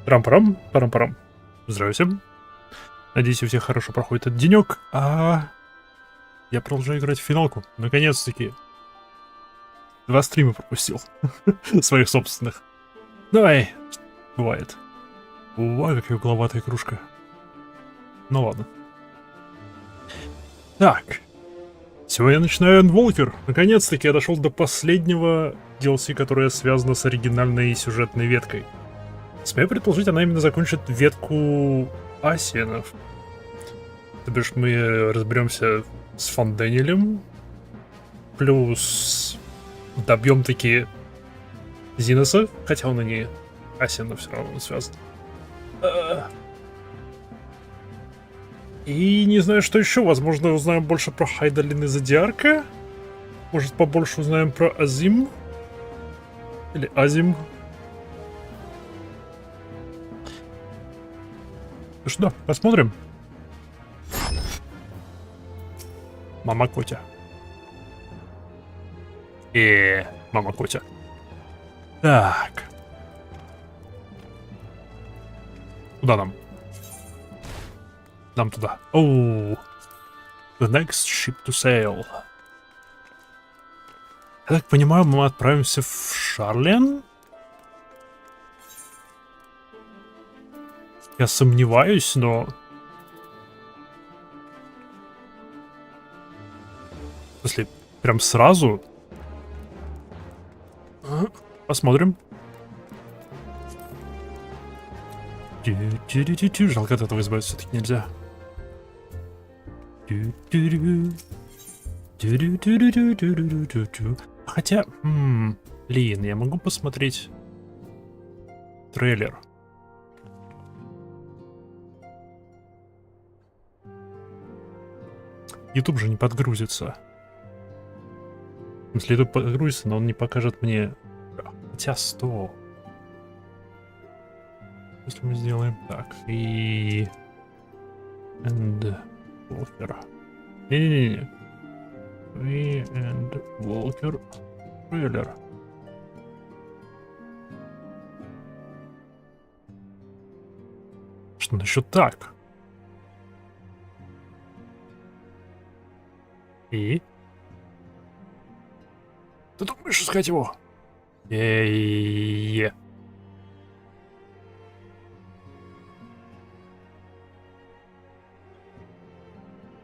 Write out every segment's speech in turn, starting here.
Парам-парам, парам-парам. Здравия всем. Надеюсь, у всех хорошо проходит этот денек, а я продолжаю играть в финалку. Наконец-таки. 2 стрима пропустил. Своих собственных. Давай. Бывает. Ува, какая угловатая кружка. Ну ладно. Так. Сегодня я начинаю Endwalker. Наконец-таки я дошел до последнего DLC, которое связано с оригинальной сюжетной веткой. Смею предположить, она именно закончит ветку Асиенов. То бишь мы разберемся с Фанденилем, плюс добьем таки Зиноса, хотя он и не Асиен, но все равно связан. И не знаю, что еще. Возможно, узнаем больше про Хайдалин и Зодиарка. Может, побольше узнаем про Азим. Или Азим. Ну что, посмотрим. Мама Котя. Мама Котя. Так. Куда нам? Нам туда. Оу. The next ship to sail. Я так понимаю, мы отправимся в Шарлен? Я сомневаюсь, но... В смысле, прям сразу? Посмотрим. Жалко, от этого избавиться все-таки нельзя. Хотя, блин, я могу посмотреть трейлер. YouTube же не подгрузится. В смысле, YouTube подгрузится, но он не покажет мне... Хотя 100. Если мы сделаем так. И... Endwalker. Не-не-не. И Endwalker. Трейлер. Что насчет так? И? Ты думаешь искать его? Е-е-е.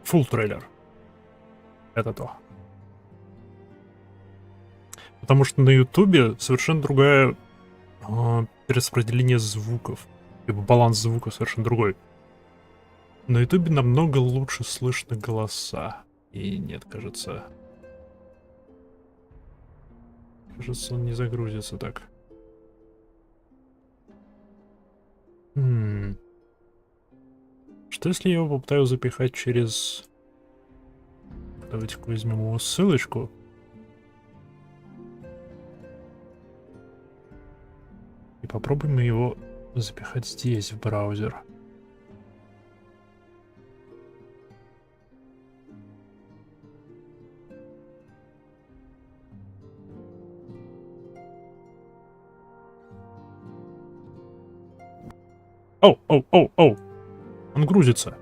Фулл трейлер. Это то. Потому что на Ютубе совершенно другое перераспределение звуков. Либо баланс звука совершенно другой. На Ютубе намного лучше слышно голоса. И нет, кажется... Кажется, он не загрузится так. Что если я его попытаюсь запихать через... Давайте-ка возьмем его ссылочку. И попробуем его запихать здесь, в браузер. Оу, оу, оу, оу. Он грузится.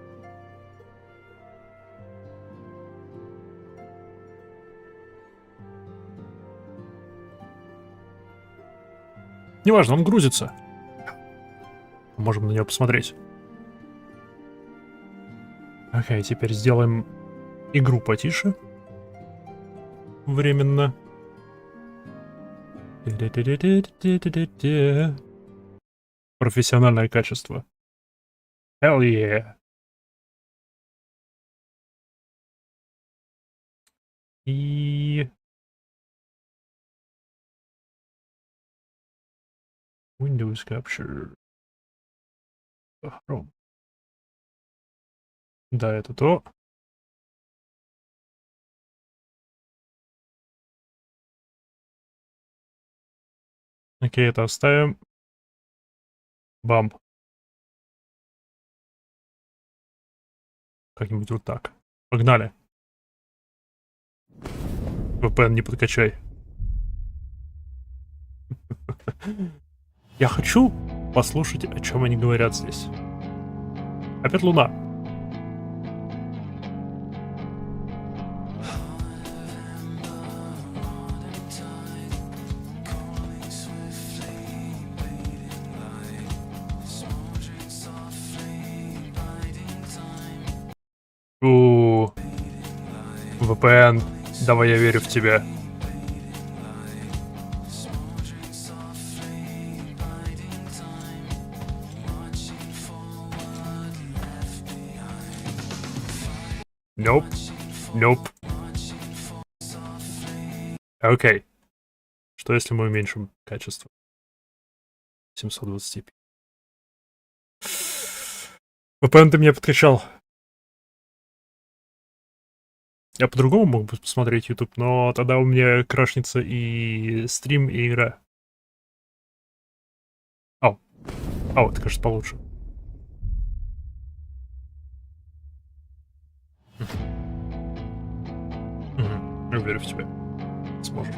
Неважно, он грузится. Можем на него посмотреть. Окей, теперь сделаем игру потише. Временно. Профессиональное качество. Hell yeah. И... Windows Capture. Chrome. Да, это то. Окей, это оставим. Бам. Как-нибудь вот так. Погнали. VPN не подкачай. Я хочу послушать, о чем они говорят здесь. Опять Луна. VPN, давай я верю в тебя. Nope. Nope. Окей. Что если мы уменьшим качество? 720p. VPN ты меня подкачал. Я по-другому мог бы посмотреть YouTube, но тогда у меня крашнется и стрим, и игра. О, это, кажется, получше. Я верю в тебя. Сможешь.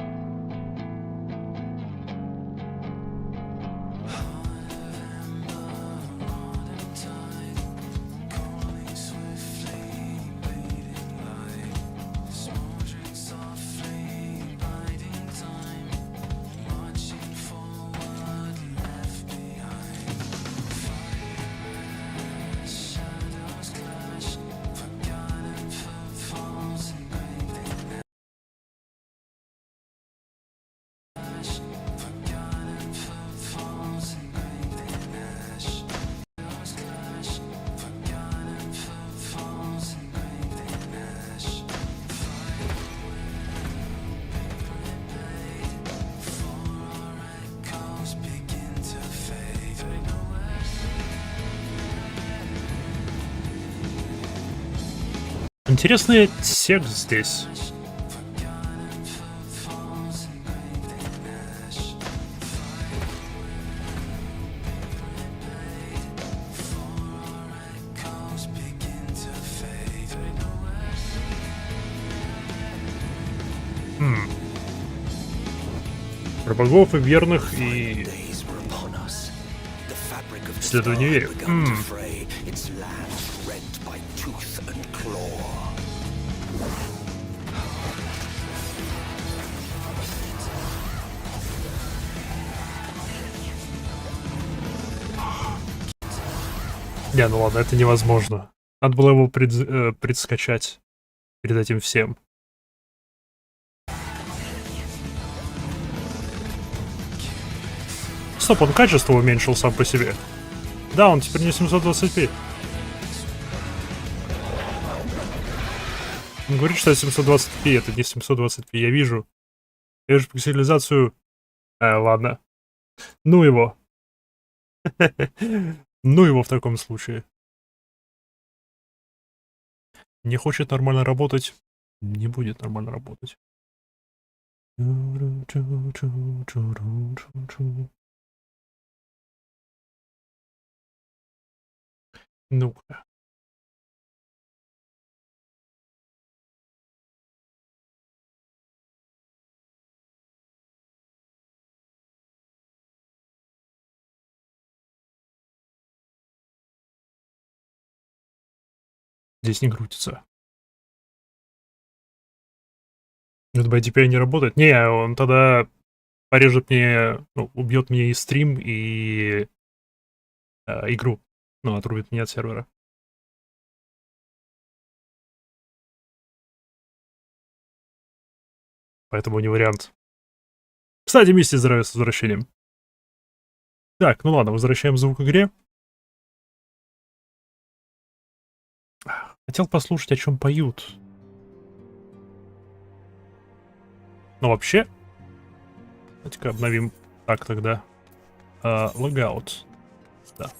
Интересный текст здесь. Про богов и верных и исследование верю. Не, ну ладно, это невозможно. Надо было его предскачать перед этим всем. Стоп, он качество уменьшил сам по себе. Да, он теперь не 720p. Он говорит, что это 720p, это не 720p, я вижу. Я вижу пикселизацию. Ладно. Ну его. Ну его в таком случае. Не хочет нормально работать, не будет нормально работать. Ну-ка. Здесь не крутится. Это теперь не работает. Не, он тогда порежет мне, ну, убьет мне и стрим, и игру. Ну, отрубит меня от сервера. Поэтому не вариант. Кстати, Мисти, здравия с возвращением. Так, ну ладно, возвращаем звук игре. Хотел послушать, о чем поют. Ну, вообще... Давайте-ка обновим так тогда. Логаут. Да.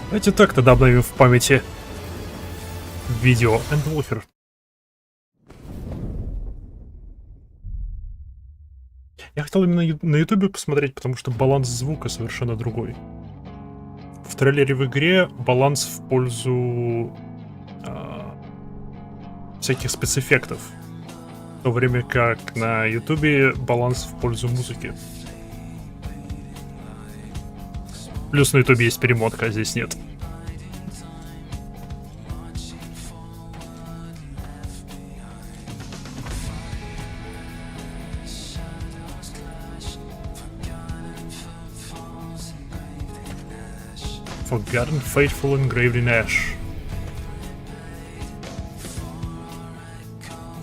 Давайте так тогда обновим в памяти видео. Endwalker. Я хотел именно на ютубе посмотреть, потому что баланс звука совершенно другой. В трейлере в игре баланс в пользу всяких спецэффектов. В то время как на ютубе баланс в пользу музыки. Плюс на ютубе есть перемотка, а здесь нет. Forgotten, Faithful, Engraved in Ash.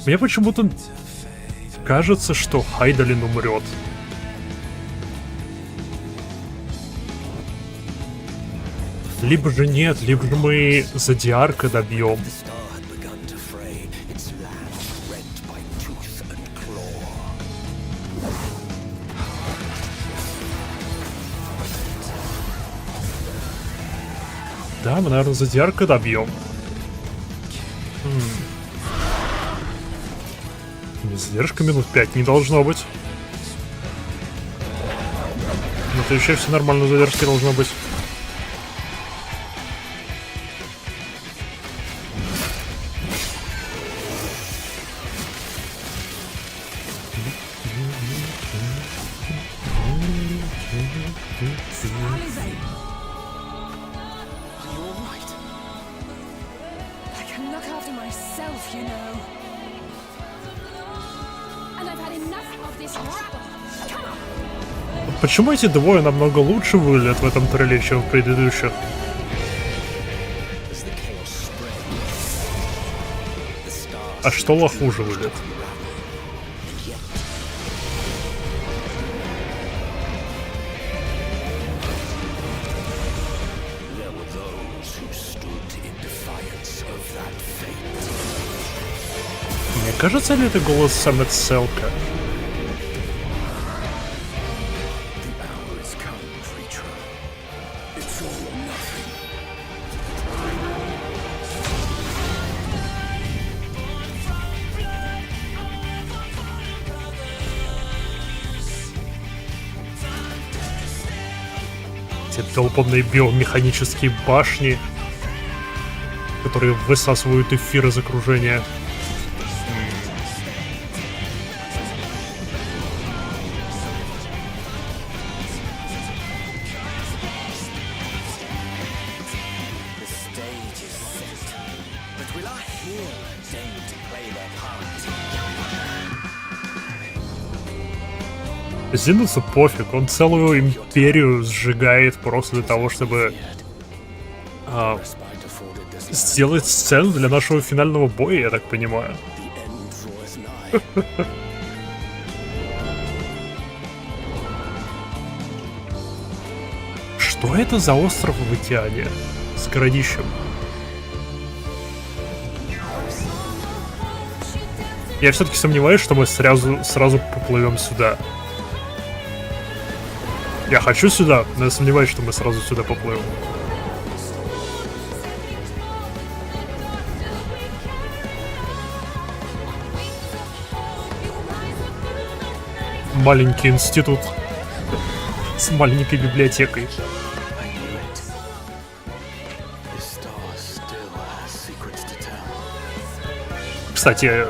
Мне почему-то кажется, что Хайдалин умрет. Либо же нет, либо же мы Зодиарка добьем. Да, мы, наверное, Зодиарка добьем. Задержка минут 5 не должно быть. Но это еще все нормально, задержки должно быть. Почему эти двое намного лучше выглядят в этом трейлере, чем в предыдущих? А что хуже выглядит? Мне кажется ли это голос самец Селка? Долбанные биомеханические башни, которые высасывают эфир из окружения. Зинусу пофиг, он целую империю сжигает просто для того, чтобы сделать сцену для нашего финального боя, я так понимаю. Что это за остров в океане с городищем? Я все-таки сомневаюсь, что мы сразу поплывем сюда. Я хочу сюда, но я сомневаюсь, что мы сразу сюда поплывем. Маленький институт с маленькой библиотекой. Кстати,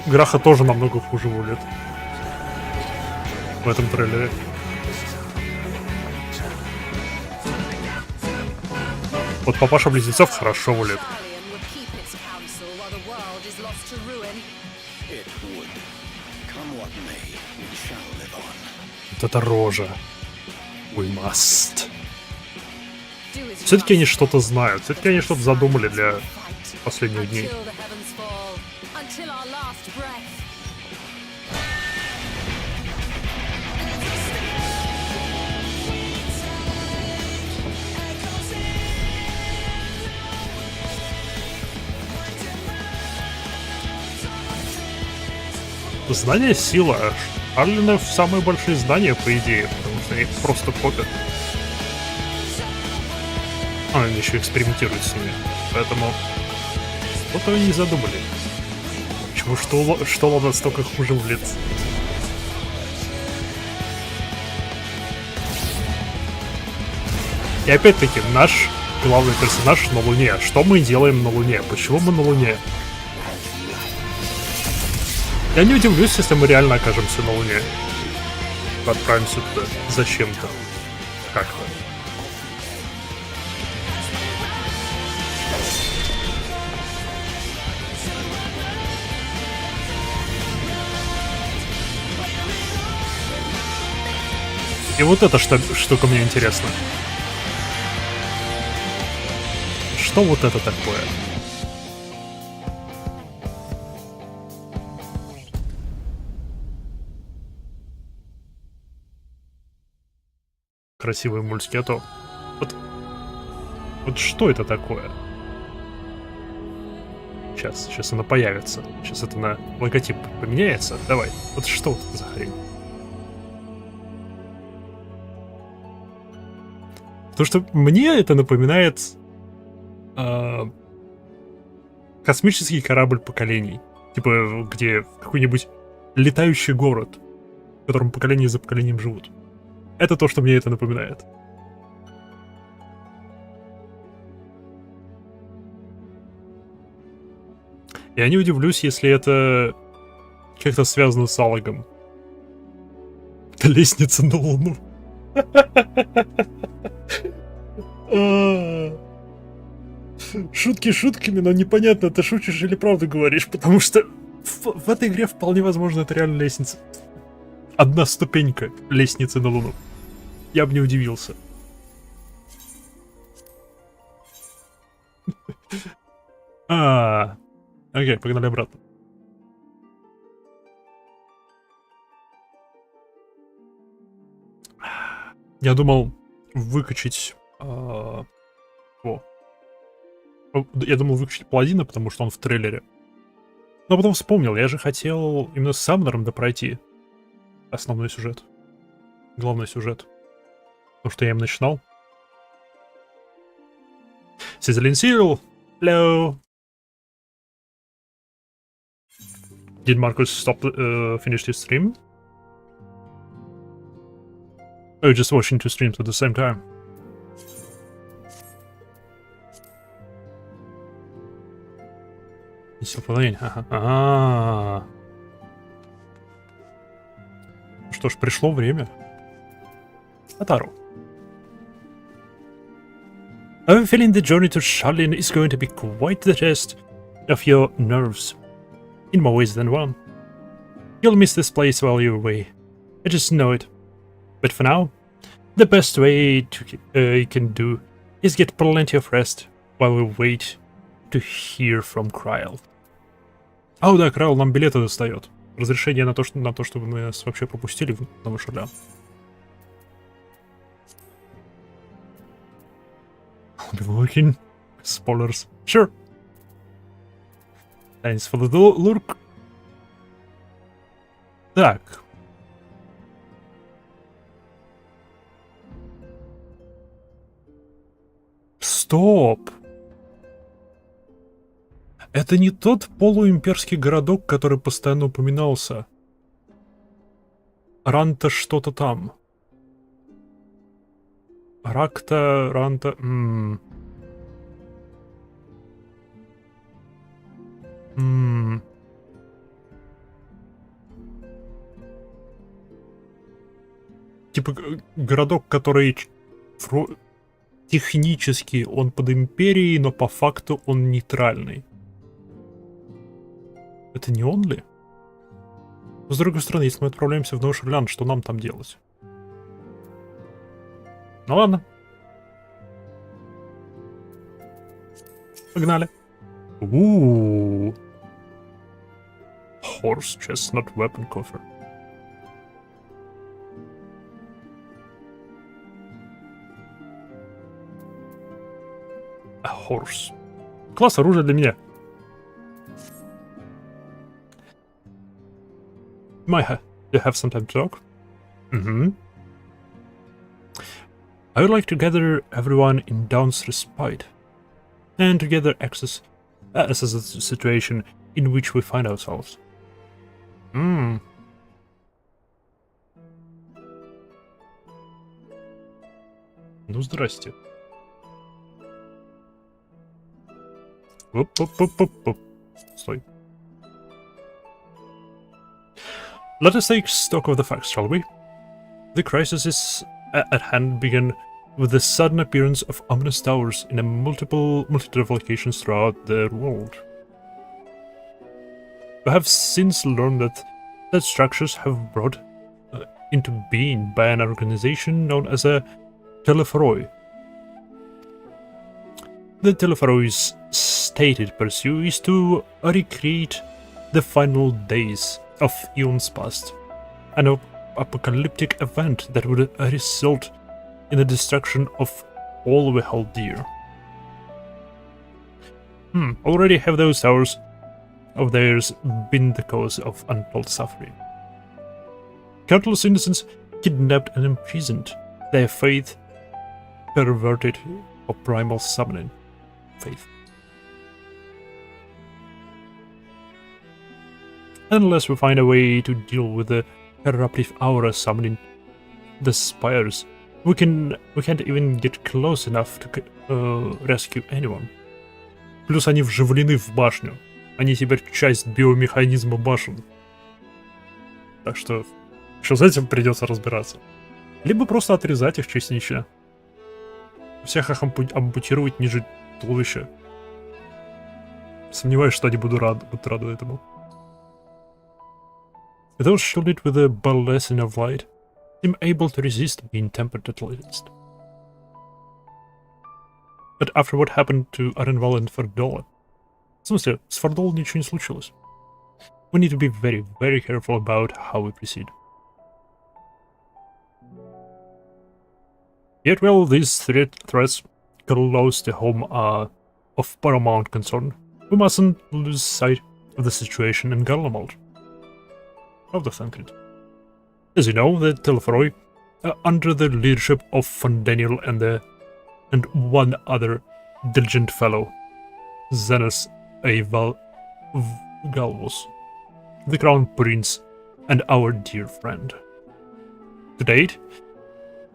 Граха тоже намного хуже выглядит в этом трейлере. Вот папаша близнецов хорошо выглядит. Вот это рожа. We must. Все-таки они что-то знают. Все-таки они что-то задумали для последних дней. Знание — сила. Арлинов самые большие знания, по идее, потому что они просто копят. А они еще экспериментируют с ними. Поэтому что-то они не задумали. Почему что настолько хуже выглядит? И опять-таки, наш главный персонаж на Луне. Что мы делаем на Луне? Почему мы на Луне? Я не удивлюсь, если мы реально окажемся на Луне. Отправимся туда зачем-то. Как-то. И вот эта штука мне интересна. Что вот это такое? красивые мультики, а то... Вот что это такое? Сейчас она появится. Сейчас это на логотип поменяется. Давай, вот что это за хрень? Потому что мне это напоминает космический корабль поколений. Типа, где какой-нибудь летающий город, в котором поколение за поколением живут. Это то, что мне это напоминает. Я не удивлюсь, если это как-то связано с Аллагом. Это лестница на Луну. Шутки шутками, но непонятно, ты шутишь или правду говоришь, потому что в этой игре вполне возможно это реально лестница. Одна ступенька лестницы на Луну. Я бы не удивился. Окей, погнали обратно. Я думал выкачать... Я думал выкачать паладина, потому что он в трейлере. Но потом вспомнил, я же хотел именно с Самнером пройти основной сюжет. Главный сюжет. Потому что я им начинал. Сизелин Сирил. Hello. Did Marcus finish his stream? Oh, just watching two streams at the same time. Ага. Что ж, пришло время. Атару. I have a feeling the journey to Shaolin is going to be quite the test of your nerves. In more ways than one. You'll miss this place while you're away. I just know it. But for now, the best way you can do is get plenty of rest while we wait to hear from Kryl. Oh, да, Крайл нам билеты достает. Разрешение на то, чтобы мы нас вообще пропустили в Новый Шарлен. I'll be looking. Spoilers. Sure. Thanks for the lurk. Так. Стоп. Это не тот полуимперский городок, который постоянно упоминался. Ранта что-то там. Ракта, Ранта... Типа городок, который технически он под империей, но по факту он нейтральный. Это не он ли? Но с другой стороны, если мы отправляемся в Новый Шарлен, что нам там делать? Ну ладно. Погнали. Horse chestnut weapon coffer. A horse. Класс оружия для меня. Maya, do you have some time to talk? I would like to gather everyone in Dawn's respite, and to gather assess the situation in which we find ourselves. Ну, здрасте. Оп. Стой. Let us take stock of the facts, shall we? The crisis is at hand began with the sudden appearance of ominous towers in a multitude of locations throughout the world. We have since learned that structures have brought into being by an organization known as a Telephoroi. The Telephorei's stated pursuit is to recreate the final days of eons past, an apocalyptic event that would result in the destruction of all we hold dear. Already have those towers of theirs been the cause of untold suffering. Countless innocents kidnapped and imprisoned, their faith perverted for primal summoning faith. Unless we find a way to deal with the eruptive aura summoning the spires, we can't even get close enough to rescue anyone. Плюс они вживлены в башню. Они теперь часть биомеханизма башен. Так что еще с этим придется разбираться. Либо просто отрезать их частично. Всех их ампутировать ниже туловища. Сомневаюсь, что они будут рады этому. Those shielded with a ballesting of light seem able to resist being tempered at least. But after what happened to Arenval and Fardola... В смысле, с Фардолой ничего не случилось. We need to be very, very careful about how we proceed. Yet while these threats close to home are of paramount concern, we mustn't lose sight of the situation in Garlemald. Of the Thancred. As you know, the Telefroi, under the leadership of Von Daniel and one other diligent fellow, Zenas Galvus, the Crown Prince and our dear friend. To date,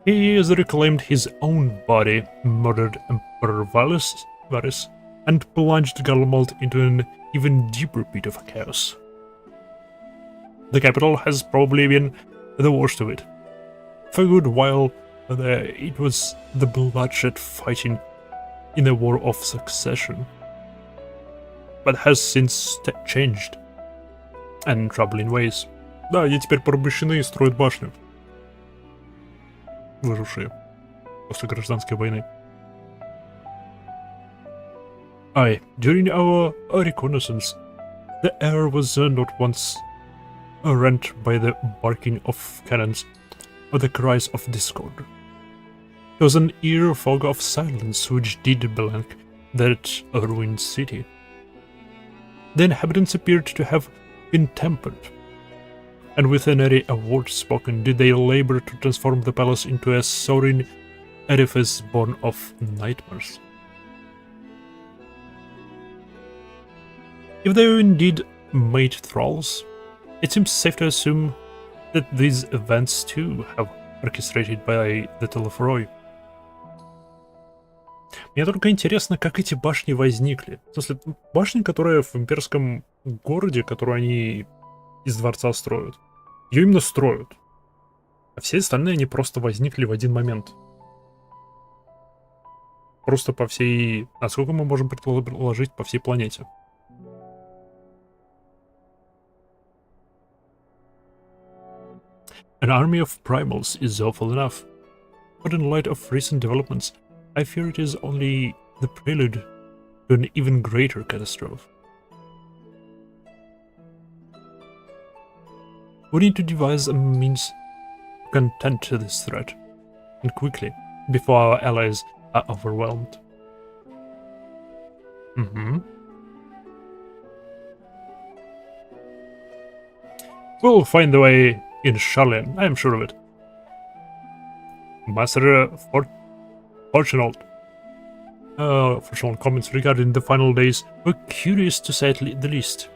he has reclaimed his own body, murdered Emperor Varys, and plunged Garlemald into an even deeper pit of chaos. The capital has probably been the worst of it. For a good while, it was the bloodshed fighting in a war of succession, but has since changed, and in troubling ways. Да, они теперь порабощены и строят башню. Выжившие после гражданской войны. Aye, during our reconnaissance, the air was not once rent by the barking of cannons or the cries of discord. There was an ear fog of silence which did blank that ruined city. The inhabitants appeared to have been tempered, and with an airy word spoken did they labor to transform the palace into a soaring edifice born of nightmares. If they were indeed made thralls, it seems safe to assume that these events too have orchestrated by the Telefroi. Мне только интересно, как эти башни возникли. В смысле, башня, которая в имперском городе, которую они из дворца строят, ее именно строят. А все остальные, они просто возникли в один момент. Просто по всей... Насколько мы можем предположить, по всей планете. An army of primals is awful enough, but in light of recent developments, I fear it is only the prelude to an even greater catastrophe. We need to devise a means to contend to this threat, and quickly, before our allies are overwhelmed. We'll find the way in Charlene, I am sure of it. Master Fortunal comments regarding the final days were curious to say the least.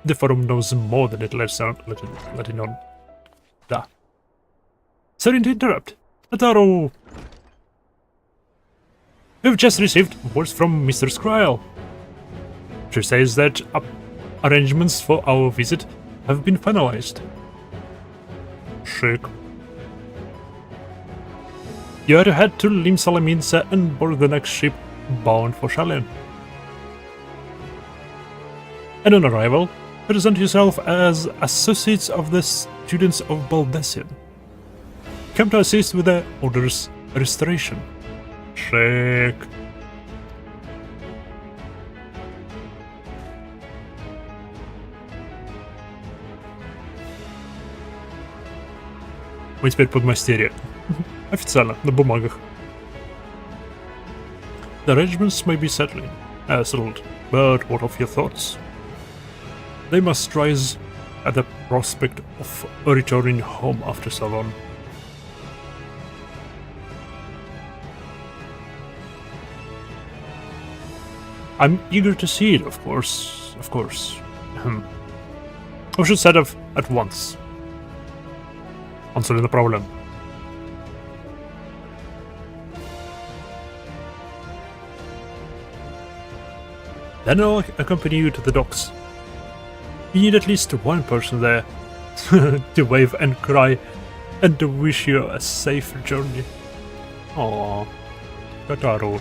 The forum knows more than it lets on. Da. Sorry to interrupt. Nataro. We've just received words from Mr. Skrile. She says that arrangements for our visit have been finalized. Chic. You are to head to Lim Salaminsa and board the next ship bound for Charlene. And on arrival, present yourself as associates of the students of Baldessian. Come to assist with the order's restoration. Check. Мы теперь подмастерье. Официально, на бумагах. The arrangements may be settled, but what of your thoughts? They must rise at the prospect of returning home after so long. I'm eager to see it, of course. We should set off at once. Он целенаправлен. Then I'll accompany you to the docks. You need at least one person there to wave and cry and to wish you a safe journey. Aww, Kataru.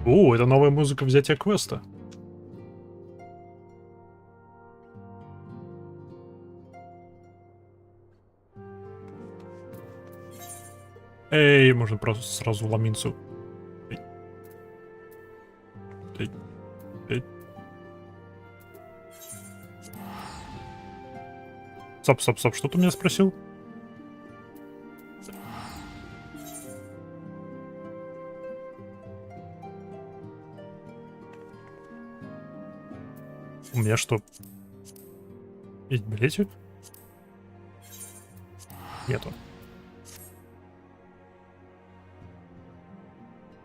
О, это новая музыка взятия квеста. Эй, можно просто сразу ламинцу. Эй. Стоп, что ты меня спросил? У меня что? Есть билетик? Нету.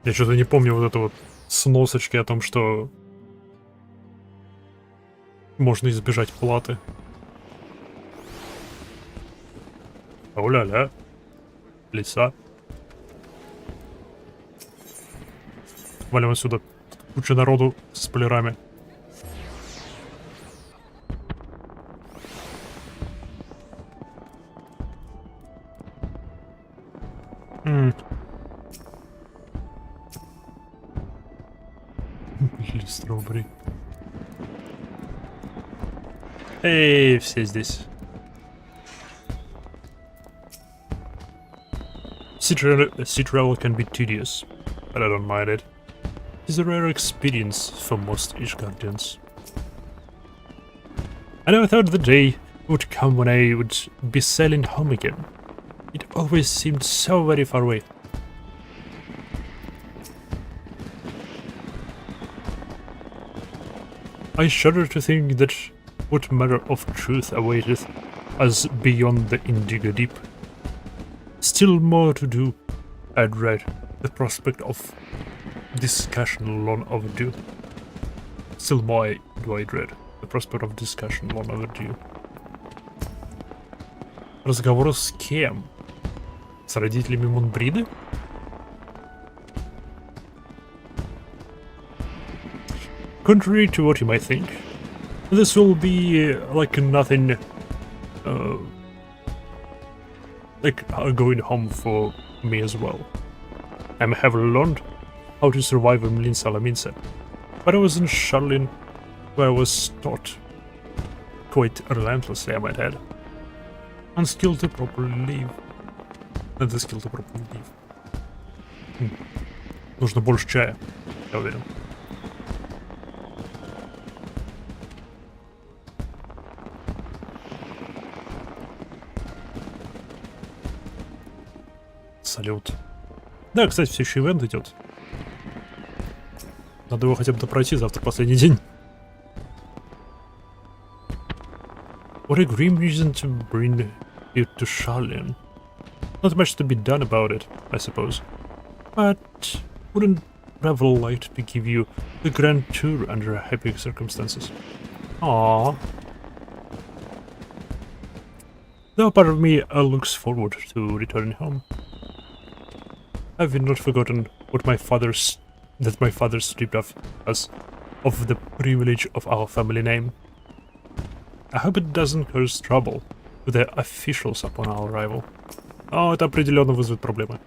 Я что-то не помню вот это вот сносочки о том, что можно избежать платы. Оля-ля. Лиса. Валим отсюда. Куча народу с полярами. Стробри. Эй, все здесь. Sea travel can be tedious, but I don't mind it. It's a rare experience for most Ishgardians. I never thought the day would come when I would be sailing home again. It always seemed so very far away. I shudder to think that what matter of truth awaited us beyond the Indigo Deep. Still more to do, I dread the prospect of discussion long overdue. Still more do I dread the prospect of discussion long overdue. Разговор с кем? С родителями Мунбриды? Contrary to what you might think, this will be like nothing, like going home for me as well. I have learned how to survive in Mlin Salaminse, but I was in Sharlin, where I was taught quite relentlessly, I might add. Unskilled to properly live. And the skill to properly live. Нужно больше чая, я уверен. Салют. Да, кстати, все еще ивент идет. Надо его хотя бы пройти, завтра последний день. What a grim reason to bring you to Sharlin. Not much to be done about it, I suppose. But wouldn't travel like to give you the grand tour under happy circumstances? Aww. Though part of me looks forward to returning home. I've not forgotten what my father stripped of us of the privilege of our family name. I hope it doesn't cause trouble with the officials upon our arrival. Oh, это определенно вызовет проблемы.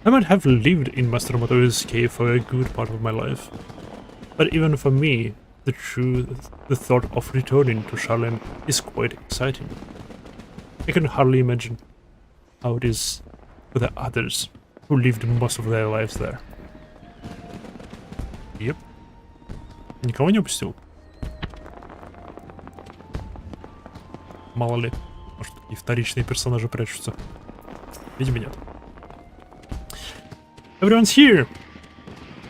I might have lived in Master Moto's cave for a good part of my life, but even for me, the thought of returning to Sharlin is quite exciting. I can hardly imagine how it is for the others who lived most of their lives there. Еп. Никого не упустил? Мало ли. Может, и вторичные персонажи прячутся. Видимо, нет. Everyone's here!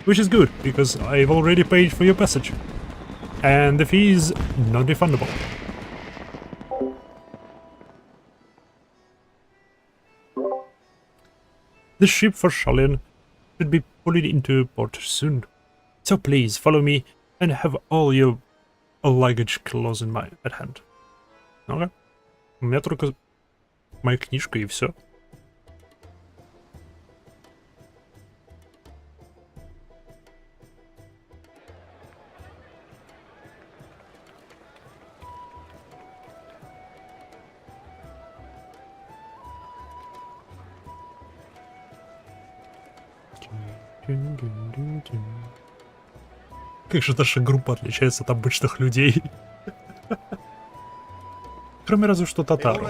Which is good, because I've already paid for your passage. And the fee is non-refundable. The ship for Shalin should be pulling into port soon. So please follow me and have all your luggage close at hand. Okay. У меня только моя книжка и все. Как же наша группа отличается от обычных людей? Кроме разве что Татару.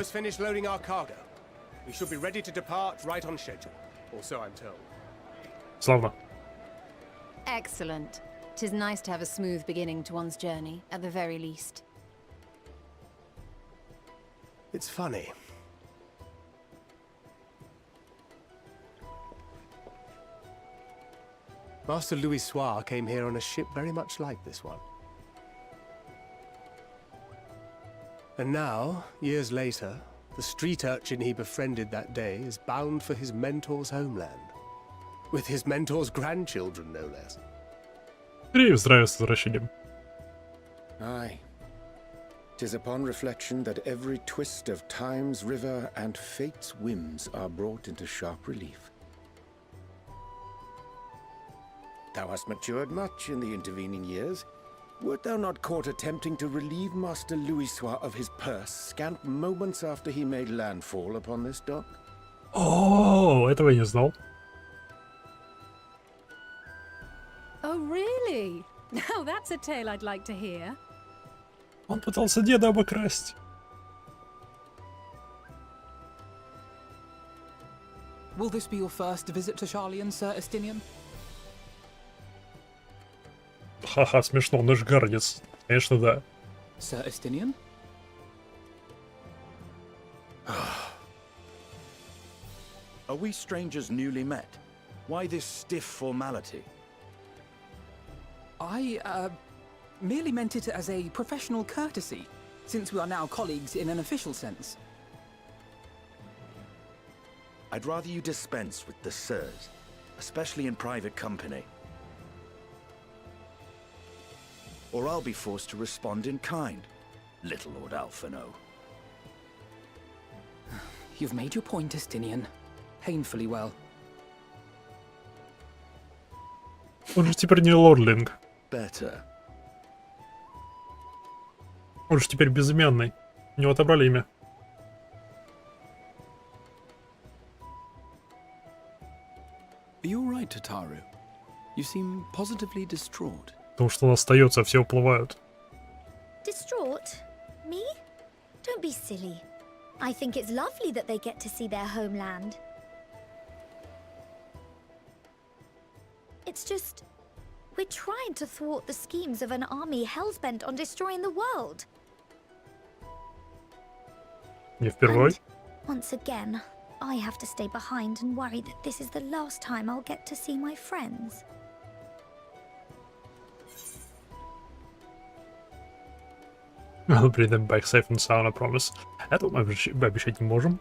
Славно. Excellent. 'Tis nice to have a smooth beginning to one's journey, at the very least. It's funny. Master Louis Soir came here on a ship very much like this one. And now, years later, the street urchin he befriended that day is bound for his mentor's homeland. With his mentor's grandchildren, no less. Aye. 'Tis upon reflection that every twist of time's river and fate's whims are brought into sharp relief. Thou hast matured much in the intervening years. Wert thou not caught attempting to relieve Master Louisois of his purse scant moments after he made landfall upon this dock? О, этого я не знал. Oh, really? Now that's a tale I'd like to hear. Он пытался деда обокрасть. Will this be your first visit to Sharlayan, Sir Estinian? Ха-ха, смешно, он же гордец. Конечно, да. Sir Estinian? Are we strangers newly met? Why this stiff formality? I, merely meant it as a professional courtesy, since we are now colleagues in an official sense. I'd rather you dispense with the sirs, especially in private company. Or I'll be forced to respond in kind, little Lord Alphino. You've made your point, Estinian. Painfully well. Он же теперь не лордлинг. Better. Он же теперь безымянный. У него отобрали имя. Are you all right, Tataru? You seem positively distraught. Потому что он остается, а все уплывают. Distraught? Me? Don't be silly. I think it's lovely that they get to see their homeland. It's just... we're trying to thwart the schemes of an army hellbent on destroying the world. Не впервой. Once again, I have to stay behind and worry that this is the last time I'll get to see my friends. I'll bring them back safe and sound, I promise. Это мы обещать не можем.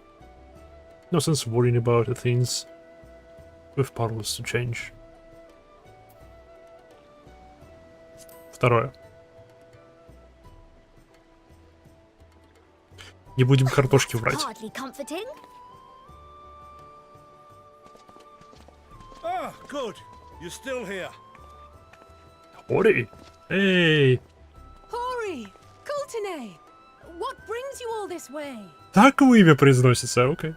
No sense worrying about the things we're powerless to change. Второе. Не будем картошки врать. Hardly comforting. Ah, good. You're still here. Ори! Эй! Hori! Kultine! What brings you all this way? Так его имя произносится, окей.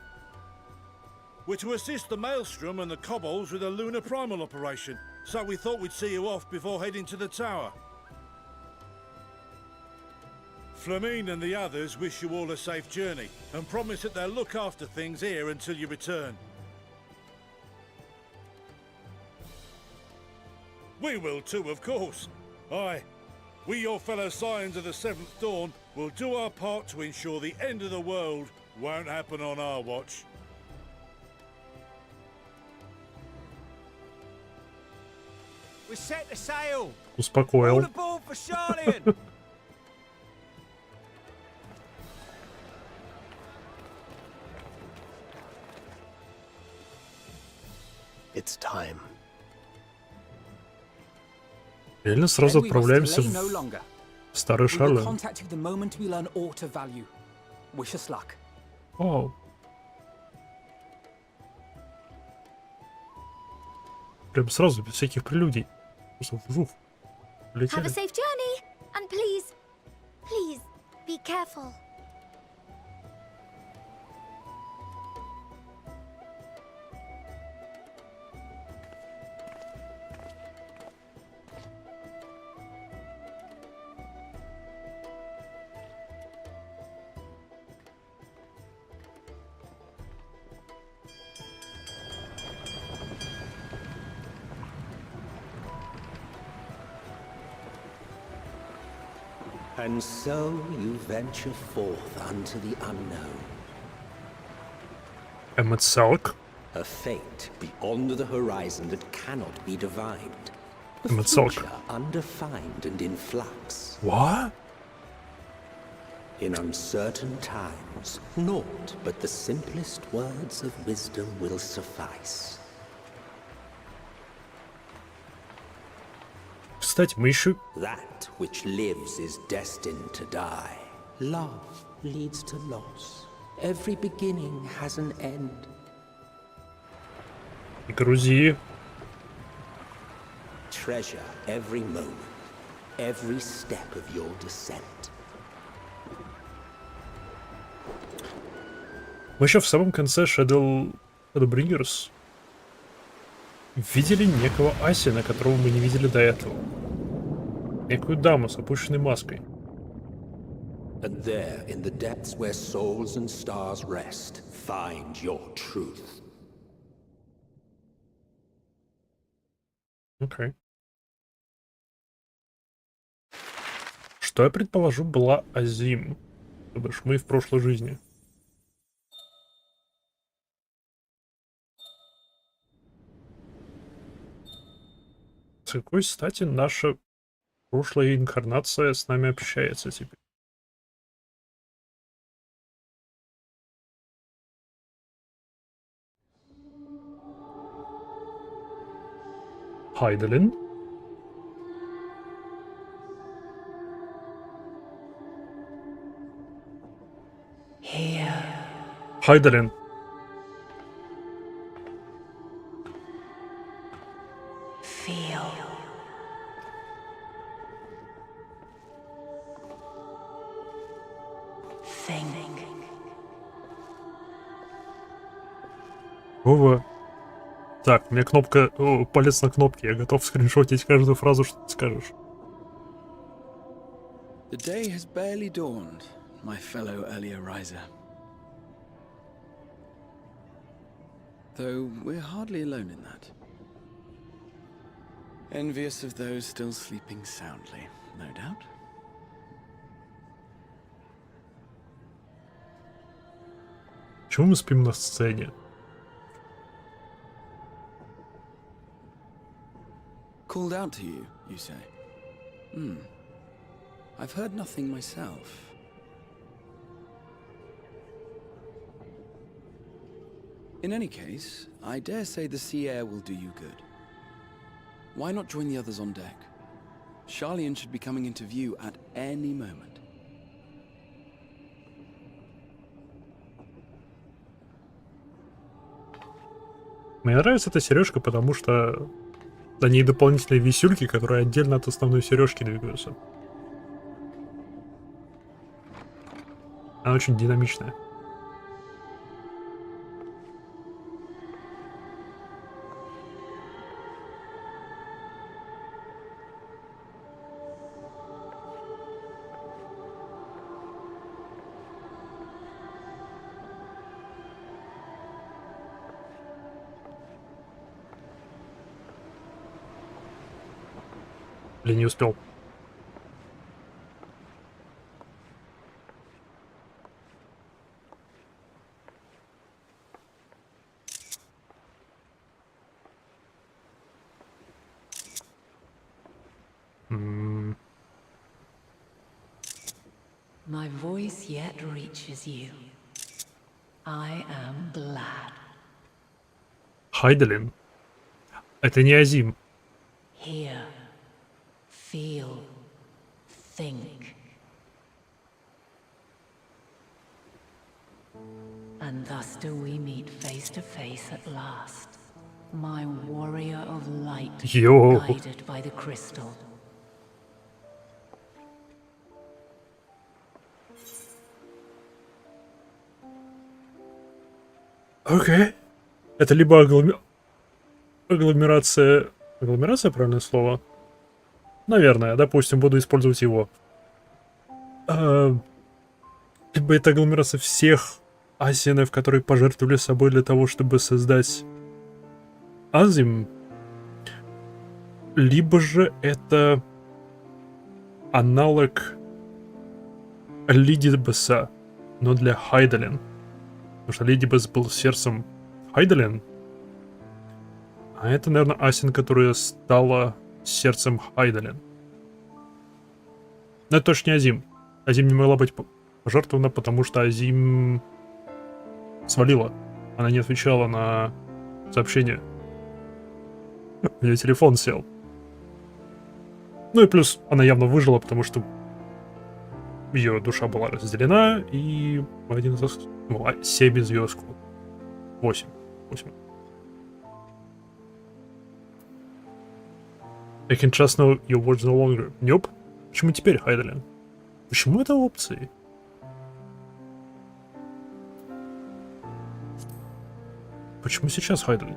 We're to assist the Maelstrom and the Kobolds with a lunar primal operation, so we thought we'd see you off before heading to the tower. Flamine and the others wish you all a safe journey, and promise that they'll look after things here until you return. We will too, of course. Aye. We, your fellow Scions of the Seventh Dawn, will do our part to ensure the end of the world won't happen on our watch. We set the sail. Успокоил. All aboard for Charlian. It's time. Реально сразу Then we must отправляемся delay no в longer. старый We will Шарлин. contact you the moment we learn aught of value. Wish us luck. Вау. Прям сразу, без всяких прелюдий. Просто вжух. Have a Полетели. safe journey, and please, please, be careful. And so you venture forth unto the unknown, Эмоциалк. a fate beyond the horizon that cannot be divined, a Эмоциалк. future undefined and in flux. What? In uncertain times, naught but the simplest words of wisdom will suffice. Кстати, мы еще... That which lives is destined to die. Love leads to loss. Every beginning has an end. Грузи. Treasure every moment, every step of your descent. Мы еще в самом конце Shadowbringers видели некого Асина, которого мы не видели до этого. Некую даму с опущенной маской. And there, in the depths where souls and stars rest, find your truth. Окей. Что я предположу, была Азим. То бишь мы в прошлой жизни. С какой стати наша прошлая инкарнация с нами общается теперь? Хайделин? Хайделин. Вова. Так, у меня кнопка... О, палец на кнопке. Я готов скриншотить каждую фразу, что ты скажешь. The day has barely dawned, my fellow earlier riser. Though we're hardly alone in that. Envious of those still sleeping soundly, no doubt. Почему мы спим на сцене? Called out to you, you say? I've heard nothing myself. In any case, I dare say the sea air will do you good. Why not join the others on deck? Charlian should be coming into view at any moment. Мне нравится эта сережка, потому что на ней дополнительные висюльки, которые отдельно от основной сережки двигаются. Она очень динамичная. Или не успел? My voice yet reaches you. I am glad. Хайделин. Это не Азим. Hear, feel, think. And thus do we meet face to face at last. My warrior of light, Yo. guided by the crystal. Окей. Это либо агломерация... Агломерация, правильное слово? Наверное, допустим, буду использовать его. Либо это агломерация всех асинов, которые пожертвовали собой для того, чтобы создать Азим. Либо же это аналог Лидибаса, но для Хайделин. Потому что Лидибас был сердцем Хайделин. А это, наверное, Асин, которая стала сердцем Хайделин. Но это точно не Азим. Азим не могла быть пожертвована, потому что Азим свалила. Она не отвечала на сообщения. У нее телефон сел. Ну и плюс она явно выжила, потому что ее душа была разделена, и 7 звезд. 8. I can trust no your words no longer. Nope. Почему теперь, Хайделин? Почему это опции? Почему сейчас, Хайделин?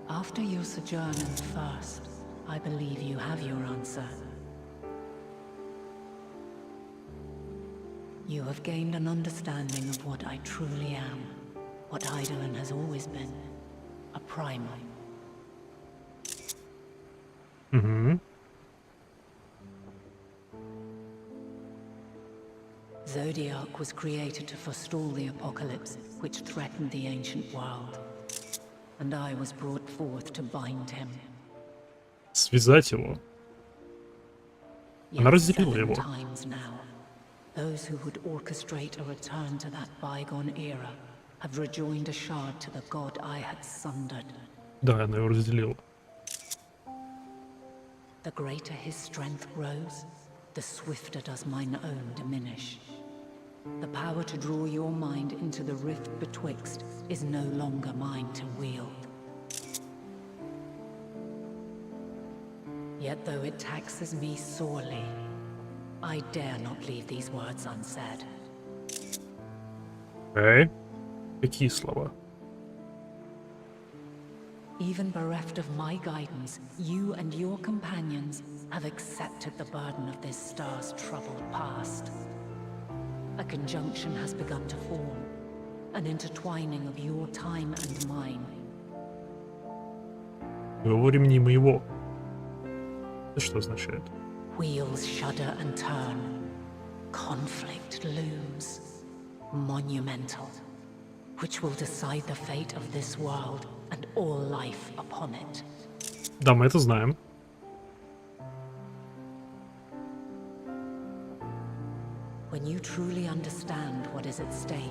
After your sojourn in the first, I believe you have your answer. You have gained an understanding of what I truly am, what Hydaelyn has always been, a primal. Zodiac was created to forestall the apocalypse which threatened the ancient world. And I was brought forth to bind him. Связать его. Она разделила его. Those who would orchestrate a return to that bygone era have rejoined a shard to the god I had sundered. Да, она его разделила. The greater his strength grows, the swifter does mine own diminish. The power to draw your mind into the rift betwixt is no longer mine to wield. Yet though it taxes me sorely, I dare not leave these words unsaid. Эй, какие слова? Even bereft of my guidance, you and your companions have accepted the burden of this star's troubled past. A conjunction has begun to form, an intertwining of your time and mine. Его времени и моего. Это что означает? Wheels shudder and turn. Conflict looms. Monumental. Which will decide the fate of this world and all life upon it. Да, мы это знаем. When you truly understand what is at stake,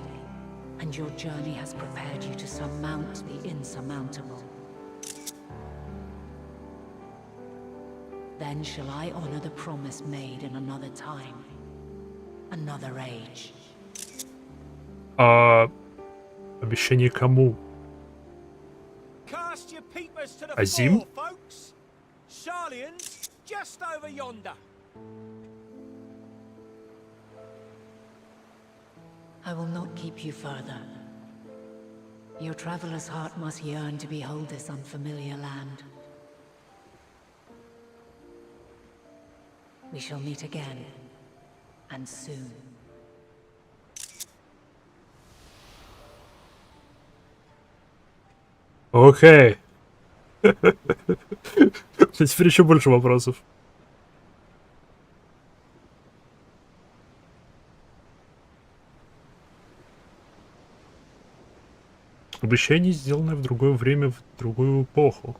and your journey has prepared you to surmount the insurmountable, then shall I honor the promise made in another time, another age. Обещание кому? Cast your peepers to the Azim? floor, folks. Sharlian's just over yonder. I will not keep you further. Your traveler's heart must yearn to behold this unfamiliar land. We shall meet again, and soon. Окей. Теперь еще больше вопросов. Обещание, сделанное в другое время, в другую эпоху.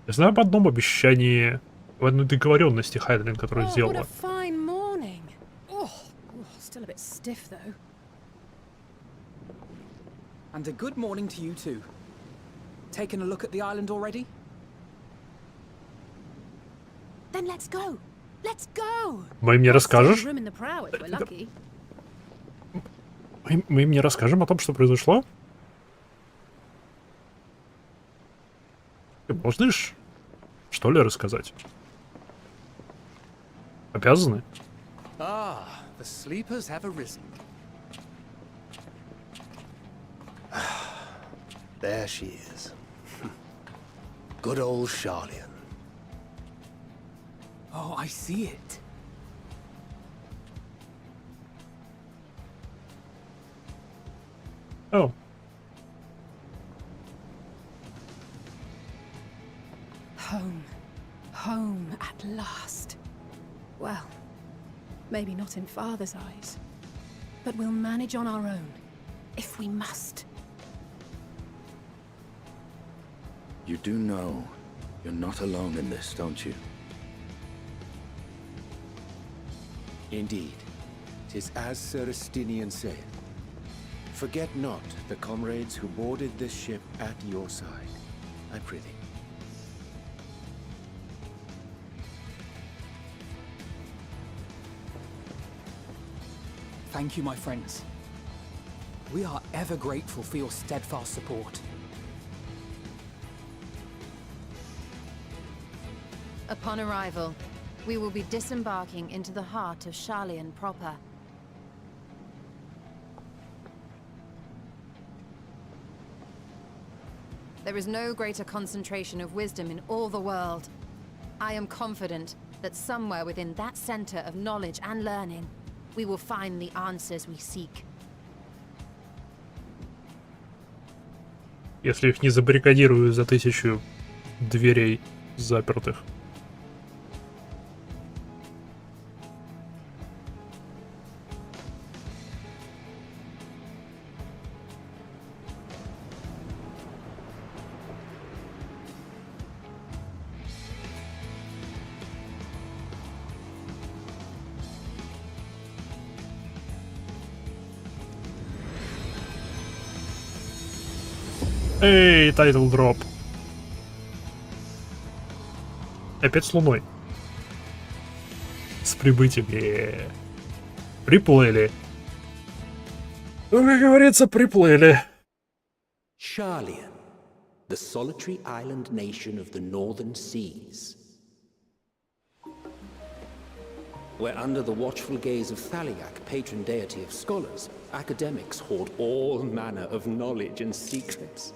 Я знаю об одном обещании, в одной договоренности Хайдлин, которую сделала. And a good morning to you too. Taking a look at the island already? Then let's go. Let's go. Мы им не расскажешь? Room in the prow if we're lucky. Мы им не расскажем о том, что произошло? Ты можешь, что ли, рассказать? Обязаны? Ah, the sleepers have arisen. There she is. Good old Charlian. Oh, I see it. Oh. Home. Home at last. Well, maybe not in Father's eyes, but we'll manage on our own, if we must. You do know you're not alone in this, don't you? Indeed. 'Tis as Sir Estinian saith. Forget not the comrades who boarded this ship at your side, I prithee. Thank you, my friends. We are ever grateful for your steadfast support. Upon arrival, we will be disembarking into the heart of Charlian proper. There is no greater concentration of wisdom in all the world. I am confident that somewhere within that center of knowledge and learning, we will find the answers we seek. Если их не забаррикадирую за 1000 дверей запертых. Эй, тайтл дроп. Опять с Луной. С прибытием. Приплыли. Ну, как говорится, приплыли. Charlian, the solitary island nation of the northern seas. Where under the watchful gaze of Thaliak, patron deity of scholars, academics hoard all manner of knowledge and secrets.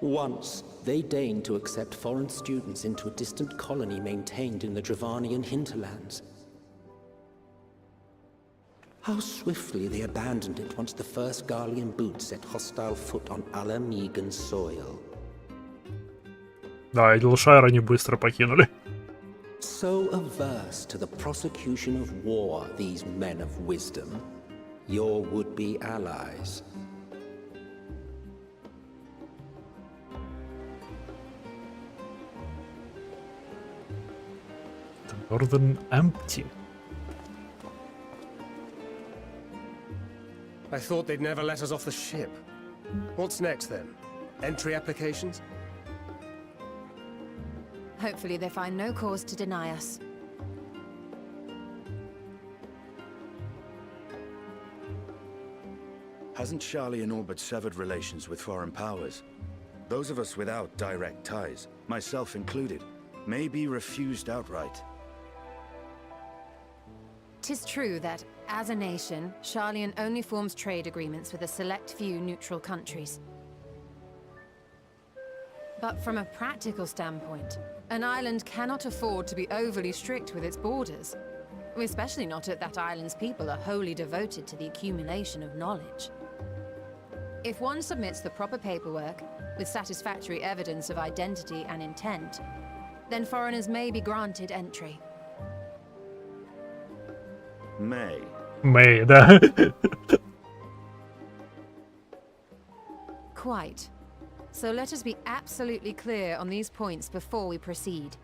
Once, they deigned to accept foreign students into a distant colony maintained in the Dravanian hinterlands. How swiftly they abandoned it once the first Garlean boot set hostile foot on Alamegan soil. Да, Эдилшайр они быстро покинули. So averse to the prosecution of war, these men of wisdom, your would-be allies. The Northern empty. I thought they'd never let us off the ship. What's next then? Entry applications? Hopefully they find no cause to deny us. Hasn't Charlian all but severed relations with foreign powers? Those of us without direct ties, myself included, may be refused outright. 'Tis true that, as a nation, Charlian only forms trade agreements with a select few neutral countries. But from a practical standpoint, an island cannot afford to be overly strict with its borders, especially not if that island's people are wholly devoted to the accumulation of knowledge. If one submits the proper paperwork, with satisfactory evidence of identity and intent, then foreigners may be granted entry. May. Мэй, да. Quite. So let us be absolutely clear on these points before we proceed.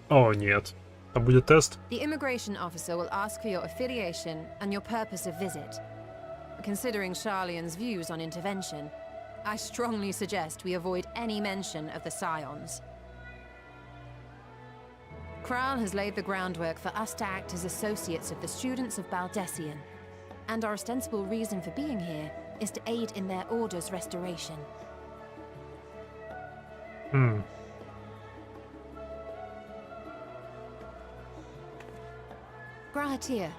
О, нет. А будет тест? The immigration officer will ask for your affiliation and your purpose of visit. Considering Sharlayan's views on intervention, I strongly suggest we avoid any mention of the Scions. Kral has laid the groundwork for us to act as associates of the students of Baldessian, and our ostensible reason for being here is to aid in their order's restoration. Grahatir,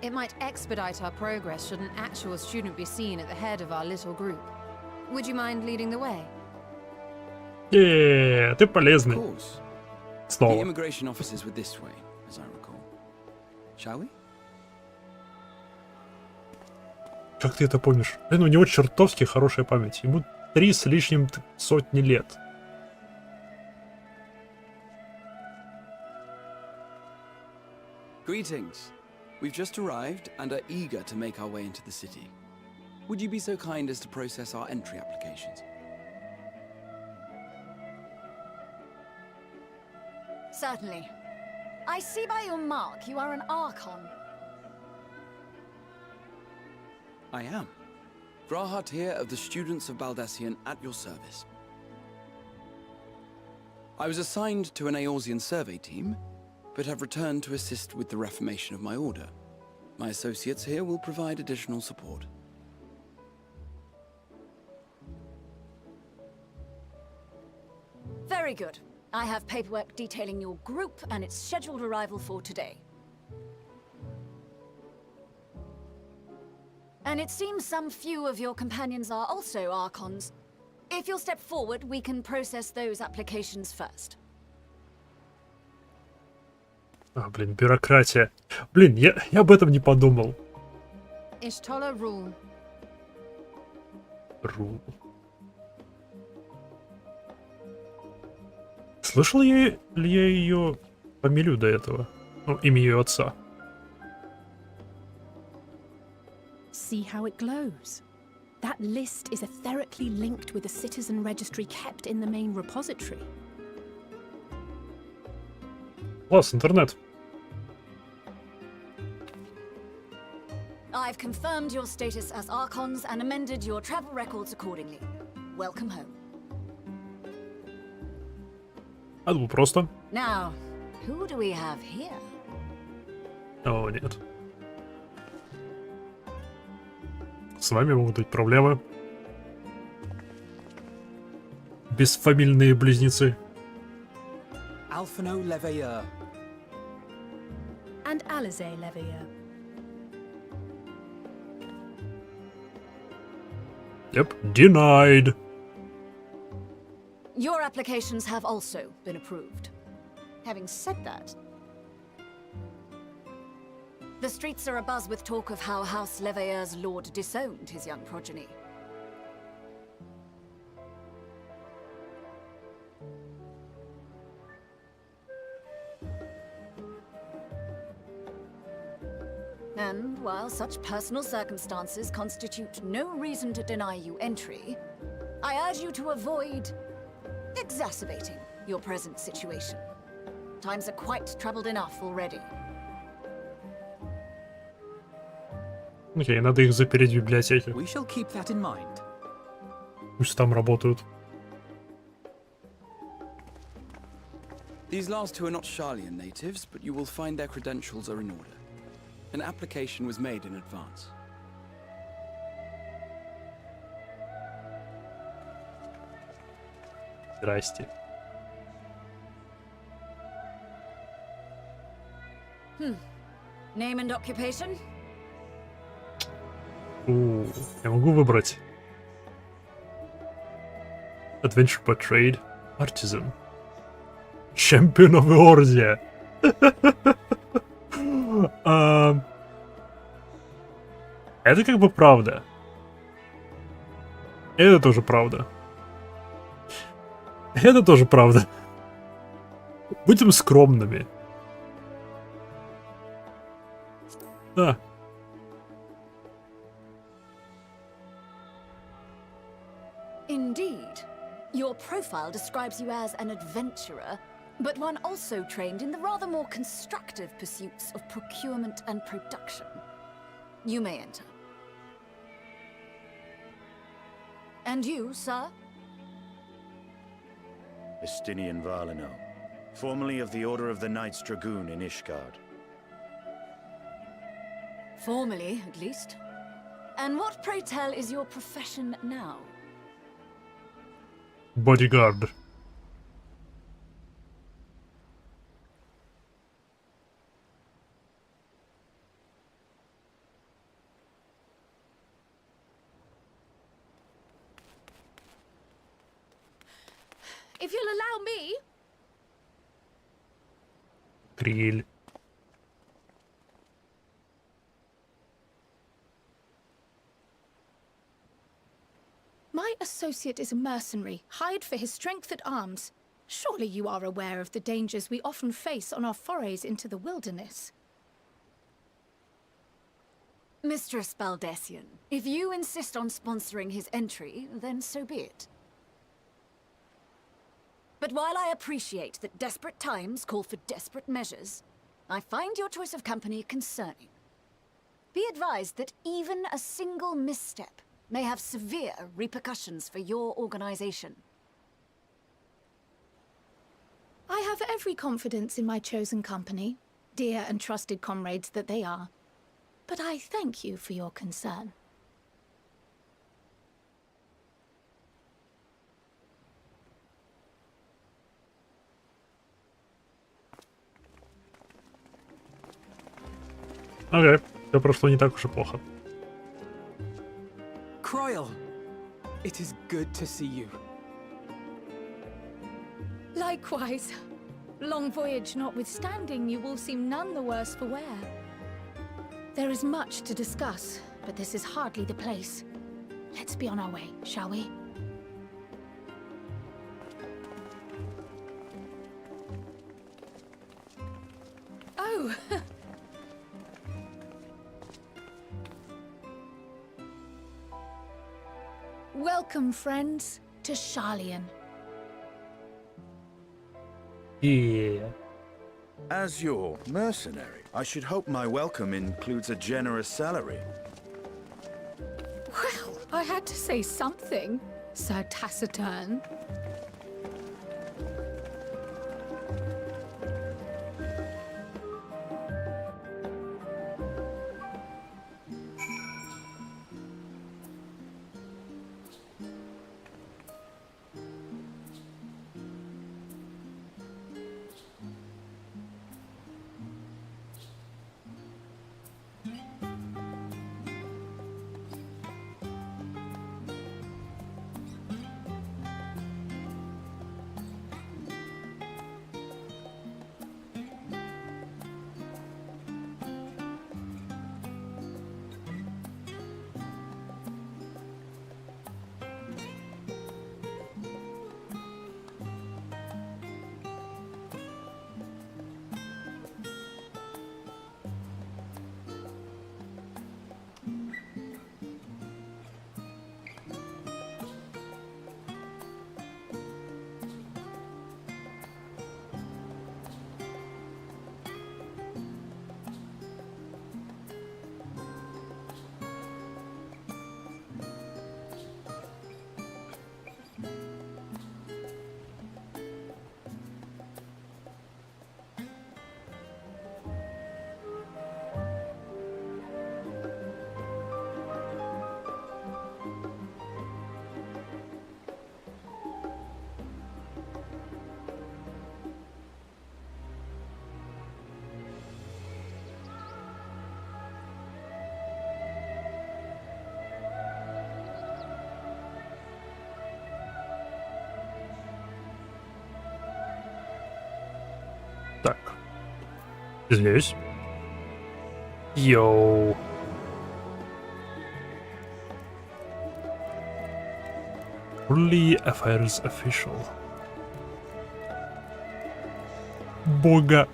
it might expedite our progress should an actual student be seen at the head of our little group. Would you mind leading the way? Ты полезный. Of course. The Снова. immigration officers were this way, as I recall. Shall we? Как ты это помнишь? Блин, у него чертовски хорошая память. Ему 3 с лишним сотни лет. Greetings. We've just arrived and are eager to make our way into the city. Would you be so kind as to process our entry applications? Certainly. I see by your mark you are an Archon. I am. Grahatir of the Students of Baldessian at your service. I was assigned to an Eorzean survey team, but have returned to assist with the reformation of my order. My associates here will provide additional support. Very good. I have paperwork detailing your group and its scheduled arrival for today. And it seems some few of your companions are also Archons. If you'll step forward, we can process those applications first. А, блин, бюрократия. Блин, я об этом не подумал. Ishtola rule. Ру. Слышал ли я ее фамилию до этого? Ну, имя ее отца. See how it glows. That list is etherically linked with a citizen registry kept in the main repository. Класс, интернет. I've confirmed your status as Archons and amended your travel records accordingly. Welcome home. А думаю, просто. Now, who do we have here? О, нет. С вами могут быть проблемы. Бесфамильные близнецы. Alphino Leveilleur. And Alizé Leveilleur. Yep, denied. Your applications have also been approved. Having said that, the streets are abuzz with talk of how House Leveilleur's lord disowned his young progeny. And while such personal circumstances constitute no reason to deny you entry, I urge you to avoid exacerbating your present situation. Times are quite troubled enough already. Окей, надо их запереть в библиотеке. We shall keep that in mind. Пусть там работают. These last two are not Sharlayan natives, but you will find their credentials are in order. An application was made in advance. Здрасте. Name and occupation? Я могу выбрать. Adventure by Trade, Artisan. Champion of Eorzea. Это как бы правда. Это тоже правда. Это тоже правда. Будем скромными. Да. Indeed. Your profile describes you as an adventurer, but one also trained in the rather more constructive pursuits of procurement and production. You may enter. And you, sir? Estinian Valino, formerly of the Order of the Knights Dragoon in Ishgard. Formally, at least. And what, pray tell, is your profession now? Bodyguard. If you'll allow me. Криль. My associate is a mercenary, hired for his strength at arms. Surely you are aware of the dangers we often face on our forays into the wilderness. Mistress Baldessian, if you insist on sponsoring his entry, then so be it. But while I appreciate that desperate times call for desperate measures, I find your choice of company concerning. Be advised that even a single misstep may have severe repercussions for your organization. I have every confidence in my chosen company, dear and trusted comrades that they are. But I thank you for your concern. Окей, все прошло не так уж и плохо. Croyle, it is good to see you. Likewise. Long voyage notwithstanding, you will seem none the worse for wear. There is much to discuss, but this is hardly the place. Let's be on our way, shall we? Oh! Welcome, friends, to Sharlayan. Yeah. As your mercenary, I should hope my welcome includes a generous salary. Well, I had to say something, Sir Taciturn. Так. Извиняюсь. Йоу. Only affairs official. Бога.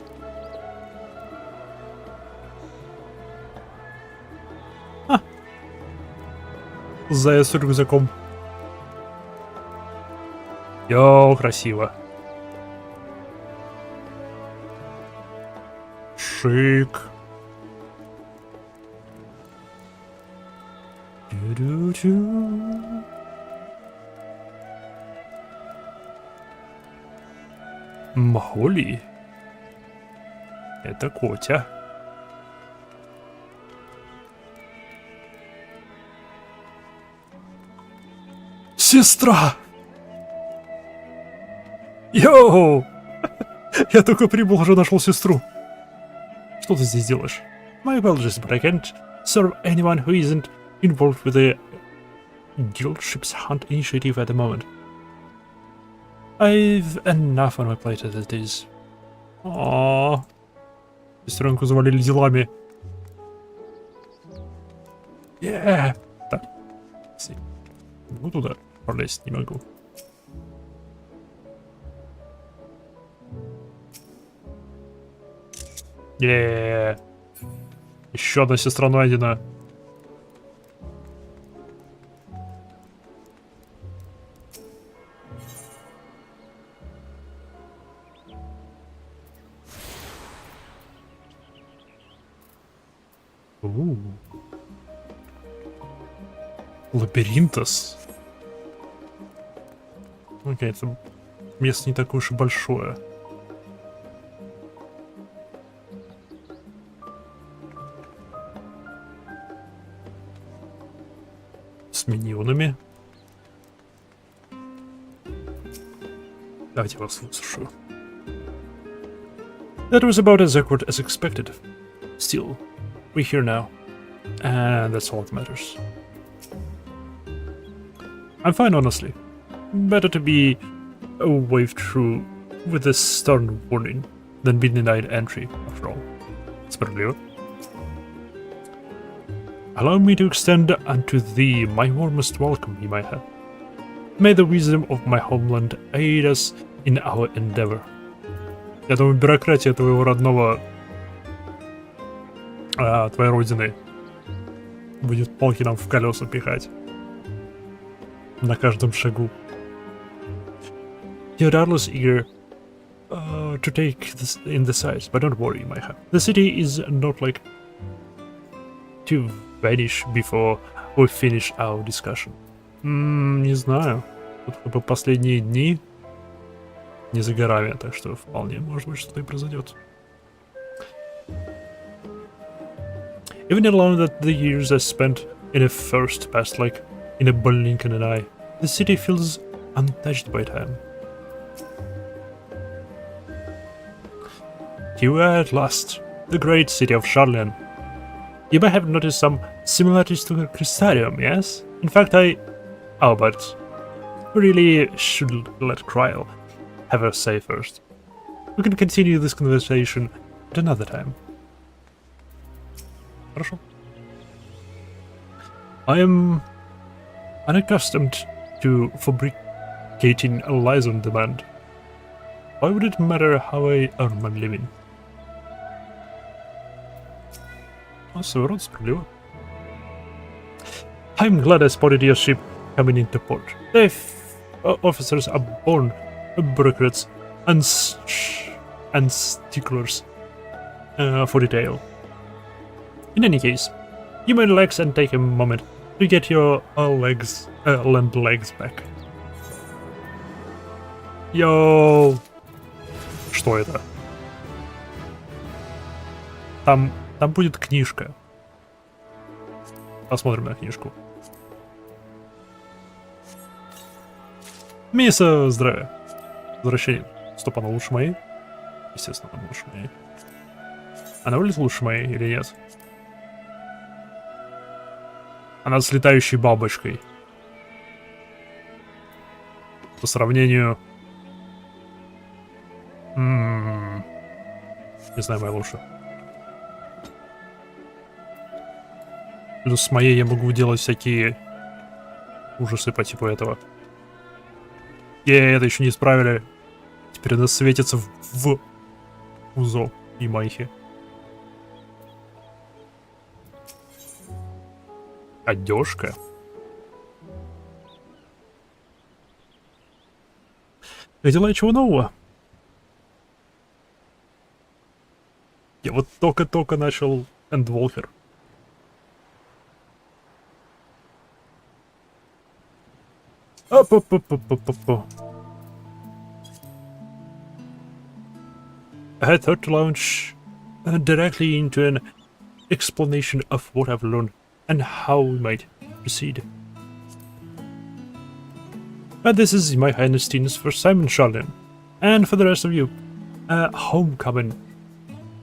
Заяц с рюкзаком. Йоу, красиво. Шик. Махоли. Это Котя. Сестра! Йоу! Я только прибыл, уже нашел сестру. Что ты здесь делаешь? My apologies, but I can't serve anyone who isn't involved with the Guild Ship's Hunt initiative at the moment. I've enough on my plate as it is. Aww. Сестренку завалили делами. Yeah. Так. Могу туда пролезть? Не могу. Yeah. Еще одна сестра найдена. Лабиринтос. Окей, это место не такое уж и большое. С миньонами. Давайте вас выслушаю. That was about as awkward as expected. Still, we're here now. And that's all that matters. I'm fine, honestly. Better to be waved through with a stern warning than be denied entry, after all. Справедливо. Allow me to extend unto thee my warmest welcome, he might have. May the wisdom of my homeland aid us in our endeavor. Я думаю, бюрократия твоего родного... твоей родины будет палки нам в колеса пихать. На каждом шагу. You're doubtless eager to take this in the sights, but don't worry, Maiha. The city is not like to vanish before we finish our discussion. Не знаю. Тут как бы последние дни не за горами, так что вполне может быть что-то и произойдет. Even alone that the years I spent in a first past like in a blink and an eye, the city feels untouched by time. Here we are at last, the great city of Charlian. You may have noticed some similarities to Crystarium, yes? In fact, Oh, but we really should let Kryl have her say first. We can continue this conversation at another time. Хорошо. I am unaccustomed to fabricating lies on demand. Why would it matter how I earn my living? Своего рода справедливо. I'm glad I spotted your ship coming into port. The officers are born bureaucrats and sticklers for detail. In any case, you may relax and take a moment to get your land legs back. Йоу! Что это? Там будет книжка. Посмотрим на книжку. Миса, здравия. Возвращение. Стоп, она лучше моей? Естественно, она лучше моей. Она выглядит лучше моей или нет? Она с летающей бабочкой. По сравнению... Не знаю, моя лучше. Плюс с моей я могу делать всякие ужасы по типу этого. Это еще не исправили. Теперь она светится в УЗО и Майхе. Одежка. Как дела, чего нового? Я вот только-только начал Endwalker. Оп-оп-оп-оп-оп-оп. I had thought to launch directly into an explanation of what I've learned and how we might proceed. But this is my Highness's first time in Charlene, and for the rest of you, homecoming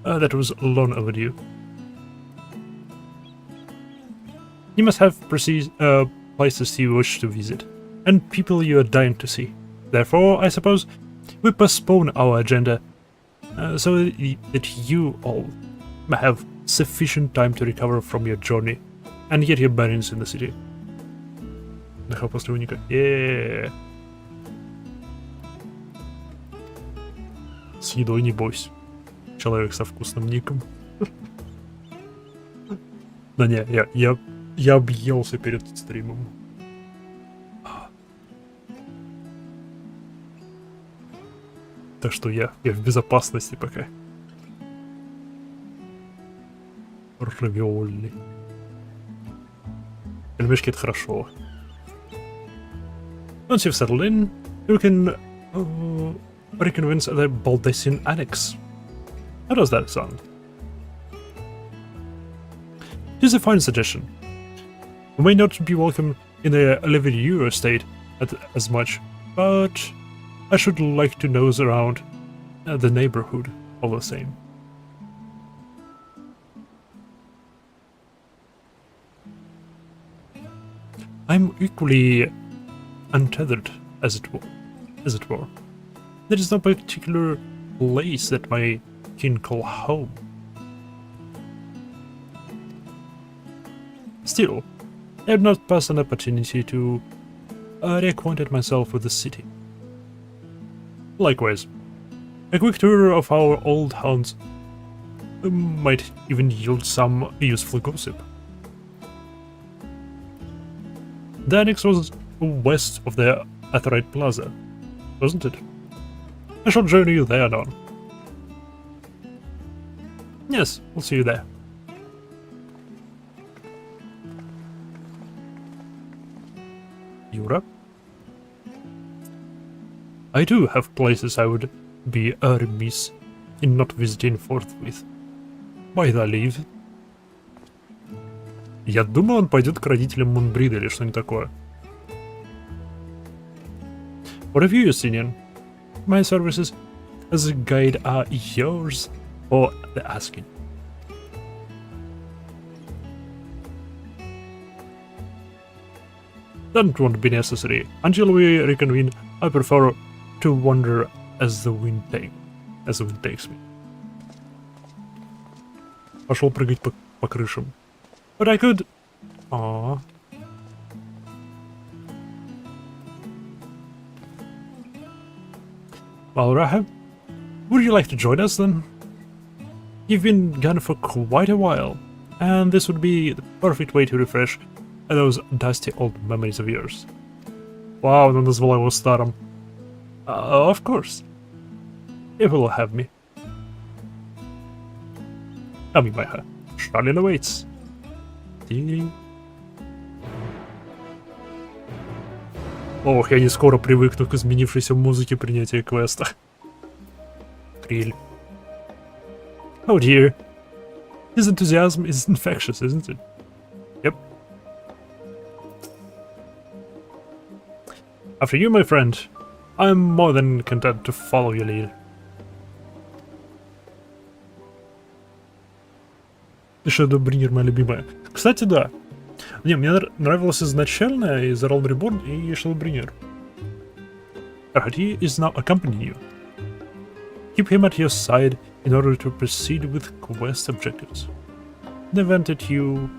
that was long overdue. You must have places you wish to visit, and people you are dying to see. Therefore, I suppose, we postpone our agenda so that you all may have sufficient time to recover from your journey and get your bearings in the city. Нахал после уника. С едой не бойся. Человек со вкусным ником. Да не, я объелся перед стримом. Так что я в безопасности пока. Равиоли. Пельмешки — это хорошо. Once you've settled in, you can reconvene at the Baldessian Annex. How does that sound? Here's a fine suggestion. You may not be welcome in the Lividiu estate as much, but I should like to nose around the neighborhood all the same. I'm equally untethered, as it were. There is no particular place that my kin call home. Still, I have not passed an opportunity to reacquaint myself with the city. Likewise, a quick tour of our old haunts might even yield some useful gossip. The annex was west of the Atherite Plaza, wasn't it? I shall join you there, Don. Yes, we'll see you there. Europe? I do have places I would be remiss in not visiting forthwith. By thy leave. Я думаю, он пойдет к родителям Мунбрида или что-нибудь такое. What have you, Justinian? My services as a guide are yours for the asking. That won't be necessary. Until we reconvene, I prefer to wander as the wind takes me. Пошел прыгать по крышам. But I could... Aww. Well, Rahab, would you like to join us then? You've been gone for quite a while, and this would be the perfect way to refresh those dusty old memories of yours. Wow, она назвала его старым. Of course. It will have me. Come, Майха. Charlene awaits. Ох, я не скоро привыкну к изменившейся музыке принятия квеста. Криль. Oh dear. His enthusiasm is infectious, isn't it? Yep. After you, my friend. I'm more than content to follow your lead. Shadowbringer моя любимая. Кстати, да. Не, мне нравилось изначально из Realm Reborn и Shadowbringer. He is now accompanying you. Keep him at your side in order to proceed with quest objectives. In the event that you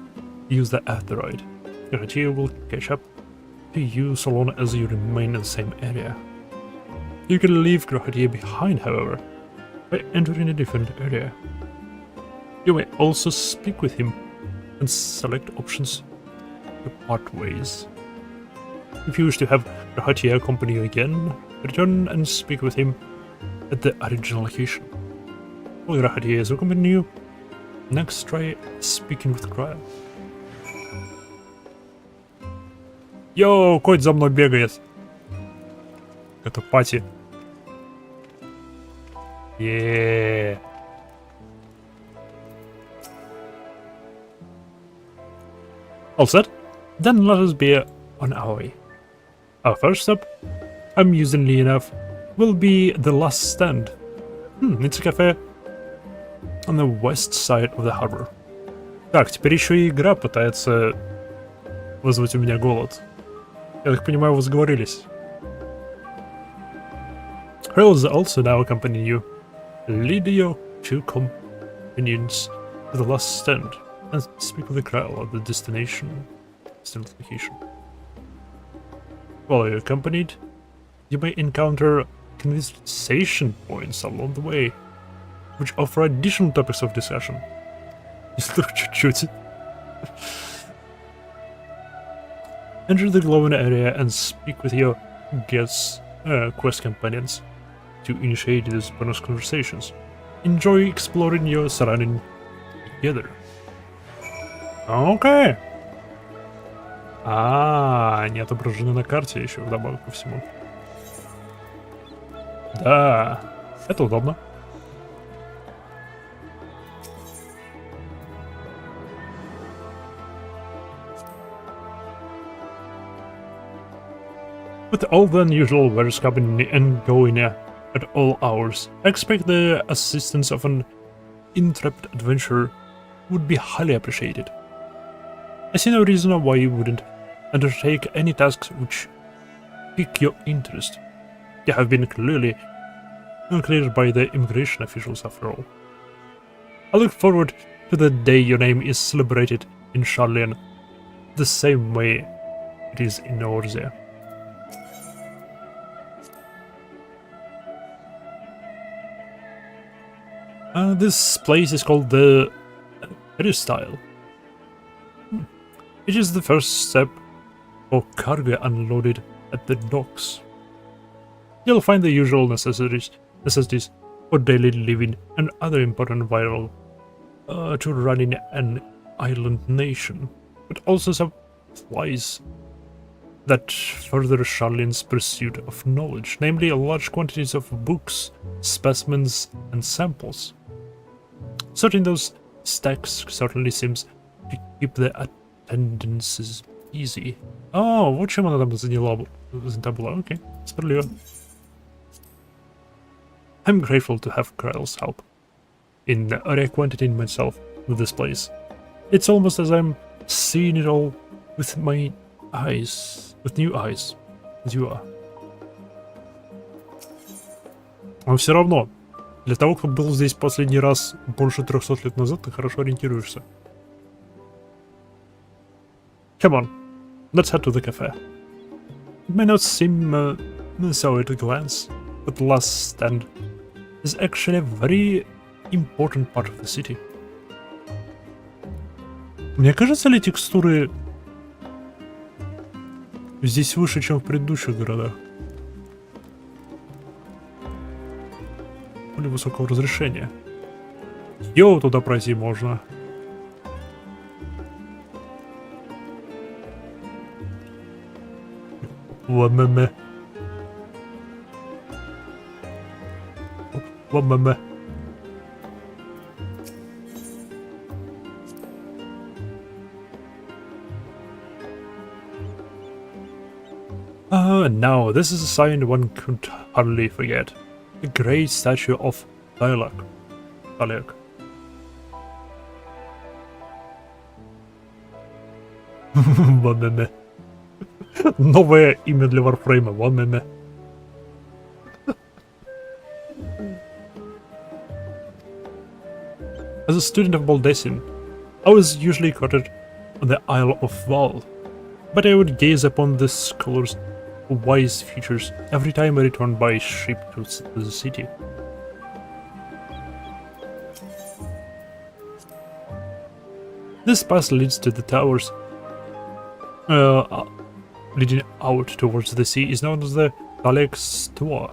use the Asteroid, he will catch up to you so long as you remain in the same area. You can leave Grahatier behind, however, by entering a different area. You may also speak with him and select options to part ways. If you wish to have Grahatier accompany you again, return and speak with him at the original location. While Grahatier is accompanying you, next try speaking with Cryle. Йоу, коть за мной бегает. Это пати. Yeah. All set? Then let us be on our way. Our first stop, amusingly enough, will be the last stand. It's a cafe on the west side of the harbor. Так, теперь еще и игра пытается вызвать у меня голод. Я так понимаю, вы сговорились. Cryle is also now accompanying you. Lead your two companions to the last stand and speak with the Cryle at the destination location. While you're accompanied, you may encounter conversation points along the way, which offer additional topics of discussion. Если только чуть-чуть. Enter the glowing area and speak with your quest companions to initiate these bonus conversations. Enjoy exploring your surrounding together. Okay. Они отображены на карте еще вдобавок ко всему. Да, это удобно. With all the unusual weathers coming and going at all hours, I expect the assistance of an intrepid adventurer would be highly appreciated. I see no reason why you wouldn't undertake any tasks which pique your interest. You have been clearly cleared by the immigration officials after all. I look forward to the day your name is celebrated in Charlian the same way it is in Orzea. This place is called the Peristyle. It is the first step for cargo unloaded at the docks. You'll find the usual necessities for daily living and other important vital to running an island nation, but also some supplies that further Charlian's pursuit of knowledge, namely large quantities of books, specimens, and samples. Sorting those stacks certainly seems to keep the attendances easy. Oh, вот чем она там занята была. Окей, справедливо. I'm grateful to have Cryle's help in reacquainting myself with this place. It's almost as I'm seeing it all with my eyes, with new eyes, as you are. Но все равно, для того, кто был здесь последний раз больше 300 лет назад, ты хорошо ориентируешься. Come on, let's head to the cafe. It may not seem so at a glance, but the last stand is actually a very important part of the city. Мне кажется ли текстуры здесь выше, чем в предыдущих городах? Более высокого разрешения. Йоу, туда пройти можно. Ламеме. Ламеме. Now, this is a sign one could hardly forget. The great statue of Dialog. Ванеме. Новое имя для Warframe. Ванеме. As a student of Baldesin, I was usually quartered on the Isle of Val, but I would gaze upon the scholars wise features every time I return by ship to the city. This path leads to the towers leading out towards the sea is known as the Tower,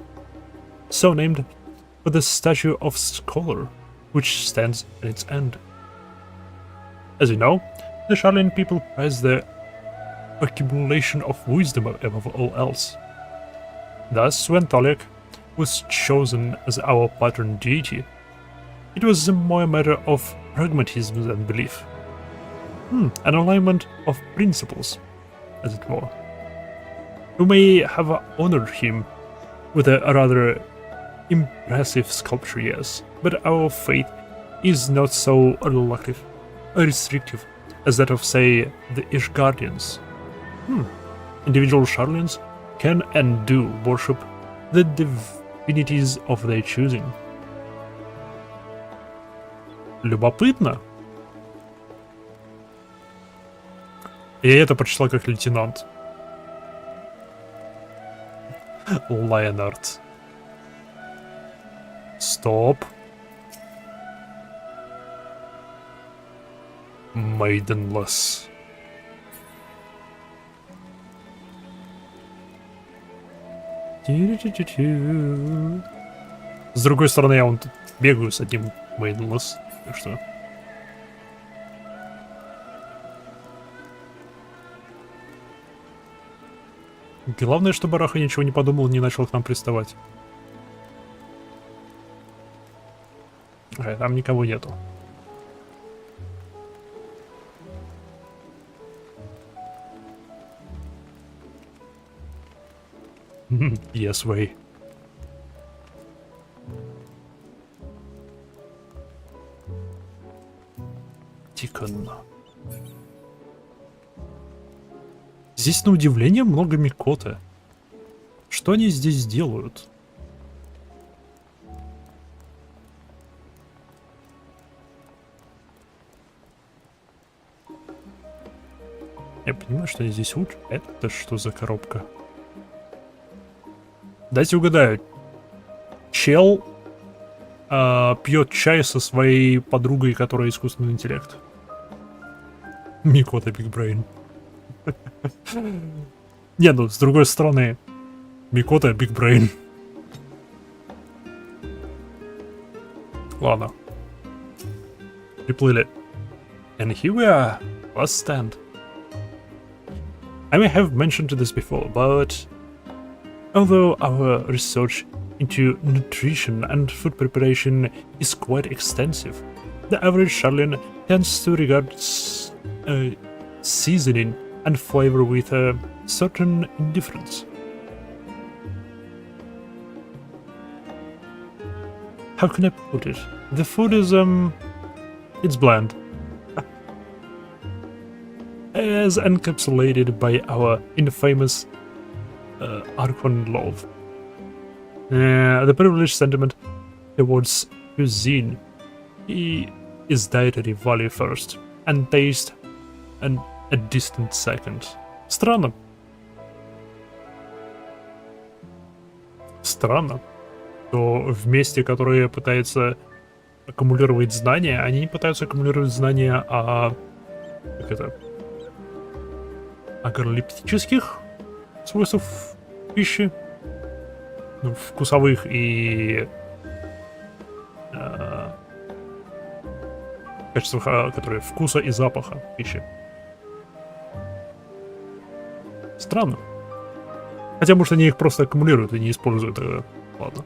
so named for the statue of Scholar, which stands at its end. As you know, the Sharlayan people prize the accumulation of wisdom above all else. Thus, when Thalek was chosen as our patron deity, it was more a matter of pragmatism than belief. An alignment of principles, as it were. We may have honored him with a rather impressive sculpture, yes, but our faith is not so restrictive as that of, say, the Ishgardians. Individual Sharlayans can and do worship the divinities of their choosing. Любопытно. И это прочитал как лейтенант. Лайонард. Стоп. Maidenless. С другой стороны, я вон тут бегаю с одним Maidenless, так что... Главное, чтобы Раха ничего не подумал, не начал к нам приставать. Там никого нету. Yes, way. Тикон. Здесь, на удивление, много микоты. Что они здесь делают? Я понимаю, что они здесь учат. Это что за коробка? Дайте угадаю. Чел пьет чай со своей подругой, которая искусственный интеллект. Микота Биг Брейн. Не, ну, с другой стороны, Микота Биг Брейн. Ладно. Приплыли. And here we are, last stand. I may have mentioned this before, but although our research into nutrition and food preparation is quite extensive, the average Sharlayan tends to regard seasoning and flavor with a certain indifference. How can I put it? The food is, it's bland. As encapsulated by our infamous Archon love. The privileged sentiment towards cuisine is dietary value first, and taste a distant second. Странно. Странно, что в месте, которое пытается аккумулировать знания, они не пытаются аккумулировать знания о... как это... агролептических свойствах пищи, ну, вкусовых и качествах, которые вкуса и запаха пищи. Странно. Хотя, может, они их просто аккумулируют и не используют. Ладно.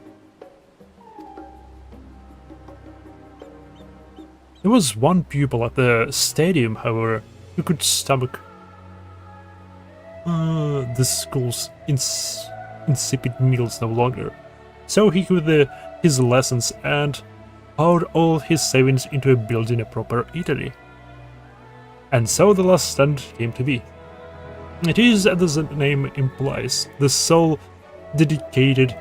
There was one pupil at the stadium, however, who could stomach the school's insipid meals no longer. So he quit his lessons and poured all his savings into building a proper eatery. And so the last stand came to be. It is, as the name implies, the sole dedicated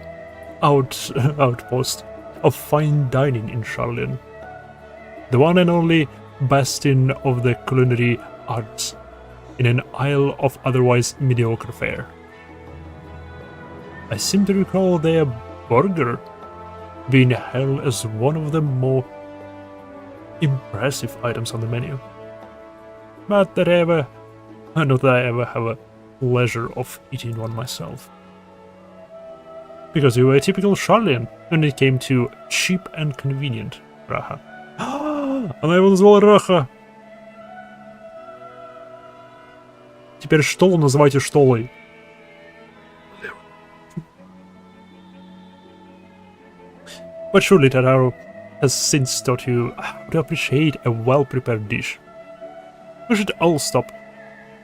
outpost of fine dining in Sharlayan. The one and only bastion of the culinary arts in an isle of otherwise mediocre fare. I seem to recall their burger being hailed as one of the more impressive items on the menu. But not that I ever have a pleasure of eating one myself. Because you were a typical Charlian when it came to cheap and convenient, Раха. Она его назвала Раха. Теперь Штолу называйте Штолой. But surely Tadaro has since taught you how to appreciate a well-prepared dish. We should all stop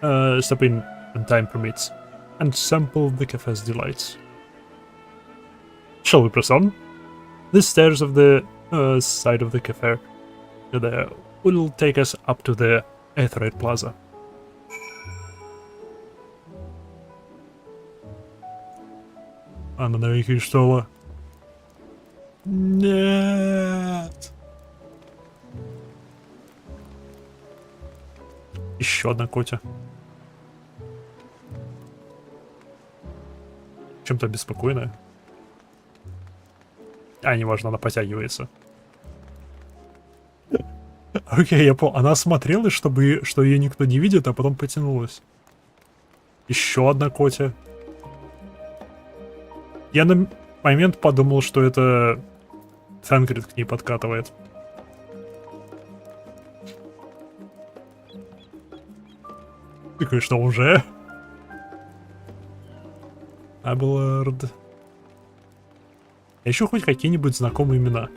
in when time permits and sample the cafe's delights. Shall we press on? The stairs of the side of the cafe will take us up to the Aetheryte Plaza. Анна навеки Штола. Нет. Еще одна котя. Чем-то беспокойная. А, неважно, она потягивается. Окей, я понял. Она осмотрелась, что ее никто не видит, а потом потянулась. Еще одна котя. Я на момент подумал, что это Фенгрид к ней подкатывает. Ты, конечно, уже. Абелард. Еще хоть какие-нибудь знакомые имена.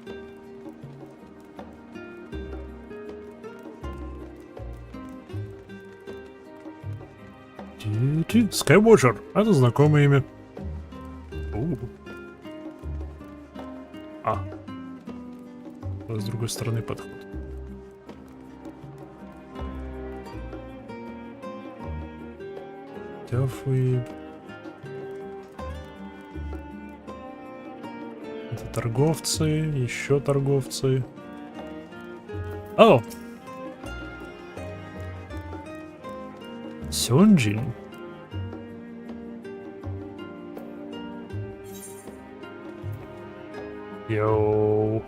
Скайвотчер. Это знакомое имя. А. С другой стороны подход. Тёфы. Это торговцы, еще торговцы. О! Сёнджин. Йоу.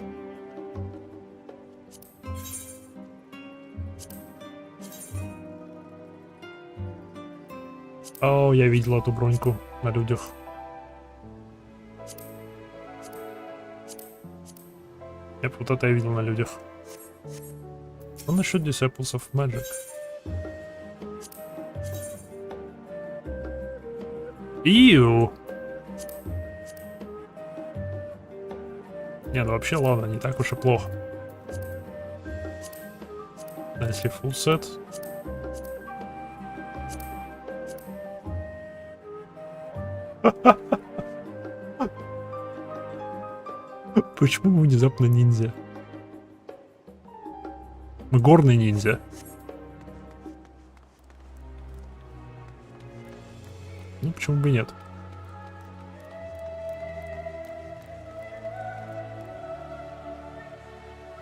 О, я видел эту броньку на людях. Вот это я видел на людях. Что насчет Disciples of Magic? Иу! Не, ну вообще ладно, не так уж и плохо. А если full set? Почему мы внезапно ниндзя? Мы горные ниндзя. Ну, почему бы и нет?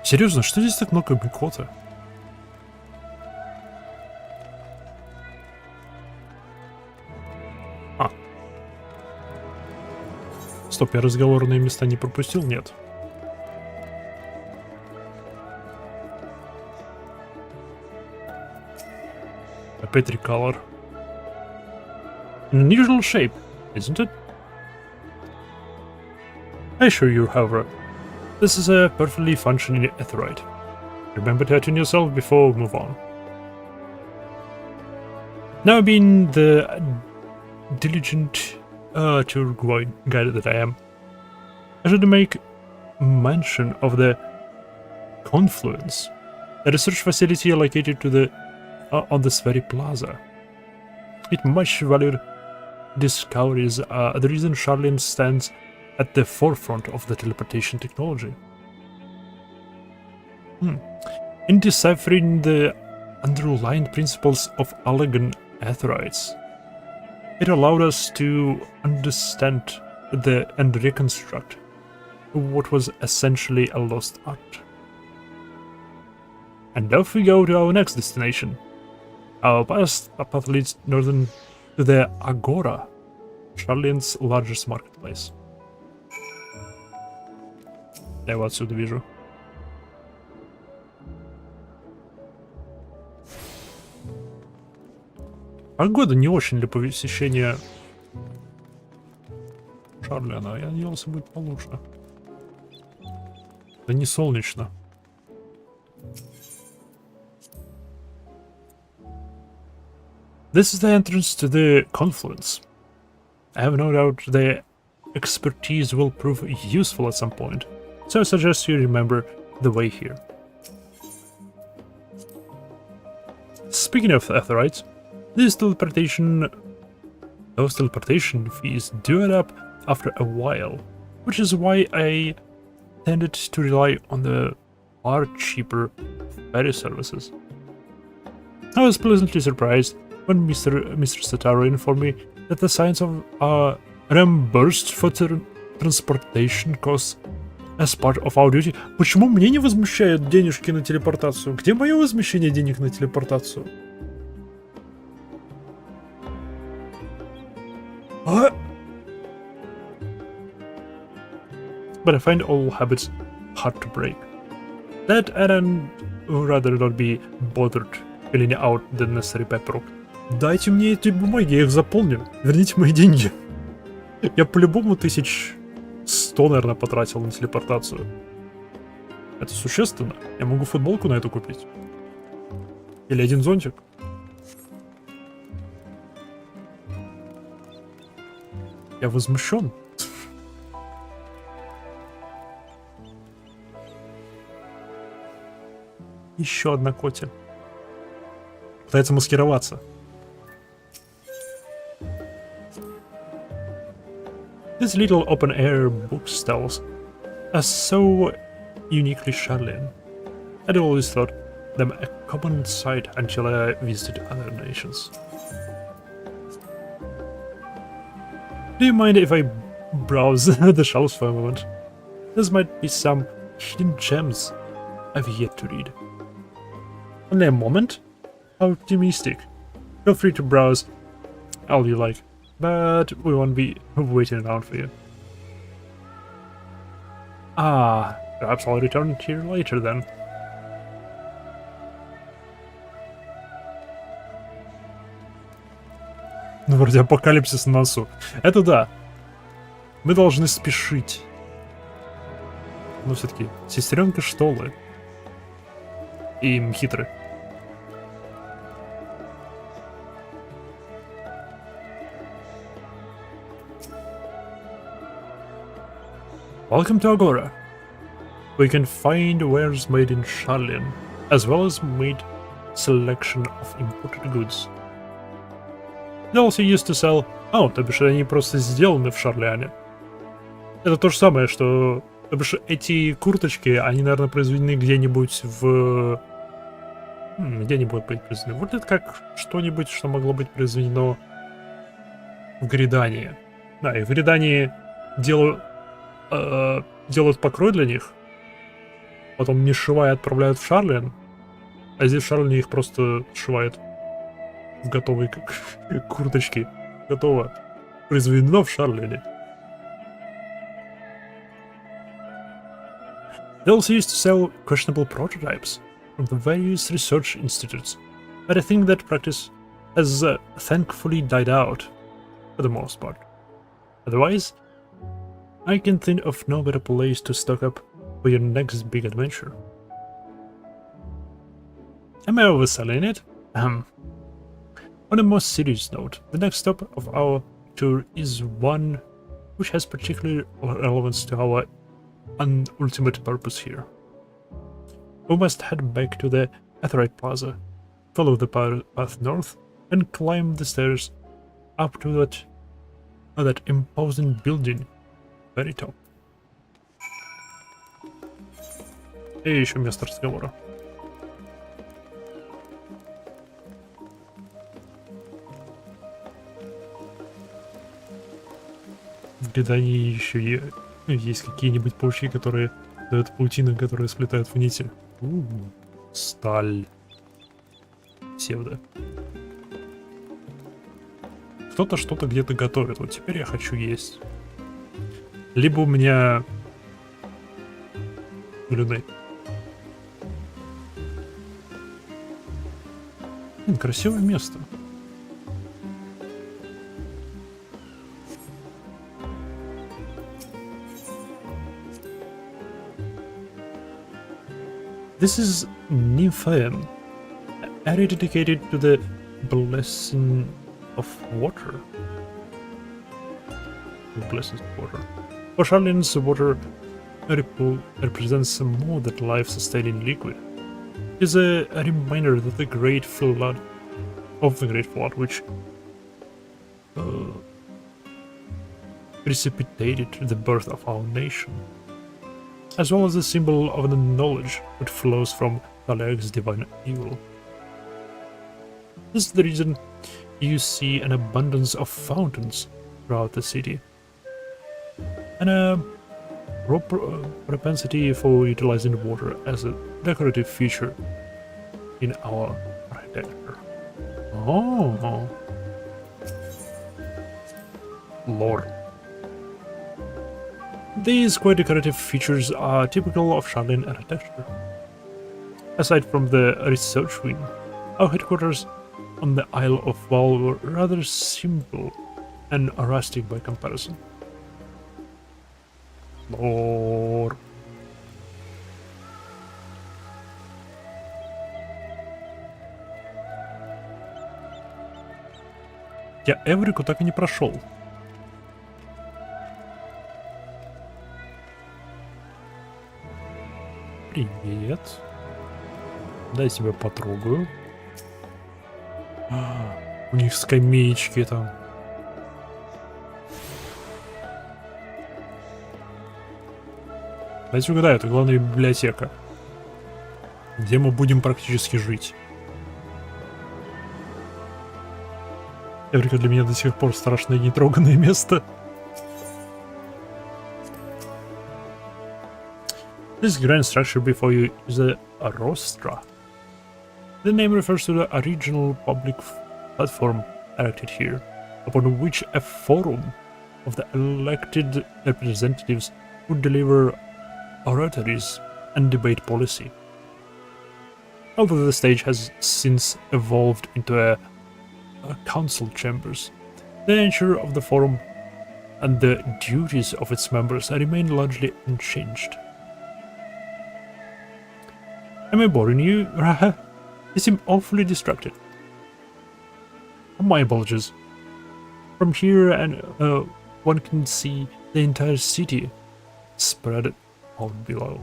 Серьезно, что здесь так много микота? А. Стоп, я разговорные места не пропустил? Нет. Опять recolor. An unusual shape, isn't it? I assure you, however, this is a perfectly functioning aetheryte. Remember to attune yourself before we move on. Now, being the diligent tour guide that I am, I should make mention of the Confluence, a research facility located to the on this very plaza. It much valued discoveries the reason Charlene stands at the forefront of the teleportation technology. In deciphering the underlying principles of Allegan aetherytes, it allowed us to understand and reconstruct what was essentially a lost art. And off we go to our next destination. Our path leads northern to the Agora, Charlene's largest marketplace. Я его отсюда вижу. Погода не очень для посещения Шарлена. Я надеялся, будет получше. Да не солнечно. This is the entrance to the confluence. I have no doubt the expertise will prove useful at some point, so I suggest you remember the way here. Speaking of Aetherites, those teleportation fees do add up after a while, which is why I tended to rely on the far cheaper ferry services. I was pleasantly surprised when Mr. Sataro informed me that the signs of reimbursed for transportation costs as part of our duty. Почему мне не возмещают денежки на телепортацию? Где мое возмещение денег на телепортацию? What? But I find old habits hard to break. That and I'd rather not be bothered filling out the necessary paperwork. Дайте мне эти бумаги, я их заполню. Верните мои деньги. Я по-любому 1100, наверное, потратил на телепортацию. Это существенно. Я могу футболку на эту купить. Или один зонтик. Я возмущен. Еще одна котя. Пытается маскироваться. These little open-air bookstalls are so uniquely Charlene. I'd always thought them a common sight until I visited other nations. Do you mind if I browse the shelves for a moment? There might be some hidden gems I've yet to read. Only a moment? How optimistic. Feel free to browse all you like, but we won't be waiting around for you. Perhaps I'll return here later then. Ну, вроде апокалипсис на носу. Это да. Мы должны спешить. Но все-таки сестренка Штолы. И Мхитры. Welcome to Agora. We can find wares made in Charlene, as well as made selection of imported goods. They also used to sell... то бишь они просто сделаны в Шарлиане. Это то же самое, что... То бишь эти курточки, они, наверное, произведены где-нибудь в... Где они будут быть произведены? Вот это как что-нибудь, что могло быть произведено в Гридании. Да, и в Гридании делают покрой для них, потом не сшивая отправляют в Шарлен, а здесь в Шарлине их просто сшивают в готовые курточки. Готово. Произведено в Шарлине. They also used to sell questionable prototypes from the various research institutes, but I think that practice has thankfully died out for the most part. Otherwise, I can think of no better place to stock up for your next big adventure. Am I overselling it? On a more serious note, the next stop of our tour is one which has particular relevance to our ultimate purpose here. We must head back to the Aetherite Plaza, follow the path north, and climb the stairs up to that imposing building. Very top. И еще место разговора. В Гридании еще есть какие-нибудь паучки, которые дают паутины, которые сплетают в нити. Сталь. Псевдо. кто-то что-то где-то готовит. Вот теперь я хочу есть. Либо у меня... Блюды. Блин, красивое место. This is Nymphaeum, an area dedicated to the blessing of water. The blessings of water. For Charlene's water ripple represents more than life-sustaining liquid. It is a reminder that the Great Flood, which precipitated the birth of our nation, as well as a symbol of the knowledge which flows from Thaleg's divine evil. This is the reason you see an abundance of fountains throughout the city, and a propensity for utilizing water as a decorative feature in our architecture. Oh, Lord. These quite decorative features are typical of Charlene architecture. Aside from the research wing, our headquarters on the Isle of Val were rather simple and rustic by comparison. Lord. Я Эврику так и не прошел. Привет. Дай себя потрогаю. У них скамеечки там. Дайте угадаю, это главная библиотека, где мы будем практически жить. Эврика для меня до сих пор страшное нетроганное место. This grand structure before you is a rostra. The name refers to the original public platform erected here, upon which a forum of the elected representatives would deliver oratories and debate policy. Although the stage has since evolved into a council chambers, the nature of the forum and the duties of its members remain largely unchanged. Am I boring you, Raha? You seem awfully distracted. My apologies. From here, and one can see the entire city spread out below.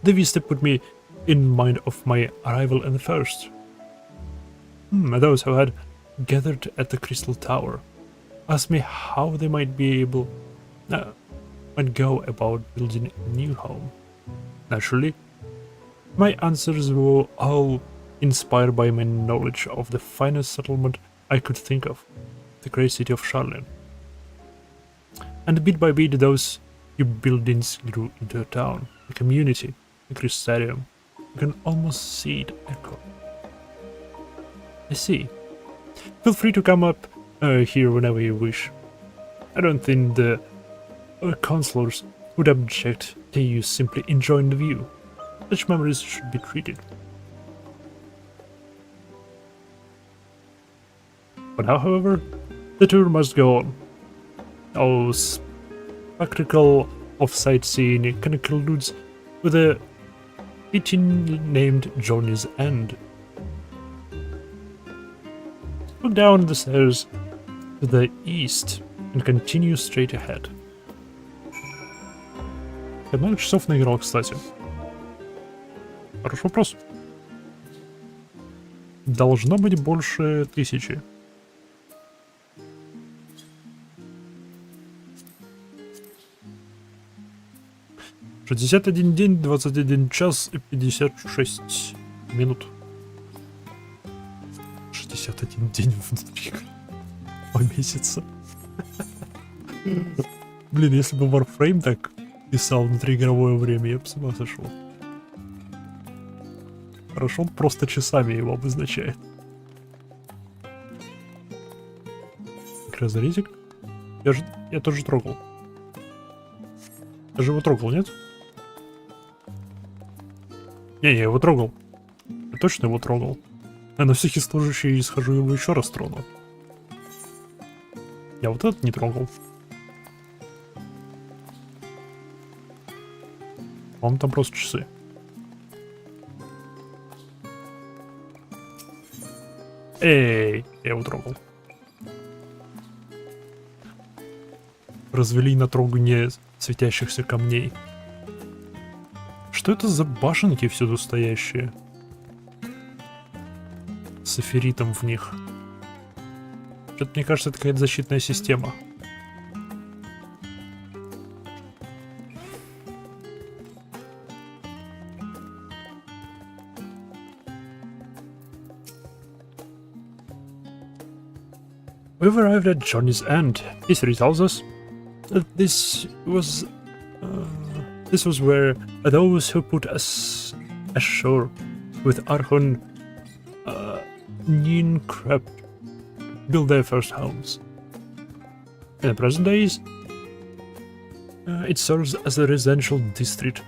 The vista put me in mind of my arrival in the first. Those who had gathered at the Crystal Tower asked me how they might be able might go about building a new home. Naturally, my answers were all inspired by my knowledge of the finest settlement I could think of, the great city of Charlene. And bit by bit those new buildings grew into a town, a community, a crystarium. You can almost see it echo. I see. Feel free to come up here whenever you wish. I don't think the counselors would object to you simply enjoying the view. Such memories should be treated. For now, however, the tour must go on. Our spectacle of sightseeing concludes with a fittingly named Journey's End. Look down the stairs to the east and continue straight ahead. 15 часов наиграл, кстати. Хороший вопрос. Должно быть больше 1000. — 61 день, 21 час и 56 минут. 61 день внутри по месяца. Блин, если бы Warframe так писал внутриигровое время, я бы с ума сошел. Хорошо, он просто часами его обозначает. разрезик. Я тоже трогал. Я же его трогал, нет? Не, я его трогал. Я точно его трогал. А на всякий случай схожу его еще раз трону. Я вот этот не трогал. По-моему, там просто часы. Эй, я его трогал. Развели на трогание светящихся камней. Что это за башенки всюду стоящие? С эфиритом в них. Что-то, мне кажется, это какая-то защитная система. We've arrived at journey's end. History tells us that this was where those who put us ashore with Archon Nincrept built their first homes. In the present days, it serves as a residential district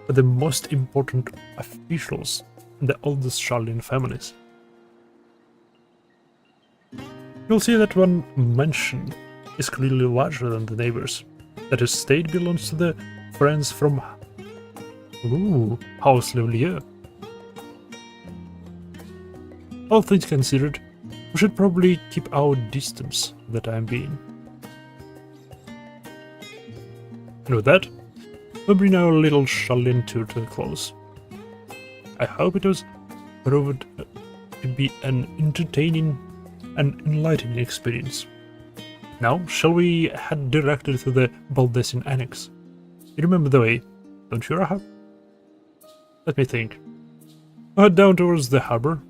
for the most important officials and the oldest Charlian families. You'll see that one mansion is clearly larger than the neighbors. That estate belongs to the friends from House Levlier. All things considered, we should probably keep our distance for the time being. And with that, we'll bring our little Charlian tour to a close. I hope it was proved to be an entertaining and enlightening experience. Now, shall we head directly to the Baldesin Annex? You remember the way, don't you, Rahab? Let me think. Head down towards the harbor,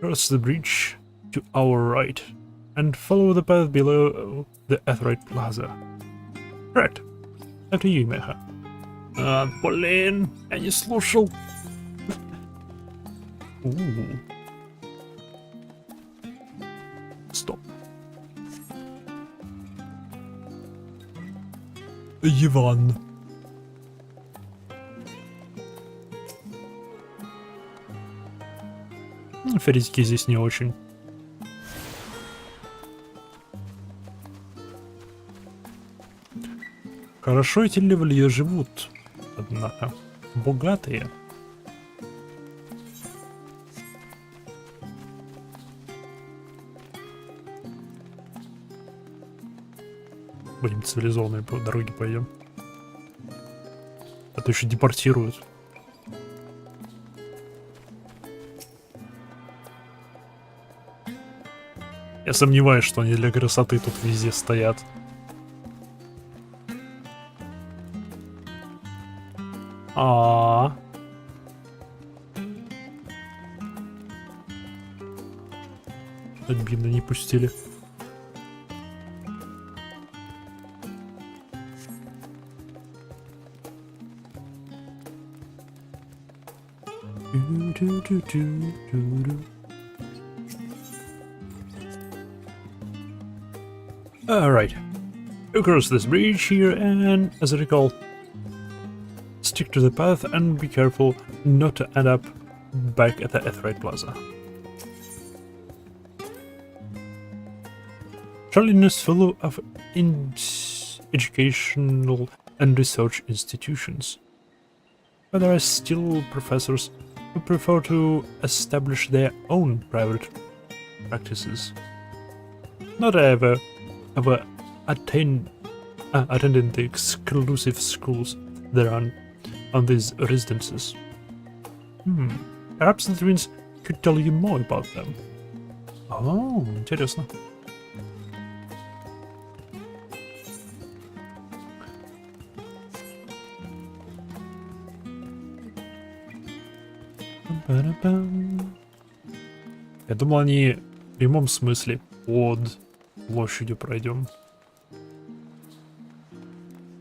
cross the bridge to our right, and follow the path below the Aetheryte Plaza. Correct. After you, Mecha. Блин, я не слушал. Стоп. Иван. Ферзики здесь не очень. Хорошо эти левелье живут, однако. Богатые. Будем цивилизованные по дороге пойдем. А то еще депортируют. Я сомневаюсь, что они для красоты тут везде стоят. Обидно, не пустили. Alright. Across this bridge here, and as I recall, stick to the path and be careful not to end up back at the Aetheryte Plaza. Charlian is full of educational and research institutions, but there are still professors who prefer to establish their own private practices. Not ever attended the exclusive schools there are on these residences. Perhaps the twins could tell you more about them. Oh, интересно. Я думал, они в прямом смысле под площадью пройдем.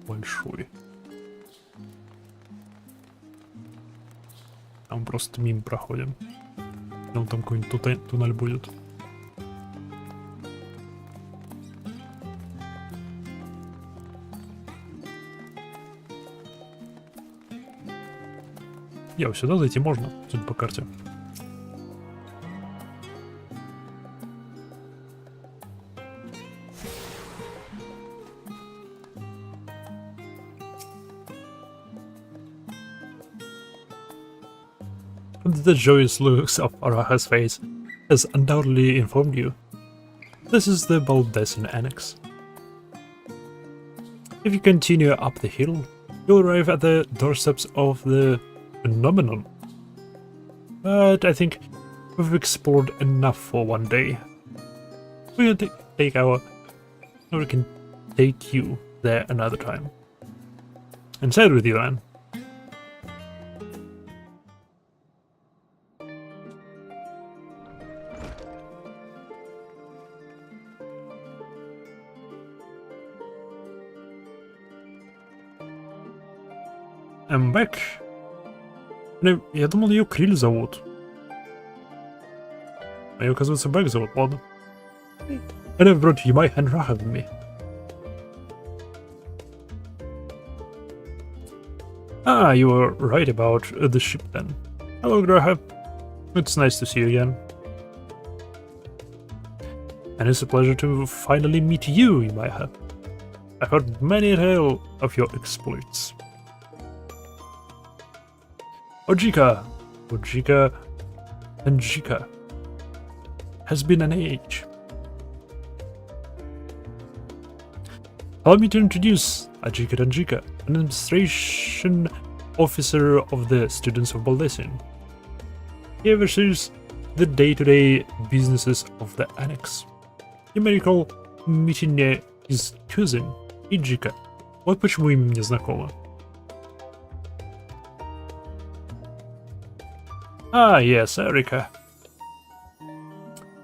Большой. А мы просто мимо проходим. Там какой-нибудь туннель будет. Сюда зайти можно, судя по карте. The joyous looks of Araha's face has undoubtedly informed you. This is the Baldesin Annex. If you continue up the hill, you'll arrive at the doorsteps of the phenomenon. But I think we've explored enough for one day. We can we can take you there another time. Inside with you, then. I'm back. Я думал, ее Криль зовут. А ее, оказывается, Бэк зовут, ладно. And I've brought Yamai and Raha with me. Ah, you were right about the ship then. Hello, Graham. It's nice to see you again. And it's a pleasure to finally meet you, Yamaiha. I've heard many a tale of your exploits. Ojika and Jika has been an age. Allow me to introduce Ajika Tanjika, an administration officer of the students of Baldesin. He oversees the day-to-day businesses of the annex. You may recall meeting his cousin, Ijika. Вот почему имя мне знакомо. Ah, yes, Erika.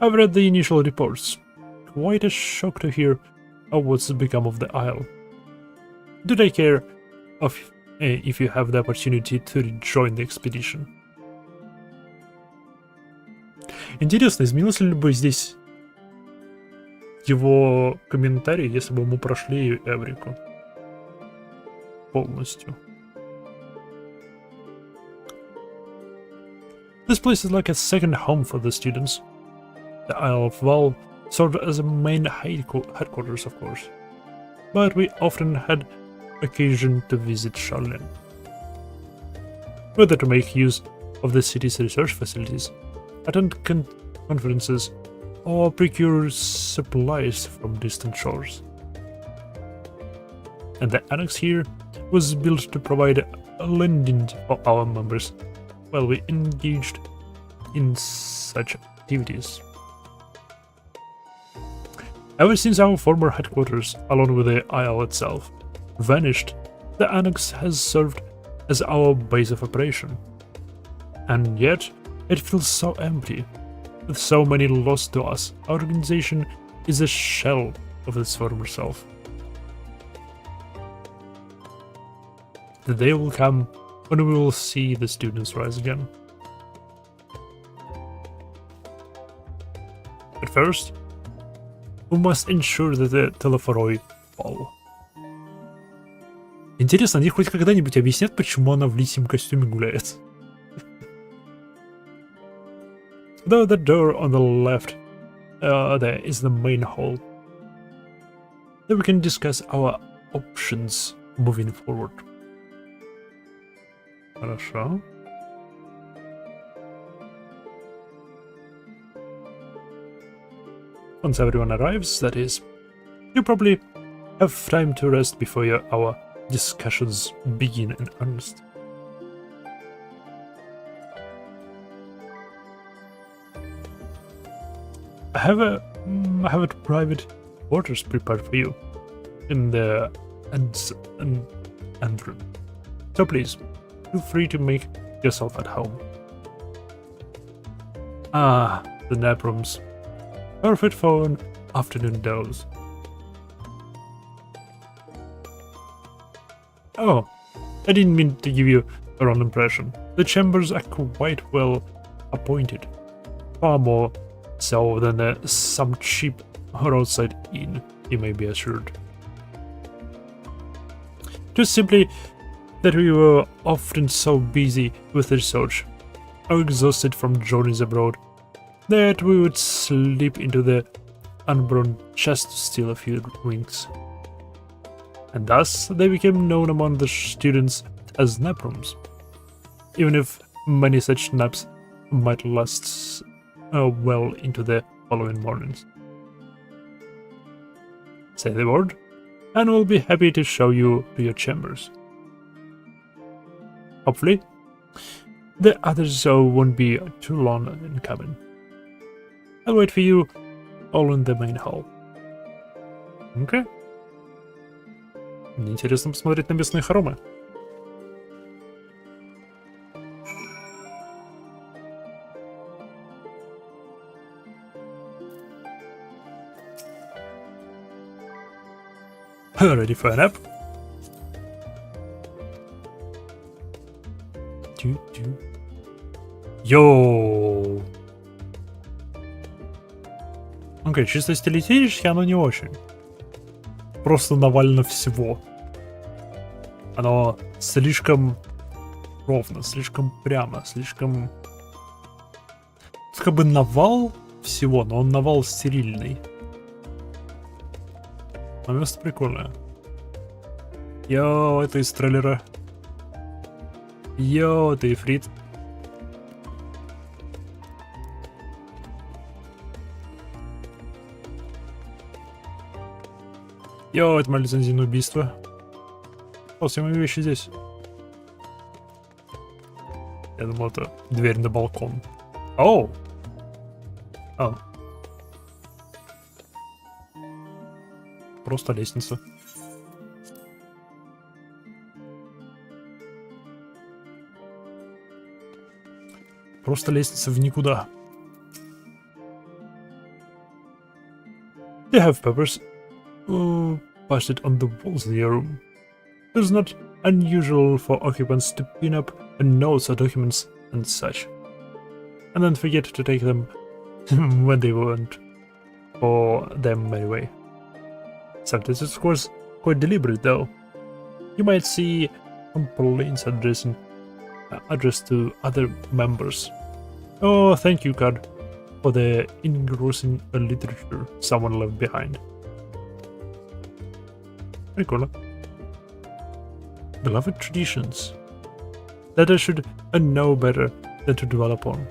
I've read the initial reports. Quite a shock to hear of what's become of the Isle. Do they care if you have the opportunity to rejoin the expedition? Интересно, изменился ли бы здесь его комментарий, если бы мы прошли Эврику полностью? This place is like a second home for the students. The Isle of Val served as a main headquarters, of course, but we often had occasion to visit Charlene, whether to make use of the city's research facilities, attend conferences, or procure supplies from distant shores. And the annex here was built to provide a lending for our members while we engaged in such activities. Ever since our former headquarters, along with the Isle itself, vanished, the annex has served as our base of operation. And yet, it feels so empty. With so many lost to us, our organization is a shell of its former self. The day will come when we will see the students rise again. But first, we must ensure that the Telephoroi fall. Интересно, они хоть когда-нибудь объяснят, почему она в лисьем костюме гуляет? Though the door on the left there is the main hall. Then we can discuss our options moving forward. Хорошо. Once everyone arrives, that is, you probably have time to rest before our discussions begin in earnest. I have a private quarters prepared for you in the end room. So please, feel free to make yourself at home. Ah, the nap rooms. Perfect for an afternoon doze. Oh, I didn't mean to give you a wrong impression. The chambers are quite well appointed. Far more so than some cheap roadside inn, you may be assured. Just simply that we were often so busy with research, or exhausted from journeys abroad, that we would slip into the unborn just to steal a few winks. And thus they became known among the students as nap rooms, even if many such naps might last well into the following mornings. Say the word, and we'll be happy to show you to your chambers. Hopefully, the others won't be too long in coming. I'll wait for you all in the main hall. Okay. Мне интересно посмотреть на местные хоромы. Ready for a nap? Йоу! Окей, чисто стилистически оно не очень. Просто навалено всего. Оно слишком ровно, слишком прямо, слишком... Это как бы навал всего, но он навал стерильный. Но место прикольное. Йоу, это из трейлера. Йоу, это ифрит. Йоу, это мое лицензийное убийство. О, все мои вещи здесь. Я думал, это дверь на балкон. Оу! О. Просто лестница. Просто лестница в никуда. They have papers pasted on the walls of your room. It is not unusual for occupants to pin up notes or documents and such, and then forget to take them when they want for them anyway. Sometimes it's of course quite deliberate though. You might see complaints addressed to other members. Oh, thank you, card, for the engrossing literature someone left behind. Прикольно. Beloved traditions that I should know better than to dwell upon.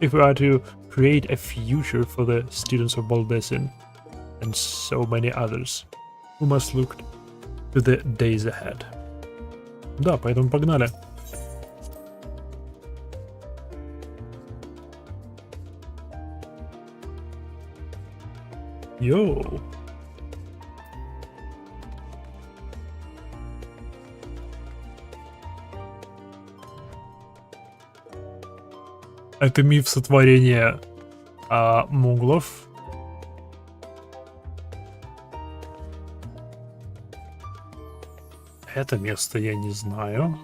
If we are to create a future for the students of Baldesin and so many others, we must look to the days ahead. Да, поэтому погнали. Йоу. Это миф сотворения муглов. Это место я не знаю.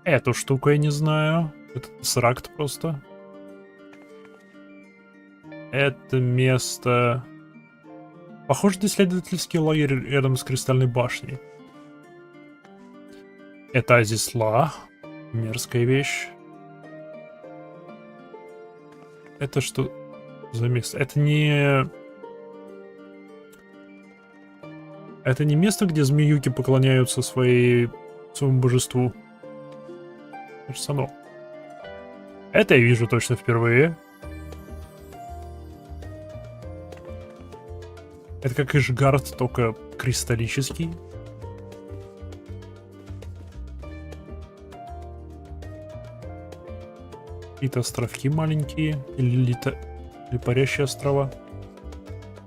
Эту штуку я не знаю. Это сракт просто. Это место... Похоже на исследовательский лагерь рядом с Кристальной башней. Это Азисла. Мерзкая вещь. Это что за место? Это не... Это не место, где змеюки поклоняются своему божеству. Кажется, оно. Это я вижу точно впервые. Это как Ишгард, только кристаллический. Какие-то островки маленькие. Или парящие острова.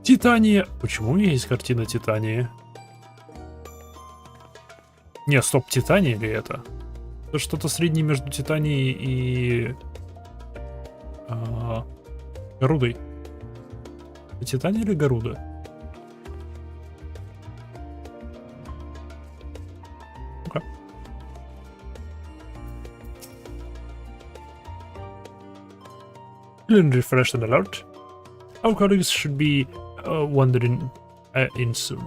Титания! Почему у меня есть картина Титании? Не, стоп, Титания ли это? Это что-то среднее между Титанией и... Гарудой. Это Титания или Гаруда? Okay. Feeling refreshed and alert. Our colleagues should be wandering in soon.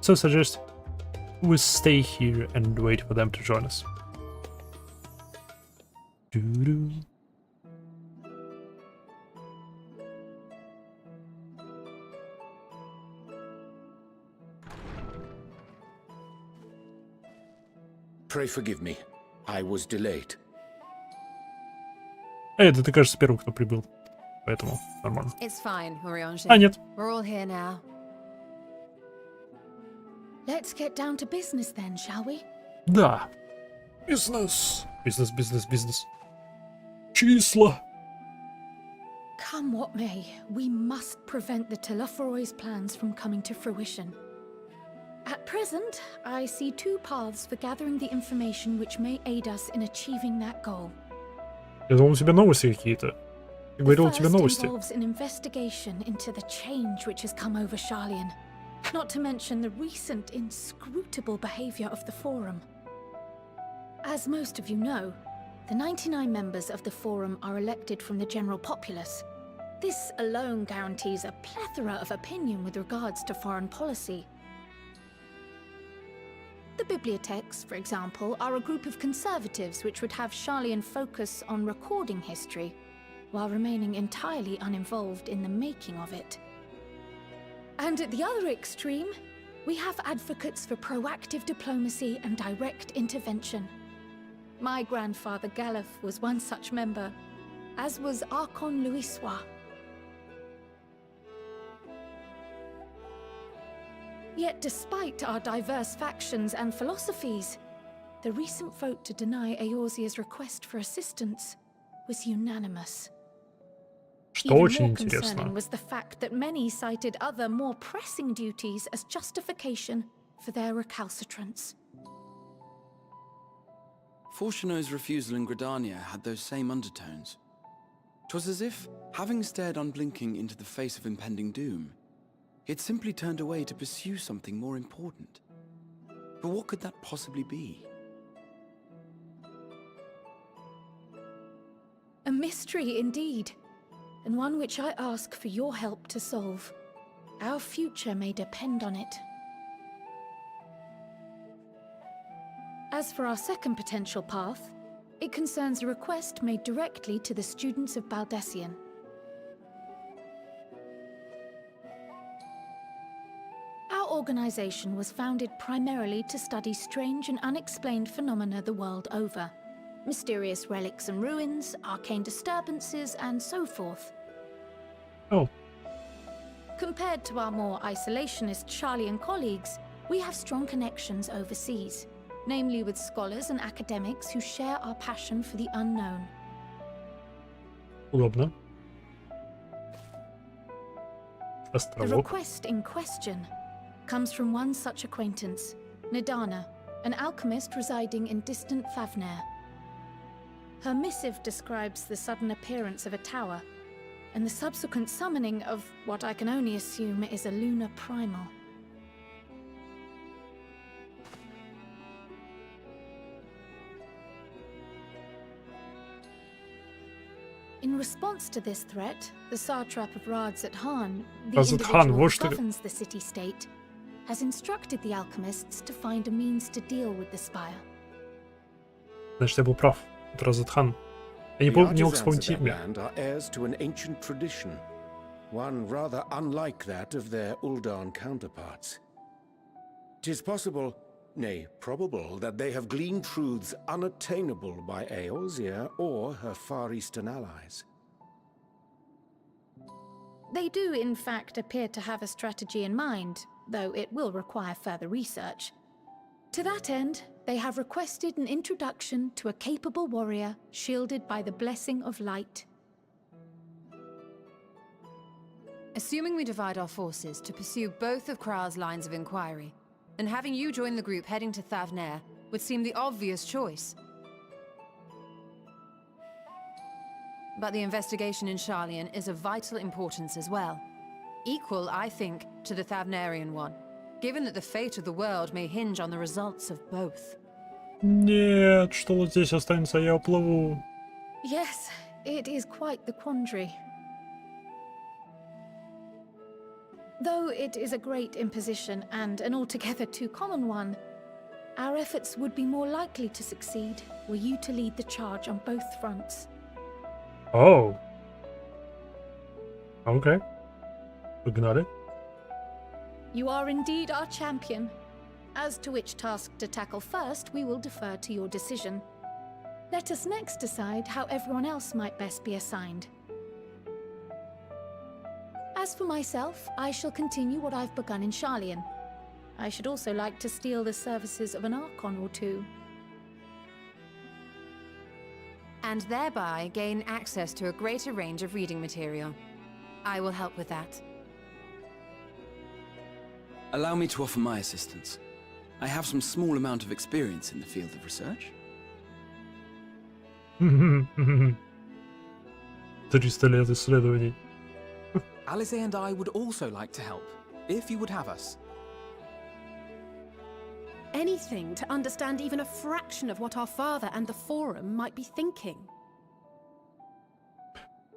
So suggest we stay here and wait for them to join us. Doo-doo. Pray forgive me. I was delayed. Это ты, кажется, первый, кто прибыл. Поэтому нормально. It's fine, Oriange. А, нет. We're all here now. Let's get down to business then, shall we? Да. Бизнес. Бизнес. Числа. Come what may, we must prevent the Telophoroi's plans from coming to fruition. At present, I see two paths for gathering the information which may aid us in achieving that goal. Я думал, у тебя новости какие-то. Ты говорил, у The тебя first новости. involves an investigation into the change which has come over Charlian, not to mention the recent inscrutable behavior of the Forum. As most of you know, the 99 members of the Forum are elected from the general populace. This alone guarantees a plethora of opinion with regards to foreign policy. The bibliotheques, for example, are a group of conservatives which would have Charlian focus on recording history, while remaining entirely uninvolved in the making of it. And at the other extreme, we have advocates for proactive diplomacy and direct intervention. My grandfather Galef was one such member, as was Archon Louisois. Yet despite our diverse factions and philosophies, the recent vote to deny Eorzea's request for assistance was unanimous. Что Even очень more интересно. concerning was the fact that many cited other, more pressing duties as justification for their recalcitrance. Fortuno's refusal in Gridania had those same undertones. 'Twas as if, having stared unblinking into the face of impending doom, it simply turned away to pursue something more important. But what could that possibly be? A mystery indeed, and one which I ask for your help to solve. Our future may depend on it. As for our second potential path, it concerns a request made directly to the students of Baldessian. Our organization was founded primarily to study strange and unexplained phenomena the world over. Mysterious relics and ruins, arcane disturbances, and so forth. Oh. Compared to our more isolationist Charlian colleagues, we have strong connections overseas, namely with scholars and academics who share our passion for the unknown. Удобно. The Островок. request in question comes from one such acquaintance, Nidana, an alchemist residing in distant Favner. Her missive describes the sudden appearance of a tower, and the subsequent summoning of what I can only assume is a lunar primal. In response to this threat, the satrap of Radzat-Han, the Radzat-Han, individual вот who что... governs the city-state, has instructed the alchemists to find a means to deal with the spire. Значит, я был прав. Это Рadzat-Han. Я не The помню, не мог artisans of вспомнить that имя. land are heirs to an ancient tradition, one rather unlike that of their Uldan counterparts. 'Tis possible, nay, probable, that they have gleaned truths unattainable by Eorzea or her Far Eastern allies. They do, in fact, appear to have a strategy in mind, though it will require further research. To that end, they have requested an introduction to a capable warrior shielded by the blessing of light. Assuming we divide our forces to pursue both of Kral's lines of inquiry, then having you join the group heading to Thavnair would seem the obvious choice. But the investigation in Charlian is of vital importance as well. Equal, I think, to the Thavnarian one, given that the fate of the world may hinge on the results of both. Нет, что вот здесь останется, я уплыву. Yes, it is quite the quandary. Though it is a great imposition and an altogether too common one, our efforts would be more likely to succeed were you to lead the charge on both fronts. Oh. Okay. Погнали. You are indeed our champion. As to which task to tackle first, we will defer to your decision. Let us next decide how everyone else might best be assigned. As for myself, I shall continue what I've begun in Charlian. I should also like to steal the services of an Archon or two. And thereby gain access to a greater range of reading material. I will help with that. Allow me to offer my assistance. I have some small amount of experience in the field of research. 300 лет исследований. Alice and I would also like to help, if you would have us. Anything to understand even a fraction of what our father and the Forum might be thinking.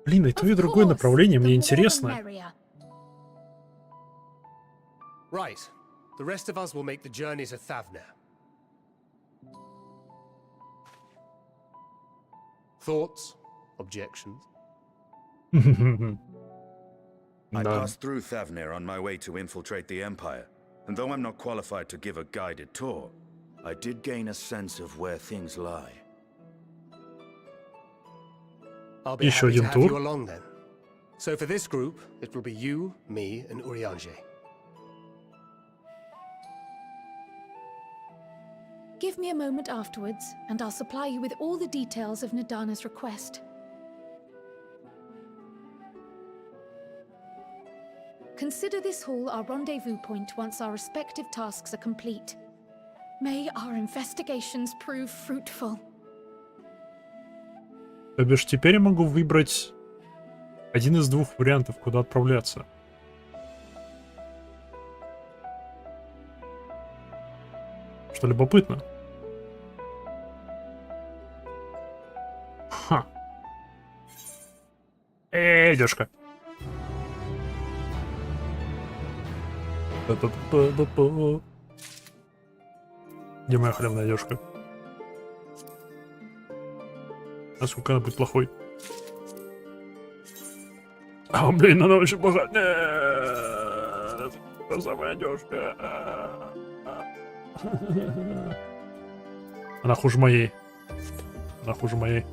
Блин, и то, и другое направление мне The интересно. merrier. Right. The rest of us will make the journey to Thavner. Thoughts? Objections? I passed through Thavner on my way to infiltrate the Empire, and though I'm not qualified to give a guided tour, I did gain a sense of where things lie. I'll be happy to have you along then. So for this group, it will be you, me, and Urianger. Give me a moment afterwards, and I'll supply you with all the details of Nadana's request. Consider this hall our rendezvous point once our respective tasks are complete. May our investigations prove fruitful. То бишь, теперь я могу выбрать один из двух вариантов, куда отправляться. Что любопытно. Ха. Дёшка. Где моя хлебная девушка? Насколько она будет плохой? А, блин, она очень плохая. Нет, это самая девушка. Она хуже моей. Она хуже моей.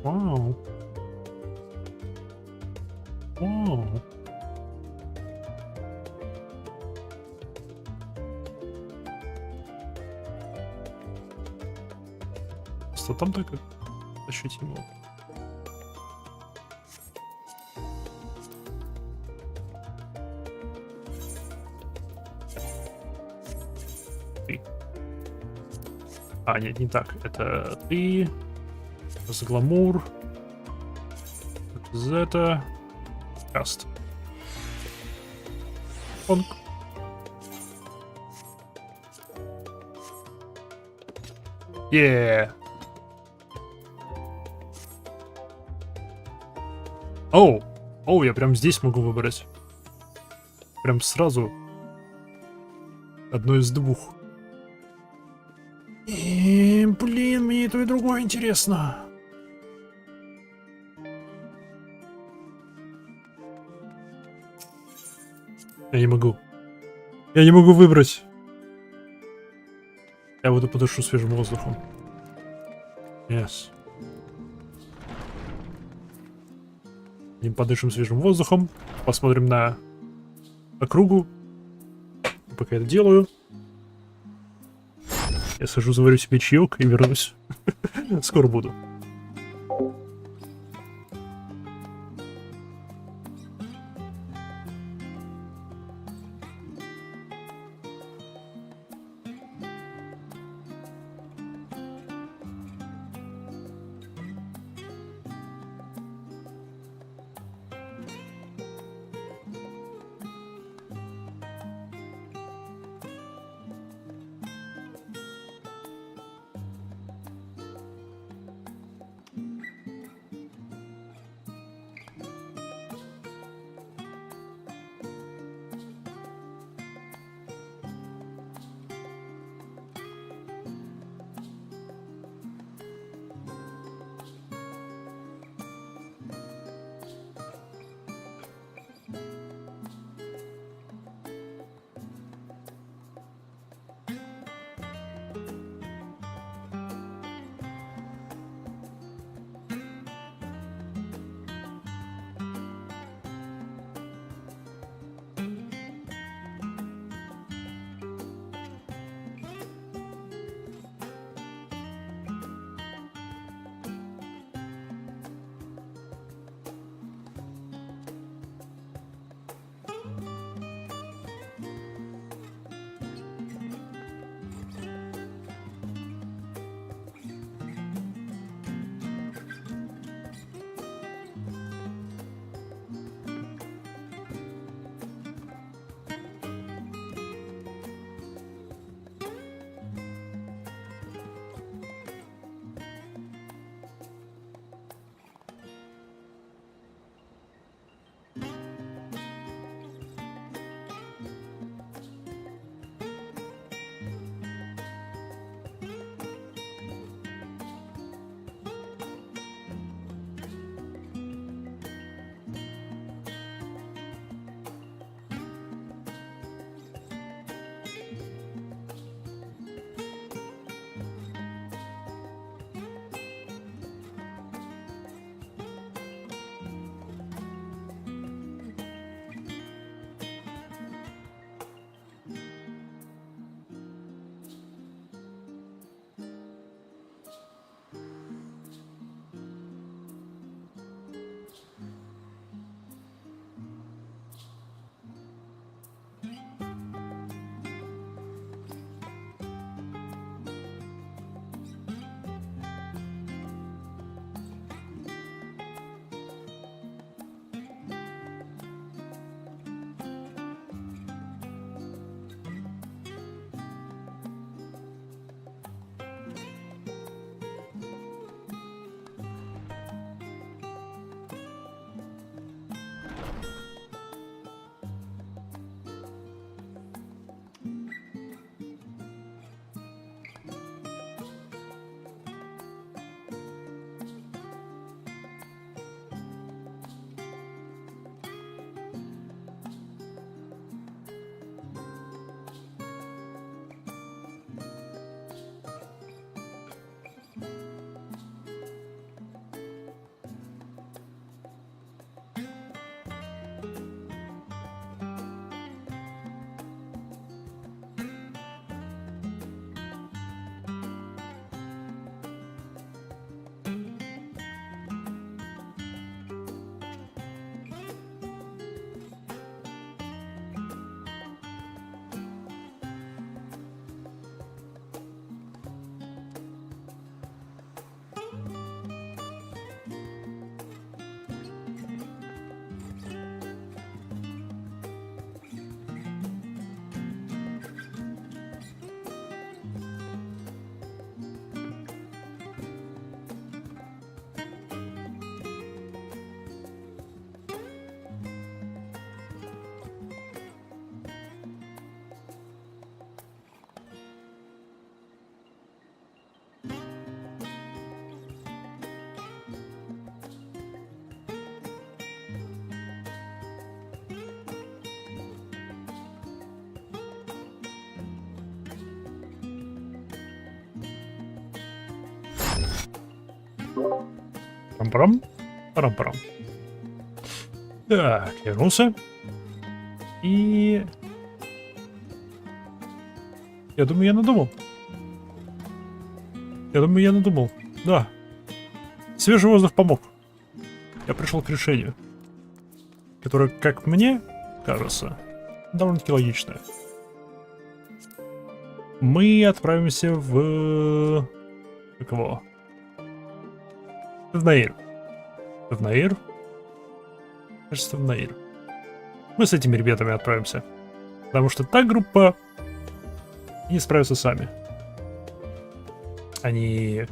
Вау. Вау. Что там так ощутимо? Ты. А, нет, не так. Это ты. За гламур. Это каст. Онг. Yeah. Оу. Оу, я прям здесь могу выбрать. Прям сразу. Одно из двух. И, блин, мне и то, и другое интересно. Я не могу. Я не могу выбрать. Я буду подышу свежим воздухом. Yes. Им подышим свежим воздухом. Посмотрим на округу. Пока я это делаю. Я схожу, заварю себе чаек и вернусь. Скоро буду. Парам-парам. Парам-парам. Так, вернулся. И... Я думаю, я надумал. Да. Свежий воздух помог. Я пришел к решению, которое, как мне кажется, довольно-таки логичное. Мы отправимся в... Как его? В Наир. В Наир? Кажется, в Наир. Мы с этими ребятами отправимся. Потому что та группа не справится сами. Они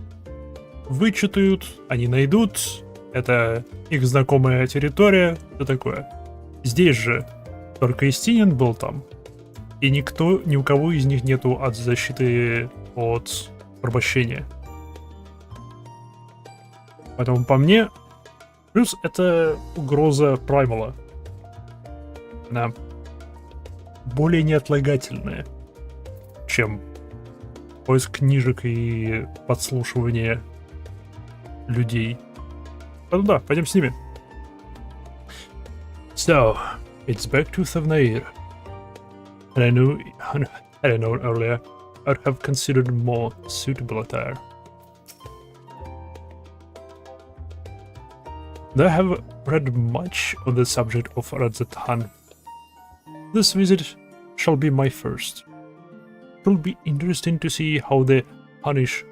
вычитают, они найдут. Это их знакомая территория. Что такое? Здесь же только Истинин был там. И никто, ни у кого из них нету от защиты от порабощения. Поэтому по мне... Плюс это угроза Праймала. Она более неотлагательная, чем поиск книжек и подслушивание людей. Ну да, пойдем с ними. So, it's back to Thavnair. And I knew, had I known earlier, I'd have considered more suitable attire. I have read much on the subject of Radzatan. This visit shall be my first. It will be interesting to see how the Punish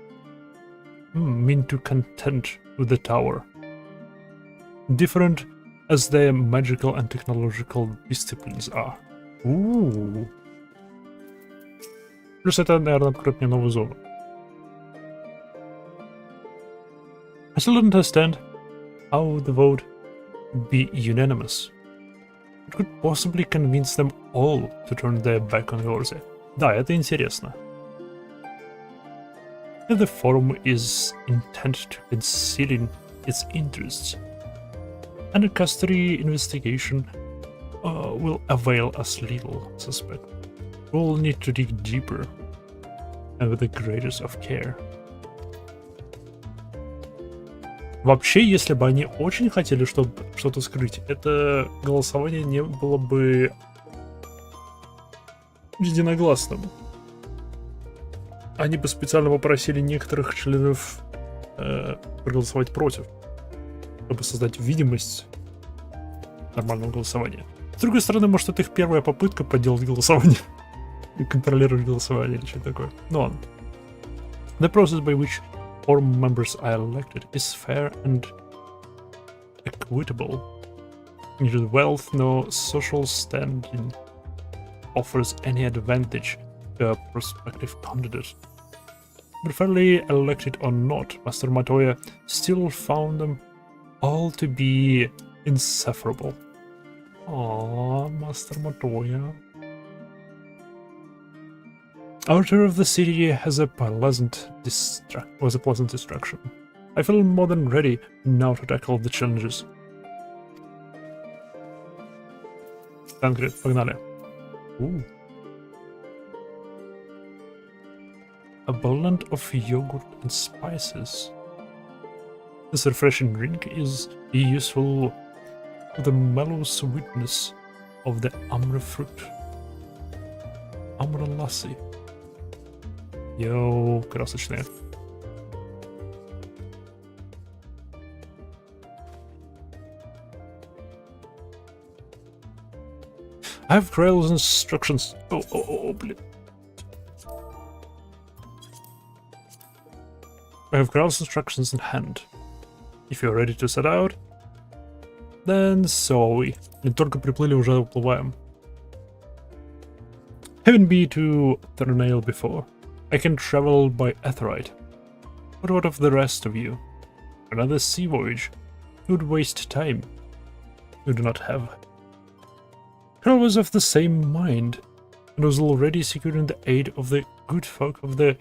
mean to contend with the tower. Different as their magical and technological disciplines are. Ooh. Плюс это, наверное, откроет мне новую зону. I still don't understand how the vote be unanimous. It could possibly convince them all to turn their back on Yorze. Да, это интересно. If the forum is intent to concealing its interests, and a custody investigation will avail us little, I suspect. We'll need to dig deeper, and with the greatest of care. Вообще, если бы они очень хотели что-то скрыть, это голосование не было бы единогласным. Они бы специально попросили некоторых членов проголосовать против, чтобы создать видимость нормального голосования. С другой стороны, может, это их первая попытка поделать голосование и контролировать голосование или что-то такое. Ну ладно. The process by which forum members are elected is fair and equitable. Neither wealth nor social standing offers any advantage to a prospective candidate. But fairly elected or not, Master Matoya still found them all to be insufferable. Aww, Master Matoya. Our tour of the city has a pleasant distraction. I feel more than ready now to tackle the challenges. Тангрид, погнали. A blend of yogurt and spices. This refreshing drink is useful to the mellow sweetness of the amra fruit. Amra lassi. Йоу, красочная. I have Grail's instructions. Oh, блин. I have Grail's instructions in hand. If you're ready to set out, then so are we. Не только приплыли, уже уплываем. Haven't been to Thernail before. I can travel by Aetheryte. But what of the rest of you? Another sea voyage? You would waste time. You do not have. Carl was of the same mind, and was already securing the aid of the good folk of the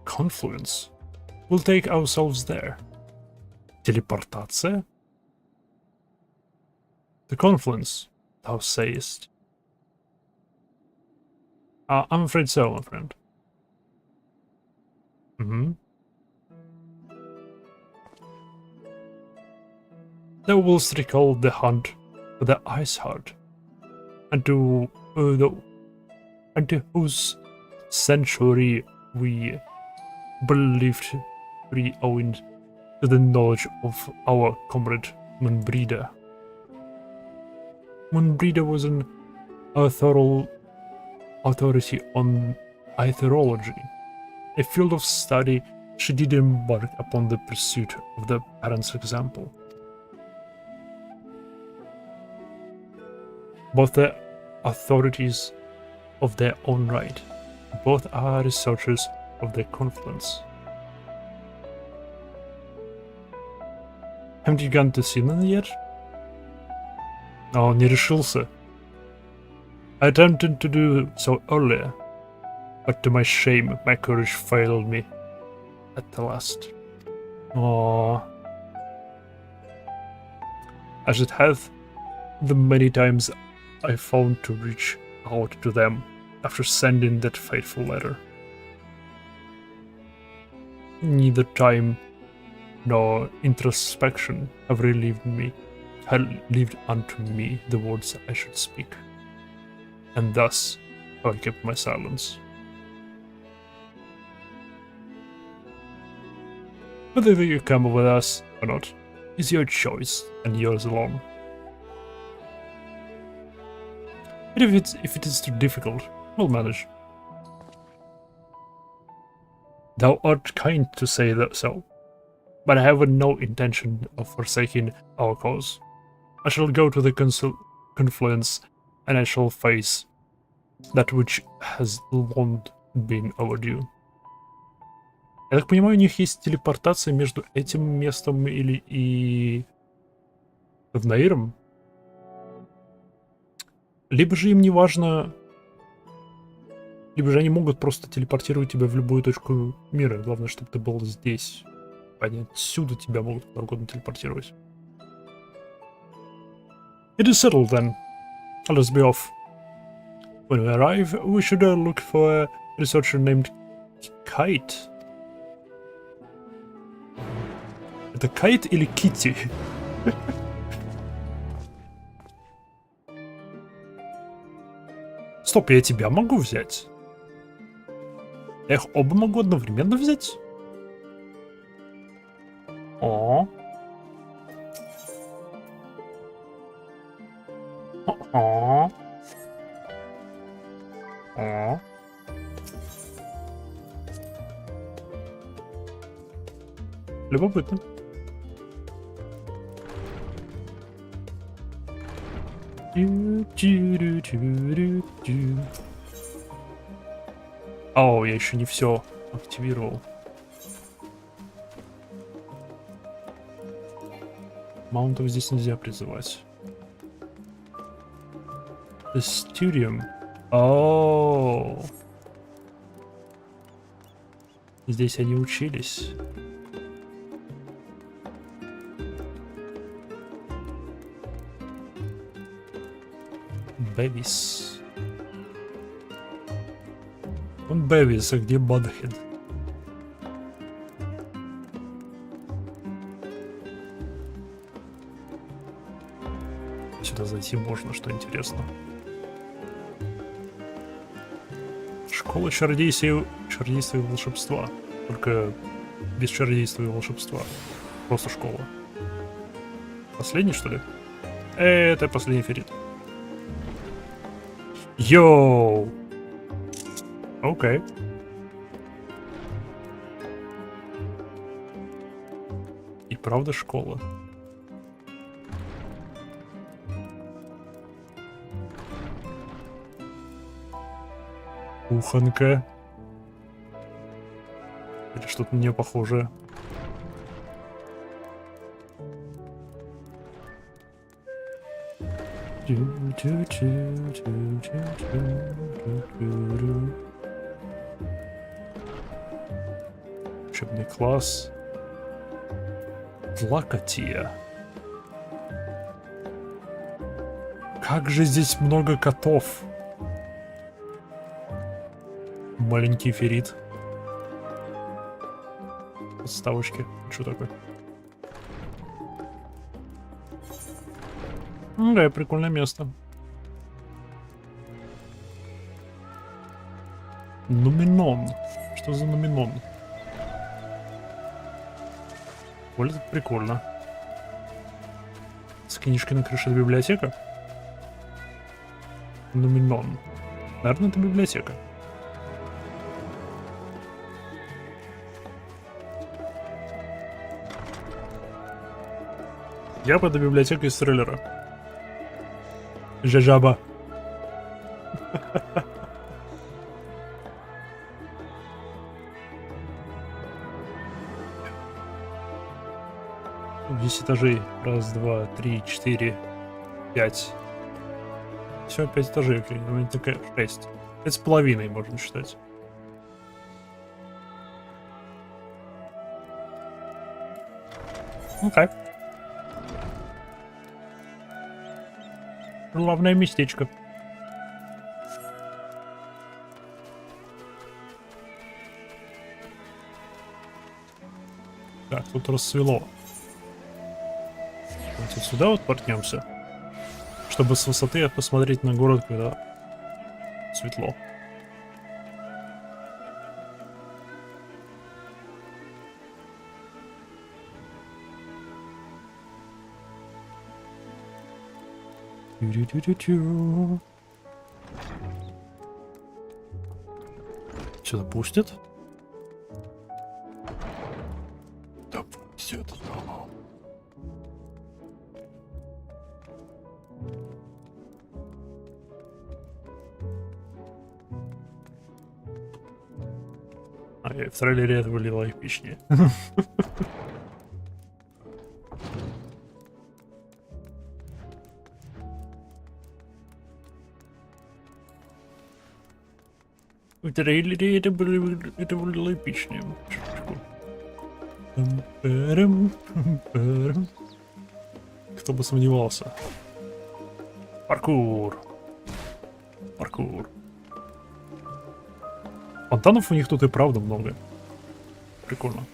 Confluence. We'll take ourselves there. Телепортация? The Confluence, thou sayest. I'm afraid so, my friend. thou wilt recall the hunt for the Ice Heart, and to whose sanctuary we believed we owed to the knowledge of our comrade Moonbreeder. Moonbreeder was an authority on aetherology, a field of study she did embark upon the pursuit of the parent's example. Both the authorities of their own right, both are researchers of the confluence. Haven't you gone to see them yet? Oh, не решился. I attempted to do so earlier, but to my shame, my courage failed me at the last. Aww. As it hath, the many times I found to reach out to them after sending that fateful letter. Neither time nor introspection have relieved unto me the words I should speak, and thus have I kept my silence. Whether you come with us or not is your choice and yours alone. But if it is too difficult, we'll manage. Thou art kind to say so, but I have no intention of forsaking our cause. I shall go to the confluence, and I shall face that which has long been overdue. Я так понимаю, у них есть телепортация между этим местом и Тавнаиром? Либо же им не важно... Либо же они могут просто телепортировать тебя в любую точку мира. Главное, чтобы ты был здесь. Они отсюда тебя могут куда угодно телепортировать. It is settled then. Let us be off. When we arrive, we should look for a researcher named Kite. Это Кайт или Китти? Стоп, я тебя могу взять? Я их оба могу одновременно взять? О. О. О. Любопытно. О, я еще не все активировал. Маунтов здесь нельзя призывать. The Studium. О. Здесь они учились. Бэвис. Он Бэвис, а где Бадхед? Сюда зайти можно, что интересно. Школа чародейства и волшебства. Только без чародейства и волшебства. Просто школа. Последний, что ли? Это последний ферит. Йоу! Окей. И правда школа. Кухонка. Или что-то мне похожее. Учебный класс. Лакотия. Как же здесь много котов. Маленький ферит. Подставочки. Что такое? Да, прикольное место. Нуминон. Что за нуминон? Более прикольно. С книжкой на крыше библиотека? Нуминон. Наверное, это библиотека. Я под библиотекой из трейлера. Жажаба. Десять этажей. Раз, два, три, четыре, пять. Все, 5 этажей, окей. Ну, такая 6. 5,5 можно считать. Окей. Главное местечко. Так, тут рассвело. Вот сюда вот портнемся. Чтобы с высоты посмотреть на город, когда светло. Сюда пустят? Да пустят. В трейлере это выглядело эпичнее. В трейлере это выглядело эпичнее. Кто бы сомневался. Паркур. Паркур. Фонтанов у них тут и правда много. Прикольно.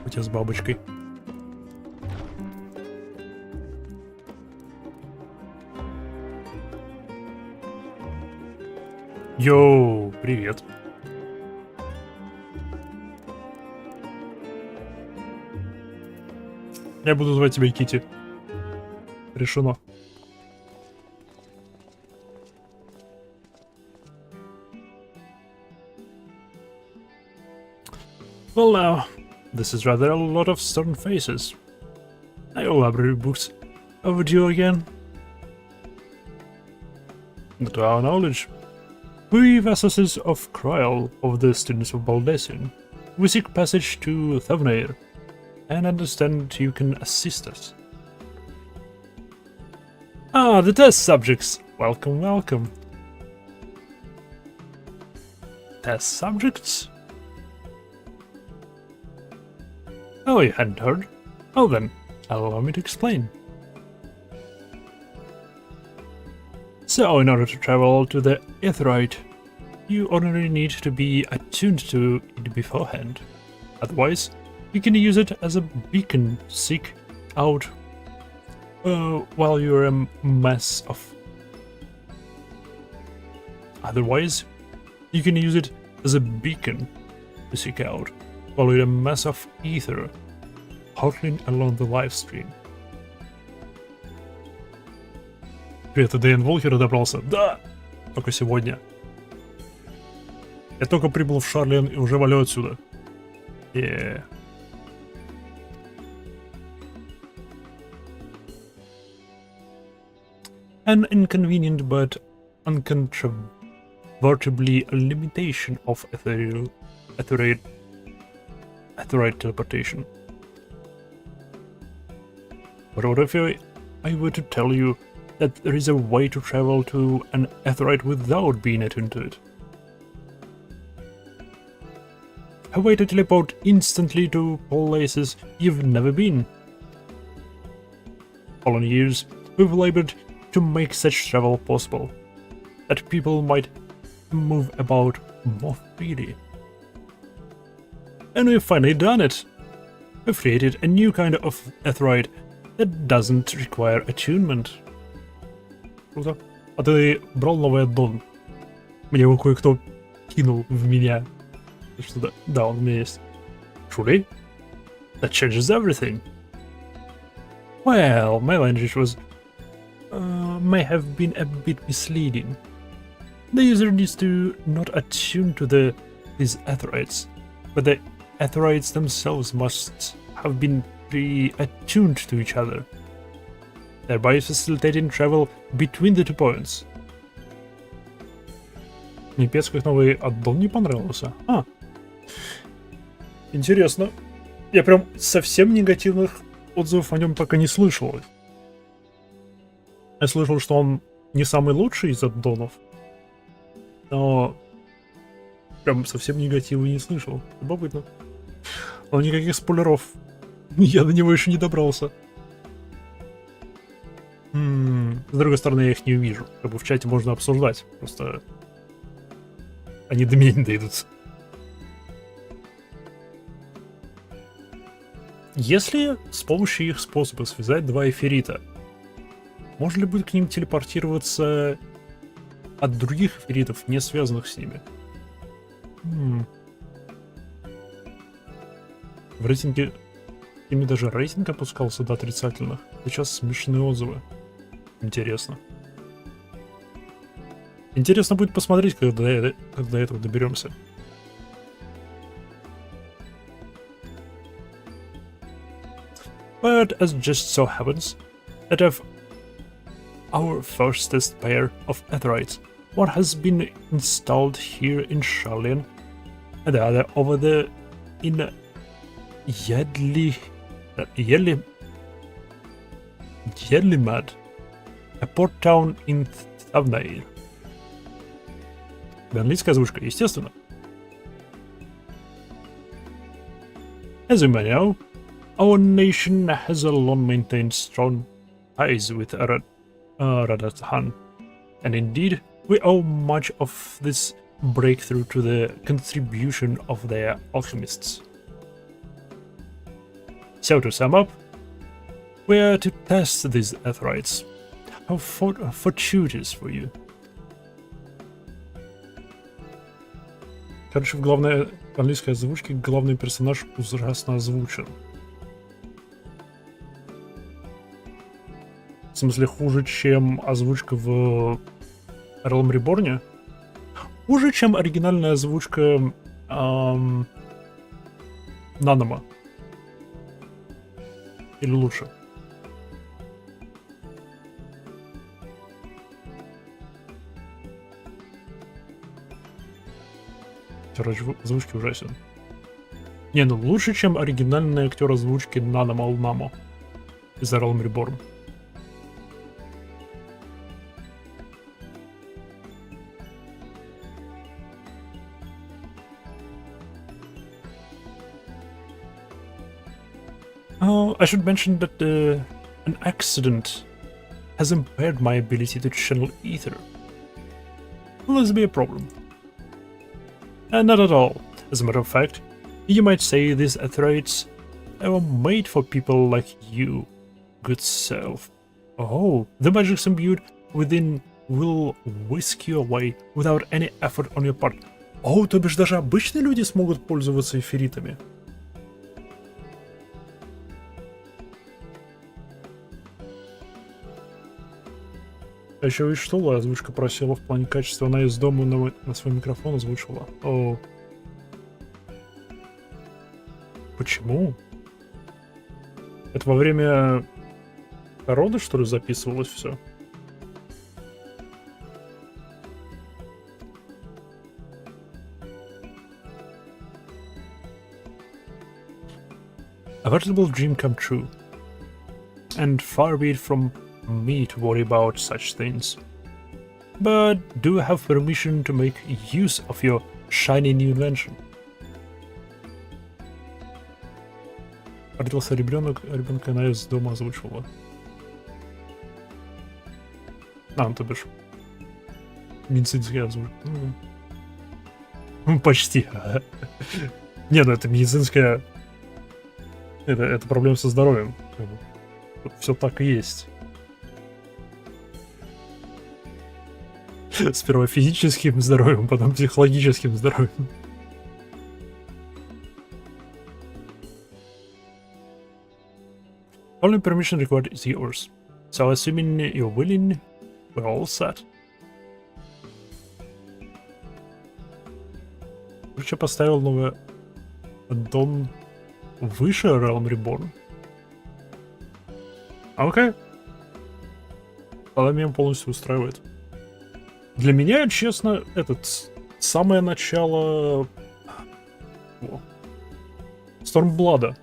У тебя с бабочкой. Йоу, привет. Я буду звать тебя Кити. Решено. Well now, this is rather a lot of stern faces. Are your library books overdue again? Not to our knowledge. We, vassals of Kryl, of the students of Baldesion, we seek passage to Thavnair, and understand you can assist us. Ah, the test subjects! Welcome, welcome. Test subjects? Oh, you hadn't heard? Oh then, allow me to explain. So, in order to travel to the Aetheryte, you ordinarily need to be attuned to it beforehand. Otherwise, you can use it as a beacon to seek out while you're a mess of... Otherwise, you can use it as a beacon to seek out while you're a mess of ether hurtling along the live stream. Привет, ты до Endwalker добрался? Да! Только сегодня. Я только прибыл в Шарлен и уже валю отсюда. An inconvenient but uncontrovertibly a limitation of Aetheryte teleportation. But what if I were to tell you that there is a way to travel to an Aetheryte without being attuned to it? A way to teleport instantly to places you've never been, fallen years, we've labored to make such travel possible, that people might move about more freely. And we've finally done it. We've created a new kind of Aetheroid that doesn't require attunement. Круто. А ты брал новый аддон? Мне его кое-кто кинул в меня. Что да, он у меня есть. Truly? That changes everything. Well, my language was may have been a bit misleading. The user needs to not attune to these Aetheroids, but the Aetheroids themselves must have been pre-attuned to each other, thereby facilitating travel between the two points. Мне пец как новый аддон не понравился. Интересно. Я прям совсем негативных отзывов о нем пока не слышал. Я слышал, что он не самый лучший из аддонов, но прям совсем негатива не слышал. Любопытно. Но никаких спойлеров. Я до него еще не добрался. С другой стороны, я их не увижу. Как бы в чате можно обсуждать. Просто они до меня не дойдут. Если с помощью их способа связать два эфирита, можно ли будет к ним телепортироваться от других эфиритов, не связанных с ними? В рейтинге ими даже рейтинг опускался до отрицательных. Сейчас смешные отзывы. Интересно. Интересно будет посмотреть, когда до этого доберемся. But as just so happens, that of our fastest pair of Aetheroids, one has been installed here in Sharlayan, and the other over there in Yedlimad, a port town in Thavnair. Английская озвучка, естественно. As you may know, our nation has long maintained strong ties with Radhathan, and indeed, we owe much of this breakthrough to the contribution of their alchemists. So to sum up, we are to test these Aetheroids. How fortuitous for you. Короче, в главной английской озвучке главный персонаж ужасно озвучен. В смысле, хуже, чем озвучка в Realm Reborn? Хуже, чем оригинальная озвучка Нанома. Или лучше? Короче, озвучки ужасен. Не, ну лучше, чем оригинальный актер озвучки Нанома Алнамо из Realm Reborn. I should mention that an accident has impaired my ability to channel ether. Will this be a problem? Not at all. As a matter of fact, you might say these Aetheroids were made for people like you, good self. Oh, the magics imbued within will whisk you away without any effort on your part. Oh, то бишь даже обычные люди смогут пользоваться эфиритами. А еще видишь, что озвучка просела в плане качества. Она из дома на свой микрофон озвучивала. О. Почему? Это во время рода, что ли, записывалось все? A veritable dream come true. And far be it from me to worry about such things. But do I have permission to make use of your shiny new invention? Родился ребенок, ребенка она из дома озвучивала. А, то бишь. Медицинская озвучка. Ну, почти. Не, ну это медицинская... Это проблема со здоровьем. Все так и есть. Сперва физическим здоровьем, потом психологическим здоровьем. Only permission required is yours. So assuming you're willing, we're all set. Короче, поставил новый аддон выше Realm Reborn. Окей. Тогда меня полностью устраивает. Для меня, честно, самое начало Stormblood.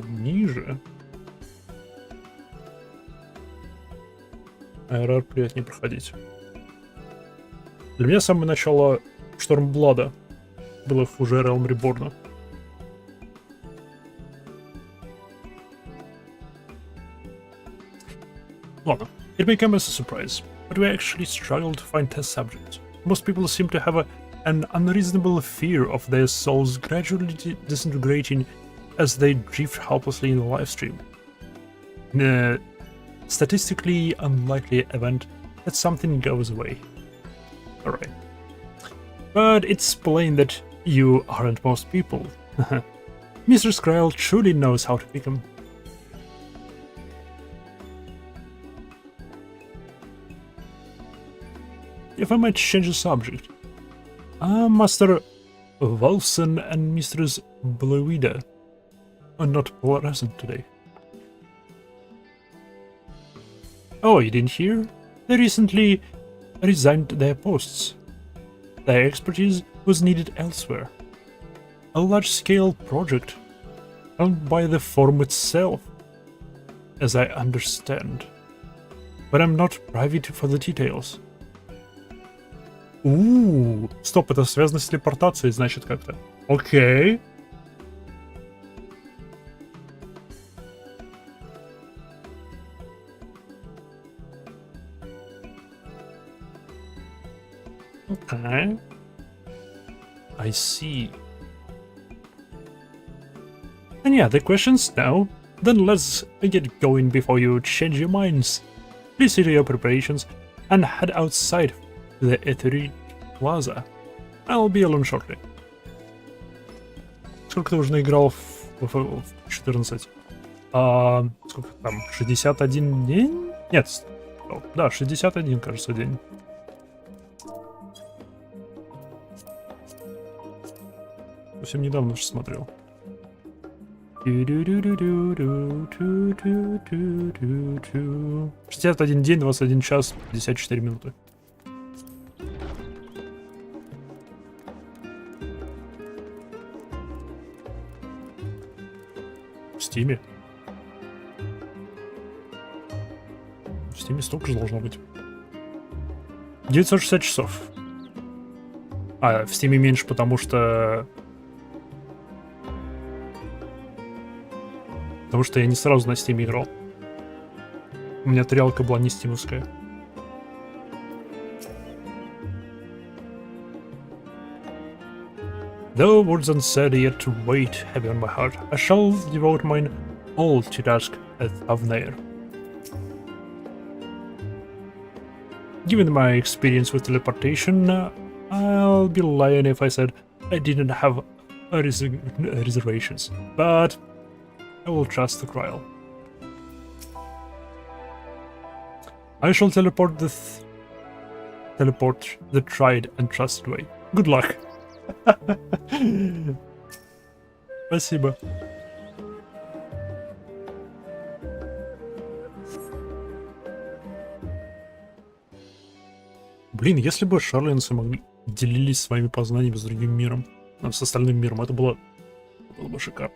Ниже. РР приятнее проходить. Для меня самое начало Stormblood было хуже Realm Reborn. Ладно. It became a surprise, but we actually struggled to find test subjects. Most people seem to have an unreasonable fear of their souls gradually disintegrating as they drift helplessly in the live stream. In a statistically unlikely event that something goes away. Alright. But it's plain that you aren't most people. Mr. Skryl truly knows how to pick 'em. If I might change the subject. Master Wolfson and Mistress Bluida are not present today. Oh, you didn't hear? They recently resigned their posts. Their expertise was needed elsewhere. A large-scale project owned by the forum itself, as I understand. But I'm not privy for the details. Стоп, это связано с телепортацией, значит, как-то. Окей. Okay. I see. And yeah, the questions now. Then let's get going before you change your minds. Please do your preparations and head outside to the Ethereal Plaza. I'll be alone shortly. Сколько ты уже наиграл в 14? Сколько там? 61 день? Нет. Да, 61, кажется, день. Совсем недавно же смотрел. 61 день, 21 час, 54 минуты. В Стиме? В Стиме столько же должно быть. 960 часов. В Стиме меньше, потому что... Потому что я не сразу на Стиме играл. У меня триалка была не стимовская. Though words unsaid yet weight heavy on my heart, I shall devote mine all to task at Thavnair. Given my experience with teleportation, I'll be lying if I said I didn't have reservations, but I will trust the trial. I shall teleport the tried and trusted way. Good luck. Спасибо. Блин, если бы шарлинцы делились своими познаниями с другим миром, с остальным миром, это было бы шикарно.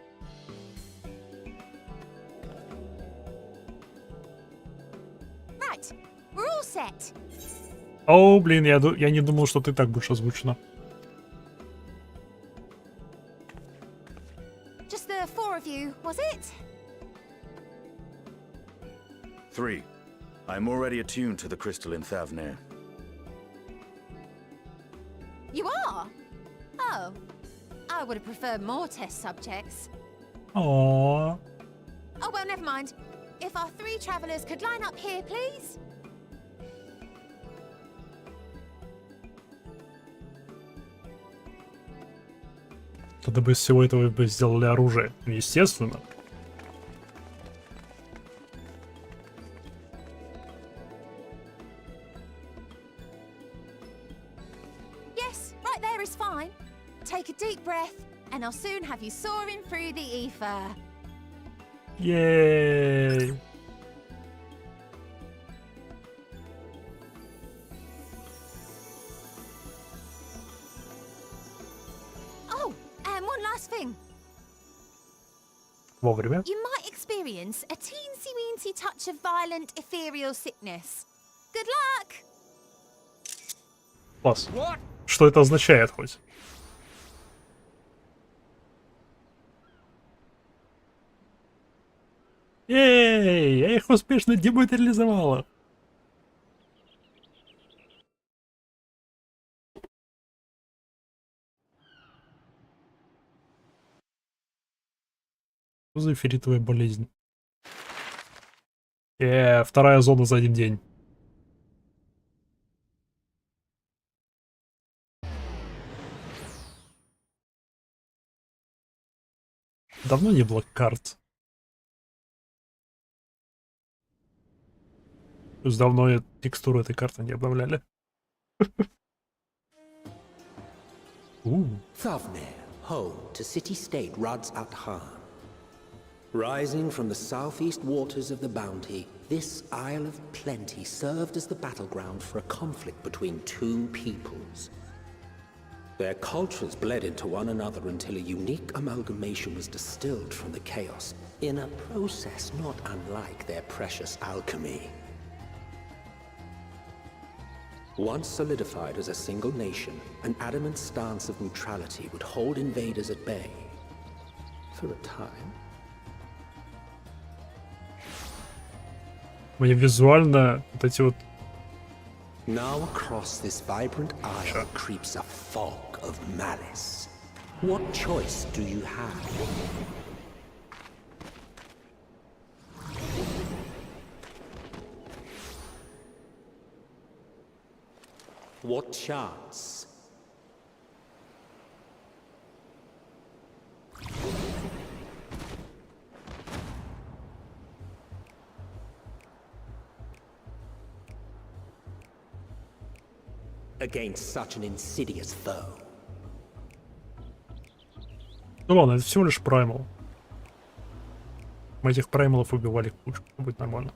О, блин, я не думал, что ты так будешь озвучена. Just the four of you, was it? 3. I'm already attuned to the crystal in Thavnir. You are? Oh. I would have preferred more test subjects. Aww. Oh, well, never mind. If our 3 travelers could line up here, please. Тогда бы из всего этого бы сделали оружие. Естественно. Yes, right there is fine. Take a deep breath, and I'll soon have you soaring through the ether. Yay! Oh, and one last thing. Вовремя. You might experience a teensy-weensy touch of violent ethereal sickness. Good luck! Класс. Что это означает хоть? Эй, я их успешно дематериализовала. Что за эфиритовая болезнь? Вторая зона за один день. Давно не было карт. То есть давно текстуру этой карты не обновляли. Thavnir, home to city-state Rads at Han. Rising from the southeast waters of the Bounty, this Isle of Plenty served as the battleground for a conflict between 2 peoples. Their cultures bled into one another until a unique amalgamation was distilled from the chaos, in a process not unlike their precious alchemy. Once solidified as a single nation, an adamant stance of neutrality would hold invaders at bay. For a time. Мне визуально вот эти вот... Now across this vibrant isle creeps a fog of malice. What choice do you have? What chance? Against such an insidious foe. Ну ладно, это всего лишь праймал. Мы этих праймалов убивали кучу, будет нормально.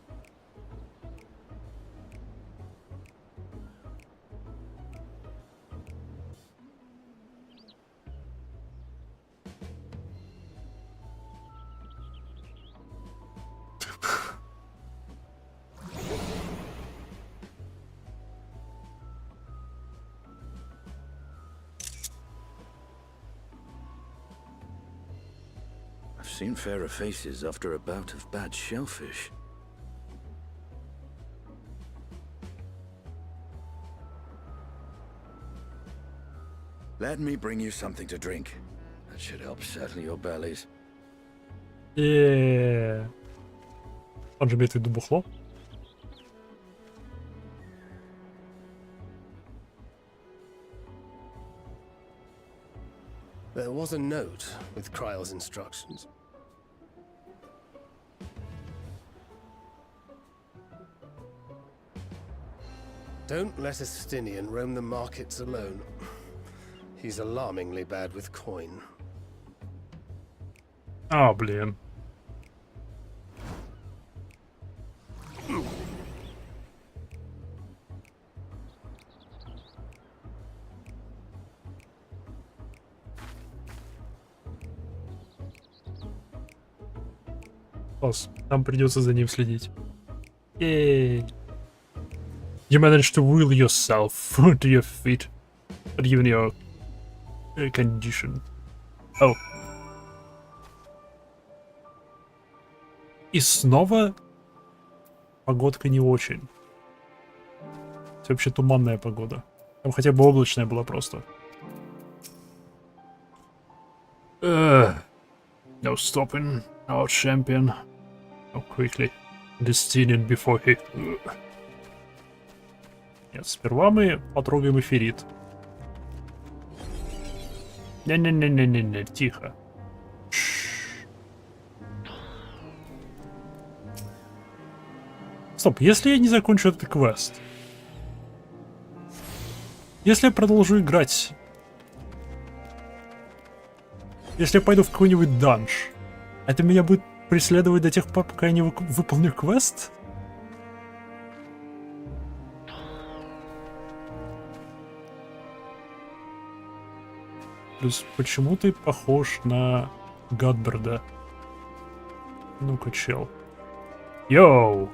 Seen fairer faces after a bout of bad shellfish. Let me bring you something to drink. That should help settle your bellies. Он же имеет в виду бухло? There was a note with Kryle's instructions. Don't let a Stinian roam the markets alone. He's alarmingly bad with coin. А, блин. Класс. Нам придется за ним следить. Yay. You managed to will yourself to your feet, but given your condition. Oh. И снова погодка не очень. Это вообще туманная погода. Там хотя бы облачная была просто. No stopping our champion. How quickly Destinian before he... Нет, сперва мы потрогаем эфирит. Не-не-не-не-не-не, тихо. Стоп, если я не закончу этот квест, если я продолжу играть, если я пойду в какой-нибудь данж, это меня будет преследовать до тех пор, пока я не выполню квест? Плюс, почему ты похож на Гадберда? Ну-ка, чел. Йоу!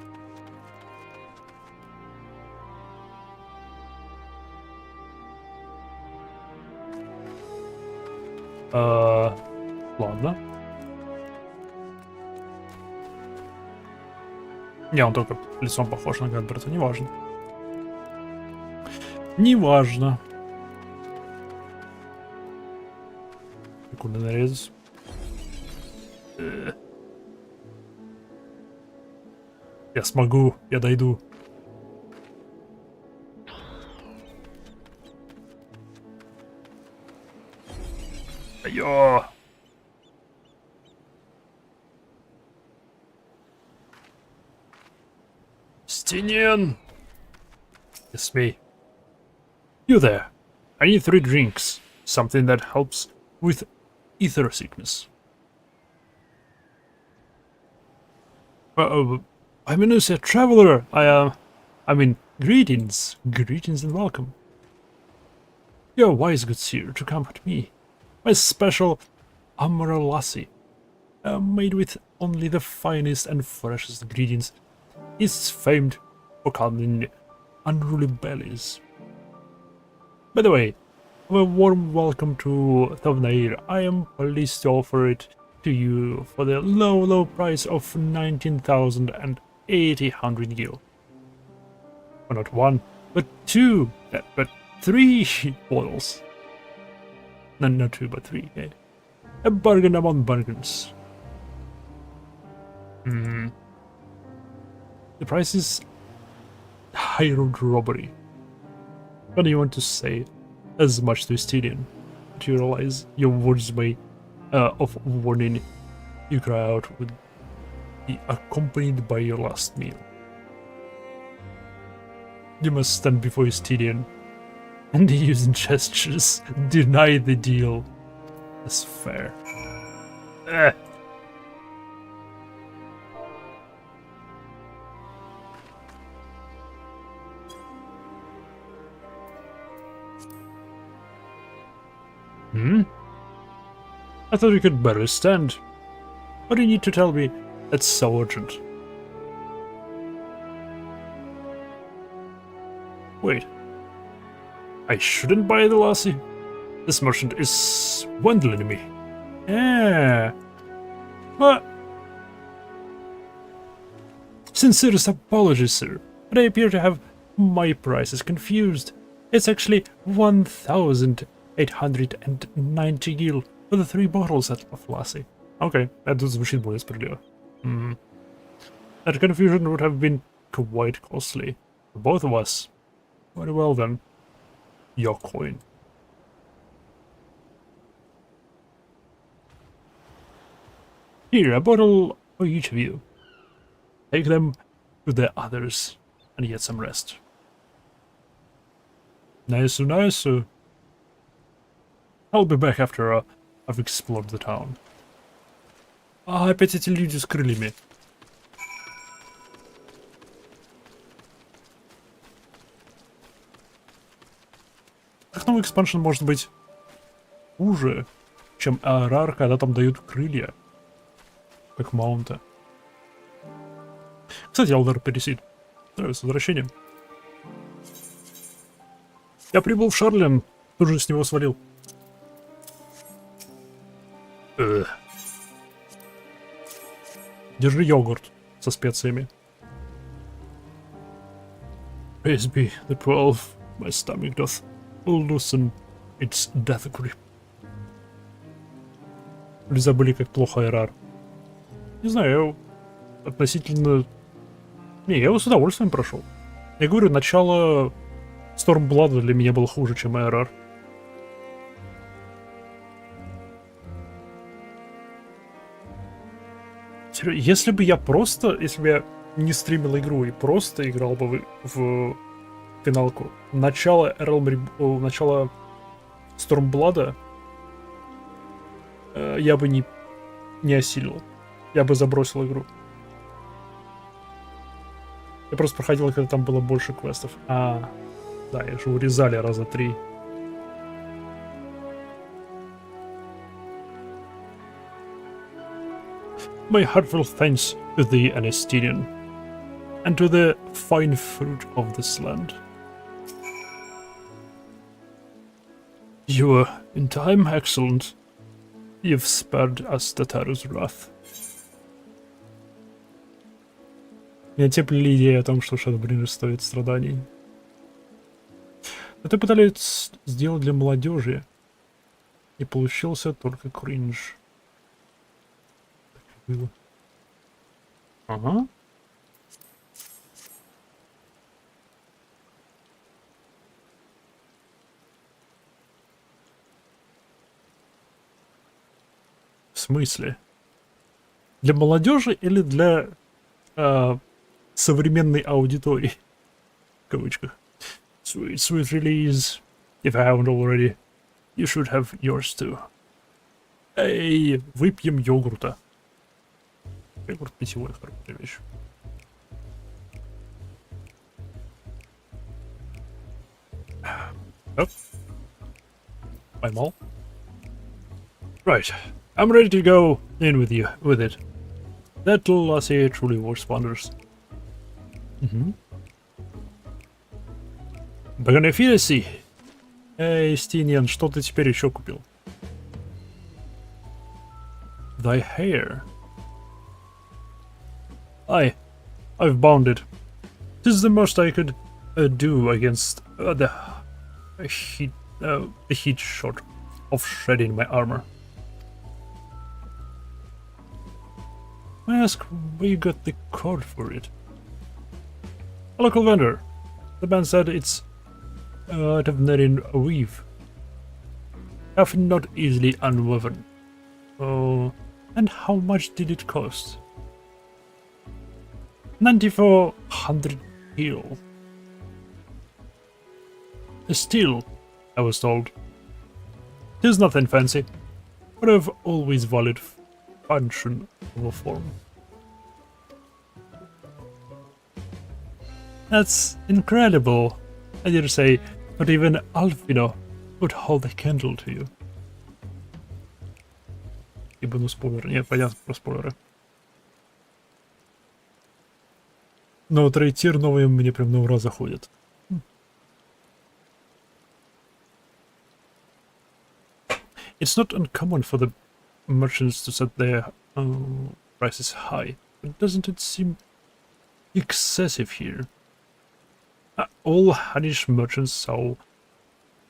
Ладно. Не, он только лицом похож на Гадберта, неважно. Неважно. Куда нарезать? Я смогу, я дойду. Айо! Стенен! It's me. You there. I need 3 drinks. Something that helps with ether sickness. I'm an innocent traveler. I mean, greetings. Greetings and welcome. You're wise good sir to comfort me. My special Amara lassie, made with only the finest and freshest ingredients, is famed for calming unruly bellies. By the way, a warm welcome to Thavnair. I am pleased to offer it to you for the low price of 19,800 gil. Well, not 1, but 2, but 3 bottles. No, not 2, but 3. Okay. A bargain among bargains. The price is high road robbery. What do you want to say? As much to Styrian, to realize your words may, of warning, you cry out would be accompanied by your last meal. You must stand before Styrian, and using gestures, deny the deal as fair. I thought you could better stand. What do you need to tell me that's so urgent? Wait. I shouldn't buy the lassie? This merchant is swindling me. Yeah. But... Sincerest apologies, sir, but I appear to have my prices confused. It's actually 1,890 gil for the 3 bottles of lassie. Okay, это звучит более справедливо. That confusion would have been quite costly for both of us. Very well then. Your coin. Here, a bottle for each of you. Take them to the others and get some rest. Nice. I'll be back after I've explored the town. А, опять эти люди с крыльями. Как новый экспаншн может быть хуже, чем АРР, когда там дают крылья? Как маунта. Кстати, Алдер Пересид. С возвращением. Я прибыл в Шарлин, тут же с него свалил. Держи йогурт со специями. Praise be the 12, my stomach doth loosen its death grip. Или забыли, как плохо Эрар. Не знаю, я относительно... Не, я его с удовольствием прошел. Я говорю, начало Stormblood для меня было хуже, чем Эрар. Если бы я не стримил игру и просто играл бы в финалку, начало Stormblood я бы не осилил. Я бы забросил игру. Я просто проходил, когда там было больше квестов. Да, их же урезали раза 3. My heartfelt thanks to thee, Anestinian, and to the fine fruit of this land. You were in time excellent. You've spared us the Taru's wrath. Меня теплили идеи о том, что Shadowbringers стоит страданий. Это пытались сделать для молодежи, и получился только кринж. Так и было. Ага. В смысле? Для молодежи или для современной аудитории? В кавычках. Sweet, sweet release. If I haven't already, you should have yours too. Эй, выпьем йогурта. Йогурт питьевой, хорошая вещь. Оп. Поймал. Right. I'm ready to go in with you, with it. That lassie truly works wonders. Богонафиреси. Эй, Стиниан, что ты теперь еще купил? Thy hair. I've bound it. 'Tis the most I could do against the heat shot of shredding my armor. I ask where you got the cord for it. A local vendor. The man said it's out of netting weave. Half not easily unwoven. Oh, and how much did it cost? 9,400 gil. Still, I was told. 'Tis nothing fancy, but I've always valued function over form. That's incredible. I dare say, not even Alfino would hold a candle to you. Ибо спойлер. Нет, понятно про спойлеры. Но вот рейтир новые мне прям на ура заходят. It's not uncommon for the merchants to set their prices high, but doesn't it seem excessive here? All Hunnish merchants so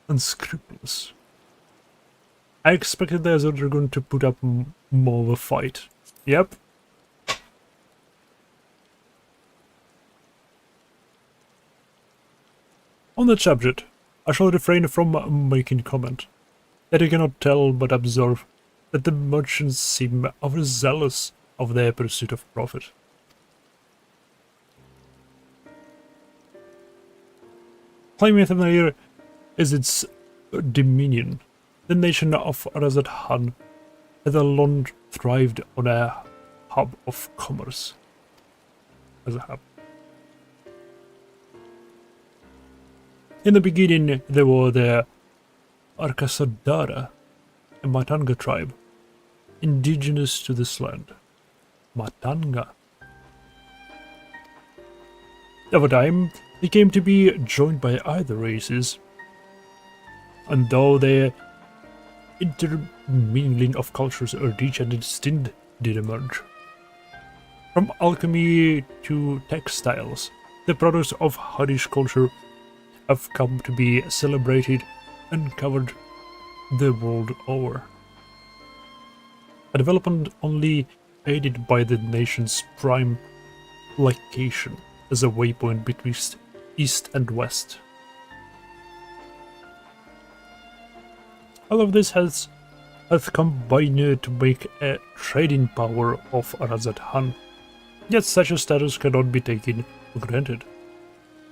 unscrupulous. I expected the Azure Dragoon to put up more of a fight. Yep. On that subject, I shall refrain from making comment. That I cannot tell but observe that the merchants seem overzealous of their pursuit of profit. Claiming Thamnair is its dominion, the nation of Razat Han had long thrived on a hub of commerce. As a hub. In the beginning, there were the Arkasadara, a Matanga tribe, indigenous to this land. Matanga. Over time, they came to be joined by other races, and though their intermingling of cultures are rich and distinct did emerge. From alchemy to textiles, the products of Harish culture have come to be celebrated and covered the world over. A development only aided by the nation's prime location as a waypoint betwixt East and West. All of this has combined to make a trading power of Razat Han, yet such a status cannot be taken for granted.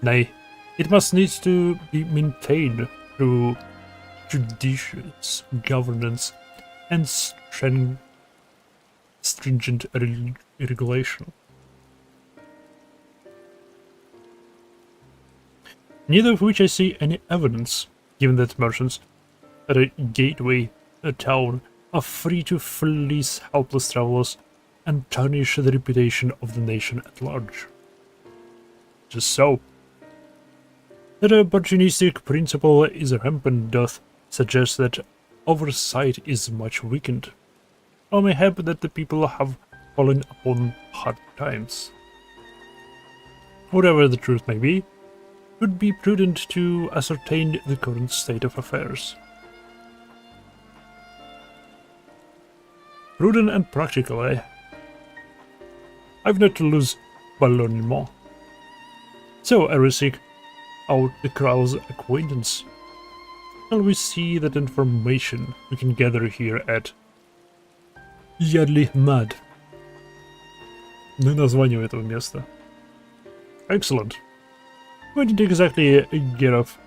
Nay, it must needs to be maintained through judicious governance and stringent regulation. Neither of which I see any evidence, given that merchants at a gateway, a town, are free to fleece helpless travelers and tarnish the reputation of the nation at large. Just so. That opportunistic principle is rampant doth suggest that oversight is much weakened, or mayhap that the people have fallen upon hard times. Whatever the truth may be, it would be prudent to ascertain the current state of affairs. Prudent and practical, eh? I've not to lose by learning more. So I will seek out the Kral's acquaintance. Shall we see that information we can gather here at Yadli Mad? Ну и название у этого места. Excellent. We didn't exactly get off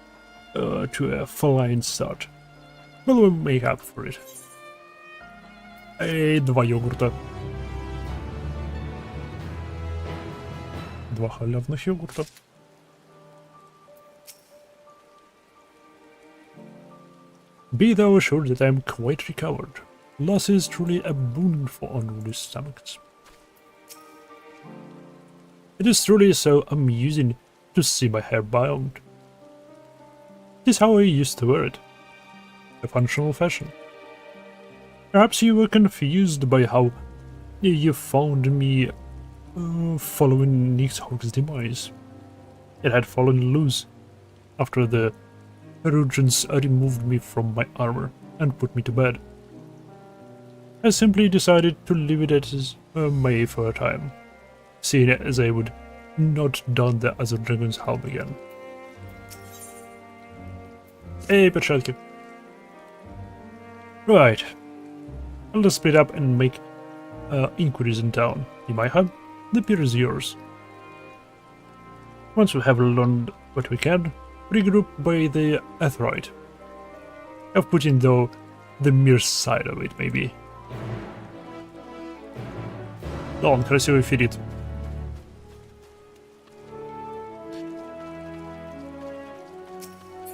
to a flying start. But we'll make up for it. Эй, 2 йогурта. 2 халявных йогурта. Be thou assured that I am quite recovered. Loss is truly a boon for unruly stomachs. It is truly so amusing to see my hair bound. It is how I used to wear it. A functional fashion. Perhaps you were confused by how you found me following Nixhog's demise. It had fallen loose after the Perugians removed me from my armor and put me to bed. I simply decided to leave it as may for a time, seeing as I would not don the other dragon's helm again. Hey, перчатки. Right. I'll just split up and make inquiries in town. In my hub, the pier is yours. Once we have learned what we can, regroup by the Aetheryte. I've put in, though, the mere side of it, maybe. Да, он красивый ферит.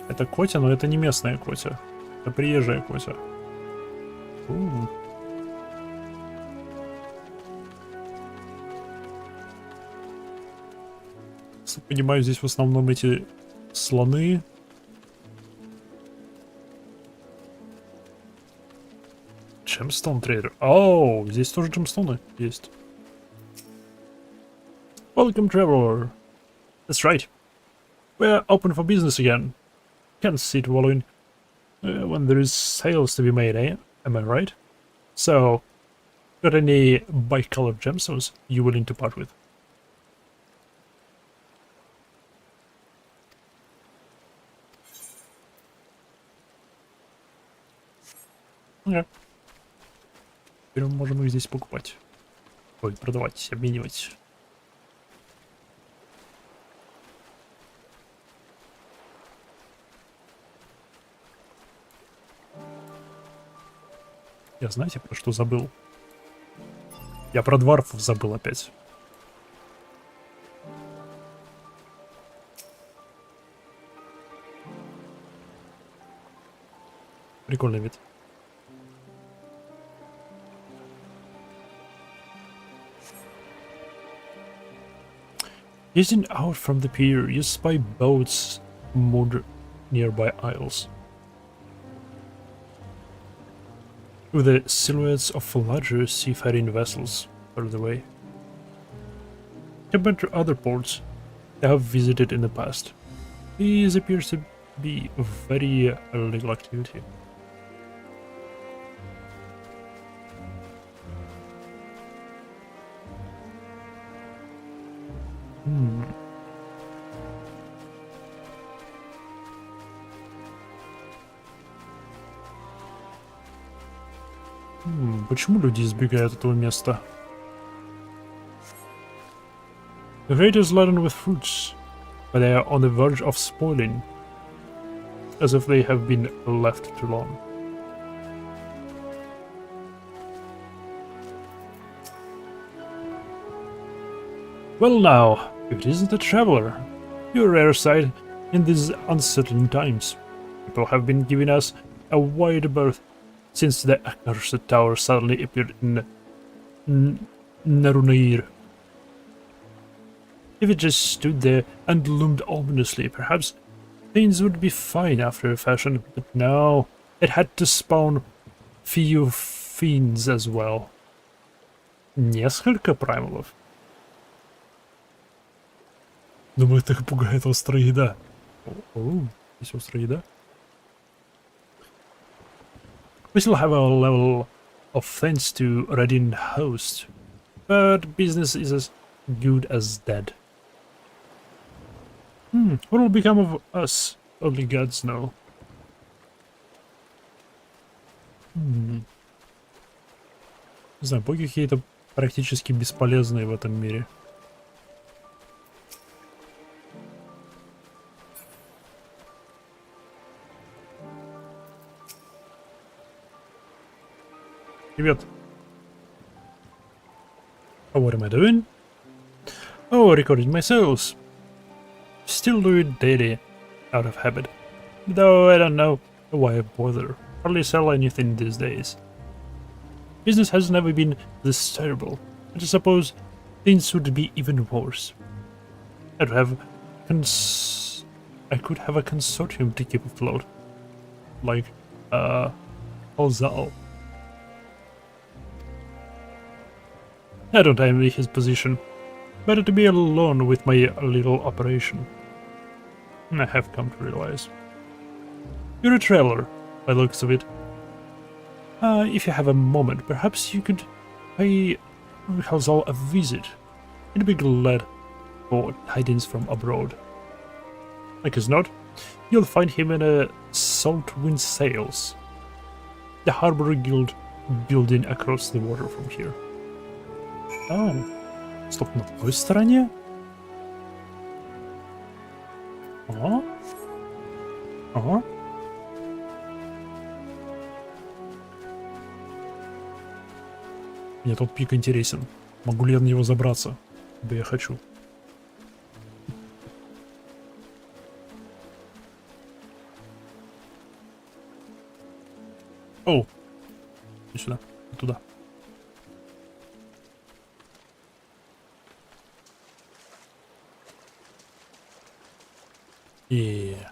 Это Котя, но это не местная Котя. Это приезжая Котя. Понимаю, здесь в основном эти слоны. Джемстон трейдер. Оу, здесь тоже джемстоны есть. Welcome, traveler. That's right. We're open for business again. Can't sit wallowing when there is sales to be made, eh? Am I right? So, got any bicolored gemstones you willing to part with? Okay. Теперь мы можем их здесь покупать. Ой, продавать, обменивать. Я знаете, про что забыл? Я про дварфов забыл опять. Прикольный вид. Gazing out from the pier, you spy boats moored nearby isles, with the silhouettes of larger seafaring vessels further away. Compared to other ports, they have visited in the past. This appears to be very little activity. Почему люди избегают этого места? The crate is laden with fruits, but they are on the verge of spoiling, as if they have been left too long. Well now, if it isn't a traveler, you're a rare sight in these uncertain times. People have been giving us a wide berth since the accursed tower suddenly appeared in Narunair. If it just stood there and loomed ominously, perhaps things would be fine after a fashion, but no, it had to spawn few fiends as well. Несколько праймалов. Думаю, это пугает острая еда. О, здесь острая еда. We still have a level of thanks to Radin host, but business is as good as dead. What will become of us? Only gods know. Не знаю, боги какие-то практически бесполезные в этом мире. Привет. What am I doing? Oh, recording my sales. Still do it daily, out of habit. Though I don't know why I bother. Hardly sell anything these days. Business has never been this terrible, but I suppose things would be even worse. I could have a consortium to keep afloat. Like, Ozal. I don't envy his position. Better to be alone with my little operation. I have come to realize. You're a traveler, by the looks of it. If you have a moment, perhaps you could pay Halsal a visit. He'd be glad for tidings from abroad. Like as not, you'll find him in a Saltwind Sails, the harbor guild building across the water from here. Oh, стоп, на той стороне? Ага. Ага. Мне тот пик интересен. Могу ли я на него забраться? Да я хочу. О! И сюда. И туда. Yeah.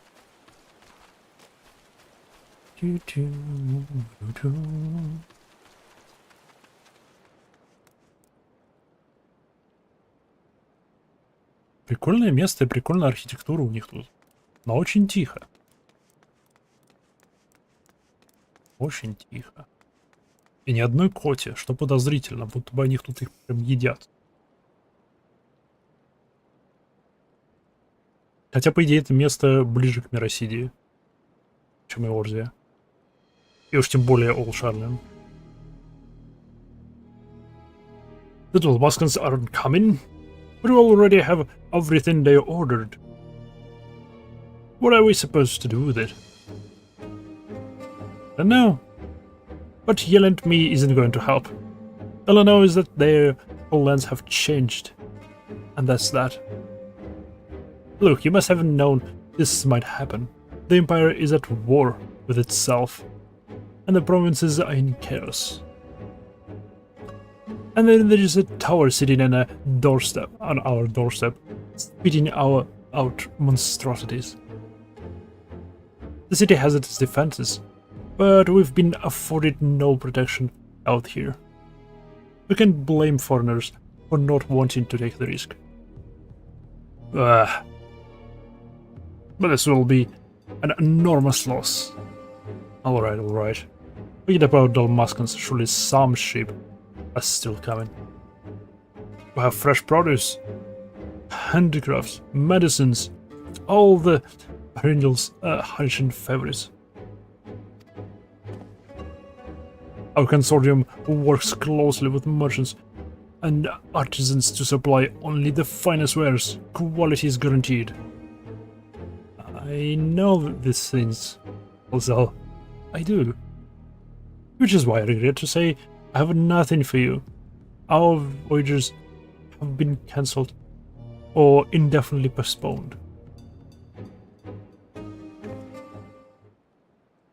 Прикольное место и прикольная архитектура у них тут. Но очень тихо. Очень тихо. И ни одной коте, что подозрительно, будто бы они тут их прям едят. Хотя, по идее, это место ближе к Миросидии, чем Эорзия. И уж тем более Олшарлен. The Dwellbaskans aren't coming, but we already have everything they ordered. What are we supposed to do with it? I don't know. But Yell and me isn't going to help. All I know is that their whole lands have changed. And that's that. Look, you must have known this might happen. The Empire is at war with itself, and the provinces are in chaos. And then there is a tower sitting on our doorstep, spitting out monstrosities. The city has its defenses, but we've been afforded no protection out here. We can't blame foreigners for not wanting to take the risk. But this will be an enormous loss. Alright. Forget about Dalmascans, surely some sheep are still coming. We have fresh produce, handicrafts, medicines, all the perennials, ancient favorites. Our consortium works closely with merchants and artisans to supply only the finest wares. Quality is guaranteed. I know these things, also. I do. Which is why I regret to say I have nothing for you. Our voyages have been cancelled or indefinitely postponed.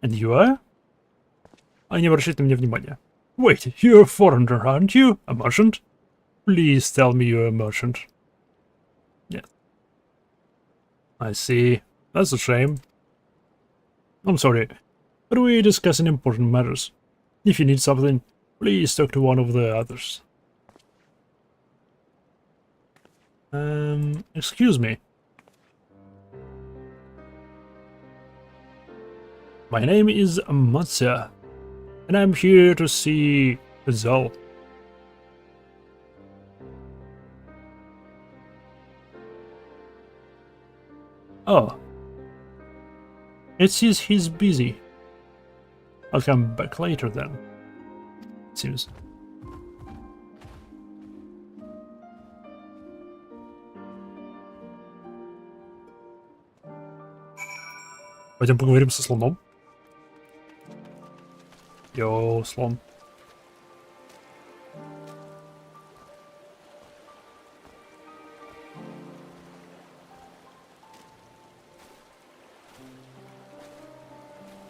And you are? А не обращайте на меня внимания. Wait, you're a foreigner, aren't you? A merchant? Please tell me you're a merchant. Yes. I see. That's a shame. I'm sorry, but we're discussing important matters. If you need something, please talk to one of the others. Excuse me. My name is Matza, and I'm here to see Zal. Oh. It seems he's busy. I'll come back later then. It seems. Пойдем поговорим со слоном. Йоу, слон.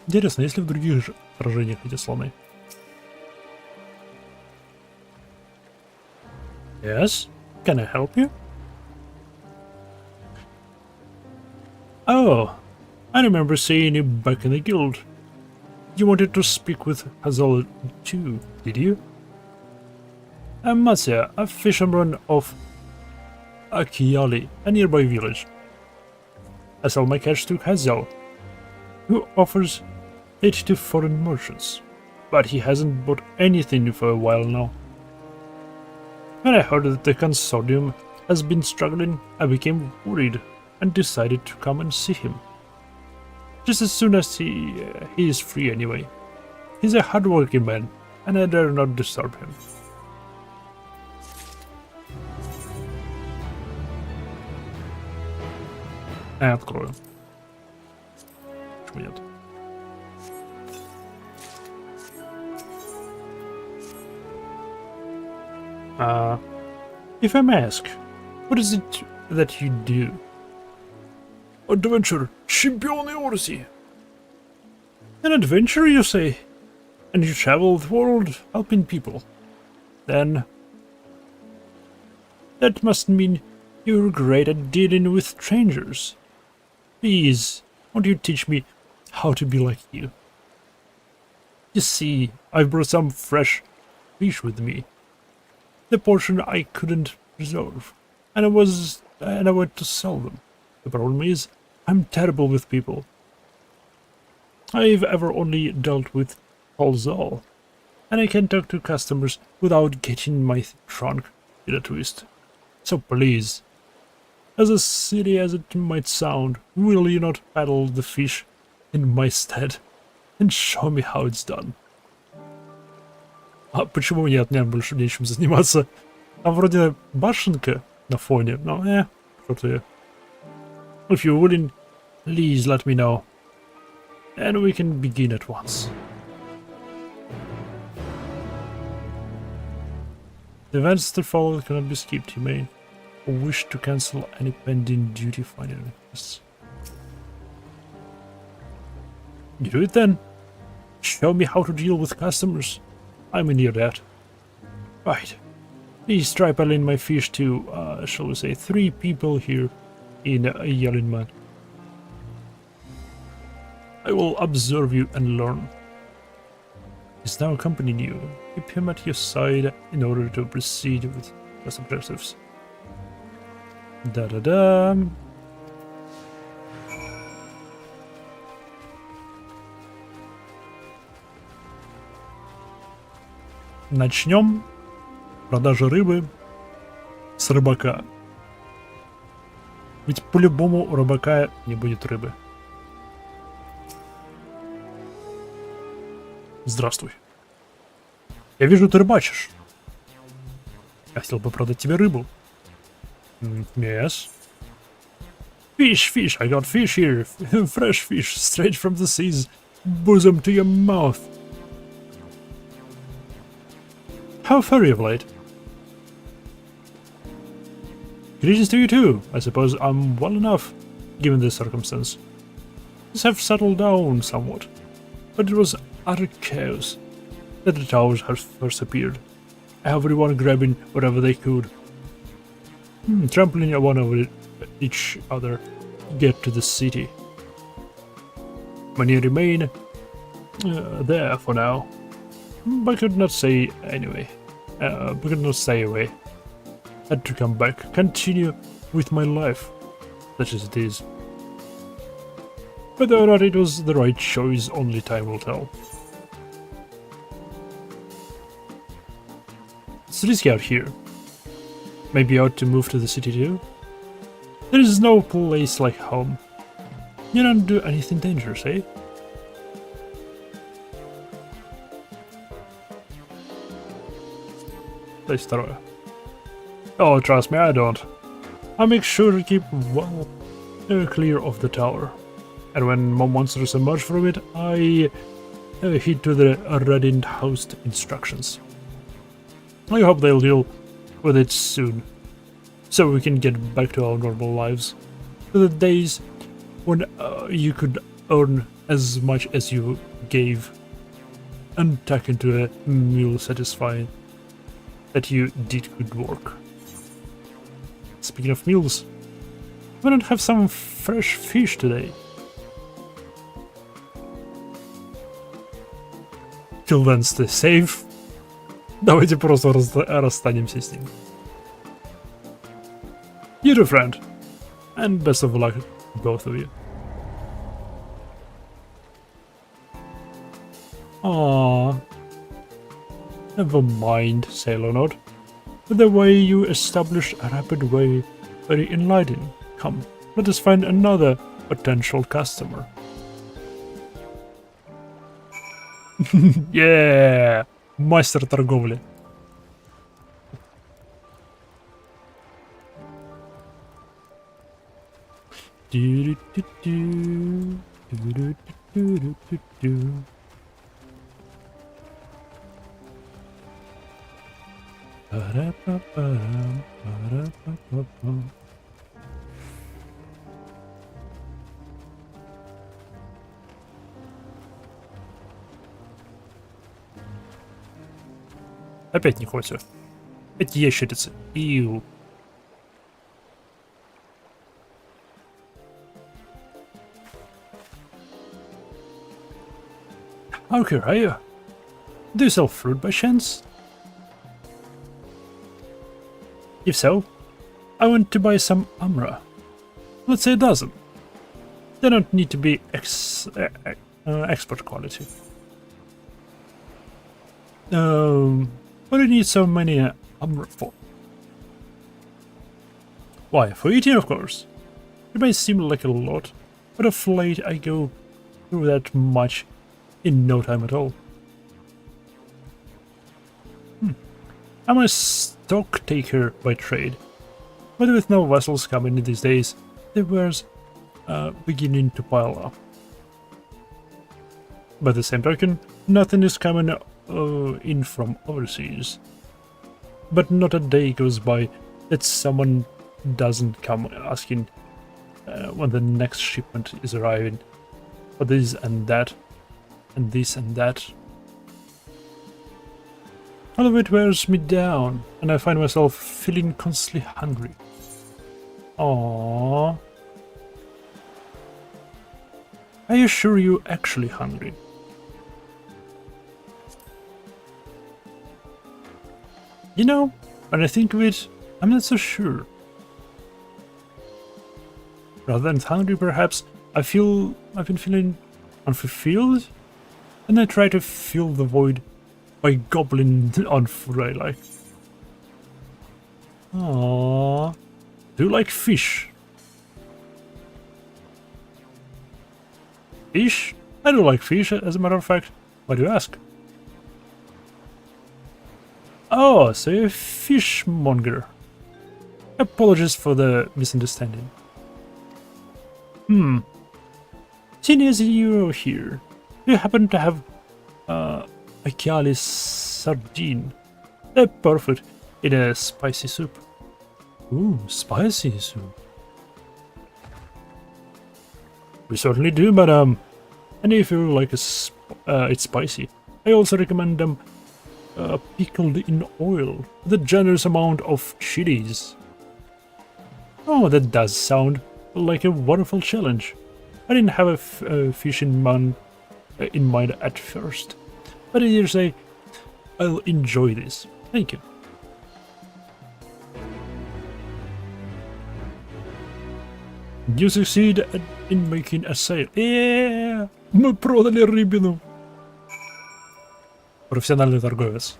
Интересно, есть ли в других же сражениях эти слоны? Yes? Can I help you? Oh, I remember seeing you back in the guild. You wanted to speak with Hazal too, did you? I'm Matsia, a fisherman of Akiali, a nearby village. I sell my catch to Hazal, who offers it to foreign merchants, but he hasn't bought anything for a while now. When I heard that the consortium has been struggling, I became worried and decided to come and see him. Just as soon as he is free anyway. He's a hardworking man, and I dare not disturb him. Я открою. Почему нет? If I may ask, what is it that you do? Adventure, чемпионы Орси. An adventure, you say? And you travel the world helping people? Then that must mean you're great at dealing with strangers. Please, won't you teach me how to be like you? You see, I've brought some fresh fish with me. The portion I couldn't preserve, and I went to sell them. The problem is, I'm terrible with people. I've ever only dealt with Halzal, and I can talk to customers without getting my trunk in a twist. So please, as silly as it might sound, will you not paddle the fish in my stead and show me how it's done? А почему нет? Мне больше нечем заниматься. Там вроде башенка на фоне, но что-то я... If you're willing, please let me know, and we can begin at once. The events that follow cannot be skipped. You may wish to cancel any pending duty finding requests. You do it then. Show me how to deal with customers. I'm in your debt. Right. Please try paddling my fish to, shall we say, 3 people here in Yalinman. I will observe you and learn. He's now accompanying you. Keep him at your side in order to proceed with his objectives. Да-да-да. Начнем продажи рыбы с рыбака. Ведь по-любому у рыбака не будет рыбы. Здравствуй. Я вижу, ты рыбачишь. Я хотел бы продать тебе рыбу. Yes. Fish, I got fish here. Fresh fish, straight from the sea's bosom to your mouth. How furry of late. Greetings to you too. I suppose I'm well enough, given this circumstance. Things have settled down somewhat, but it was utter chaos that the towers had first appeared. Everyone grabbing whatever they could, trampling one over each other to get to the city. Many remain there for now, but could not say anyway. Could not stay away. Had to come back, continue with my life, such as it is. Whether or not it was the right choice, only time will tell. It's risky out here. Maybe I ought to move to the city too? There is no place like home. You don't do anything dangerous, eh? Place второе. Oh, trust me, I don't. I make sure to keep well clear of the tower. And when more monsters emerge from it, I heed to the reddened host instructions. I hope they'll deal with it soon, so we can get back to our normal lives. To the days when you could earn as much as you gave, and tuck into a meal satisfying that you did good work. Speaking of meals, why not have some fresh fish today? Till then, stay safe. Давайте просто расстанемся с ним. You too, friend. And best of luck to both of you. Aww. Never mind, Sailor Nod. But the way you established a rapid way, very enlightening. Come, let us find another potential customer. Yeah! Мастер торговли. Опять не хочется. Эти ящерицы. Иу. Okay, are you? Do you sell fruit by chance? If so, I want to buy some Amra. Let's say a dozen. They don't need to be expert quality. What do you need so many Amra for? Why, for eating, of course. It may seem like a lot, but of late I go through that much in no time at all. I'm a stock taker by trade, but with no vessels coming in these days, the wares beginning to pile up. By the same token, nothing is coming in from overseas. But not a day goes by that someone doesn't come asking when the next shipment is arriving for this and that, and this and that. All of it wears me down, and I find myself feeling constantly hungry. Aww. Are you sure you're actually hungry? You know, when I think of it, I'm not so sure. rather than hungry perhaps. I've been feeling unfulfilled, and I try to fill the void by gobbling on food I like. Aww. Do you like fish? Fish? I do like fish, as a matter of fact. Why do you ask? Oh, so you're a fishmonger. Apologies for the misunderstanding. Seeing as you're here, do you happen to have a Chiali sardine? They're perfect in a spicy soup. Ooh, spicy soup. We certainly do, madam. And if you like it's spicy, I also recommend them pickled in oil with a generous amount of chilies. Oh, that does sound like a wonderful challenge. I didn't have a fish in mind at first, but I dare say I'll enjoy this. Thank you. You succeed in making a sale. Yeah! Мы продали рыбину. Профессиональный торговец.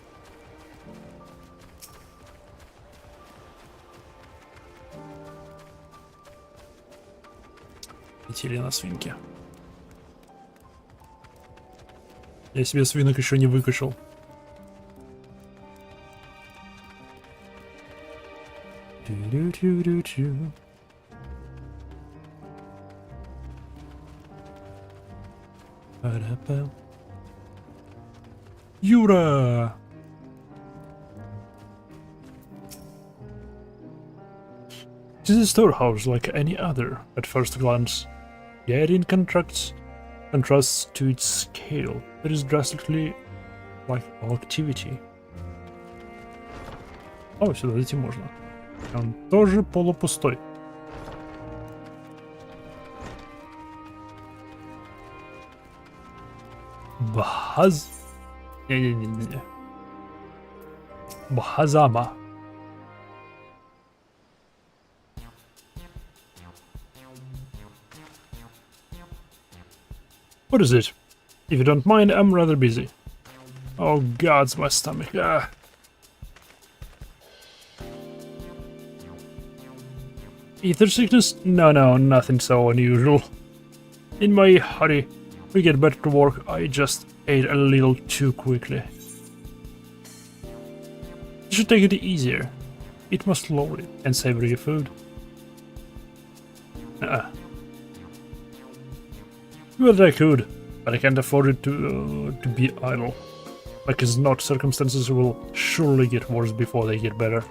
Летели на свинке. Я себе свинок еще не выкачал. Юра! This is a storehouse like any other at first glance, yet in contrasts to its scale, it is drastically like all activity. О, сюда зайти можно. Он тоже полупустой. Бахаз... Не-не-не-не. Бахазама. What is it? If you don't mind, I'm rather busy. Oh gods, my stomach. Ah. Ether sickness? No, nothing so unusual. In my hurry, we get back to work. I just ate a little too quickly. You should take it easier. Eat more slowly and savor your food. Well, I could, but I can't afford it to be idle. Like as not, circumstances will surely get worse before they get better.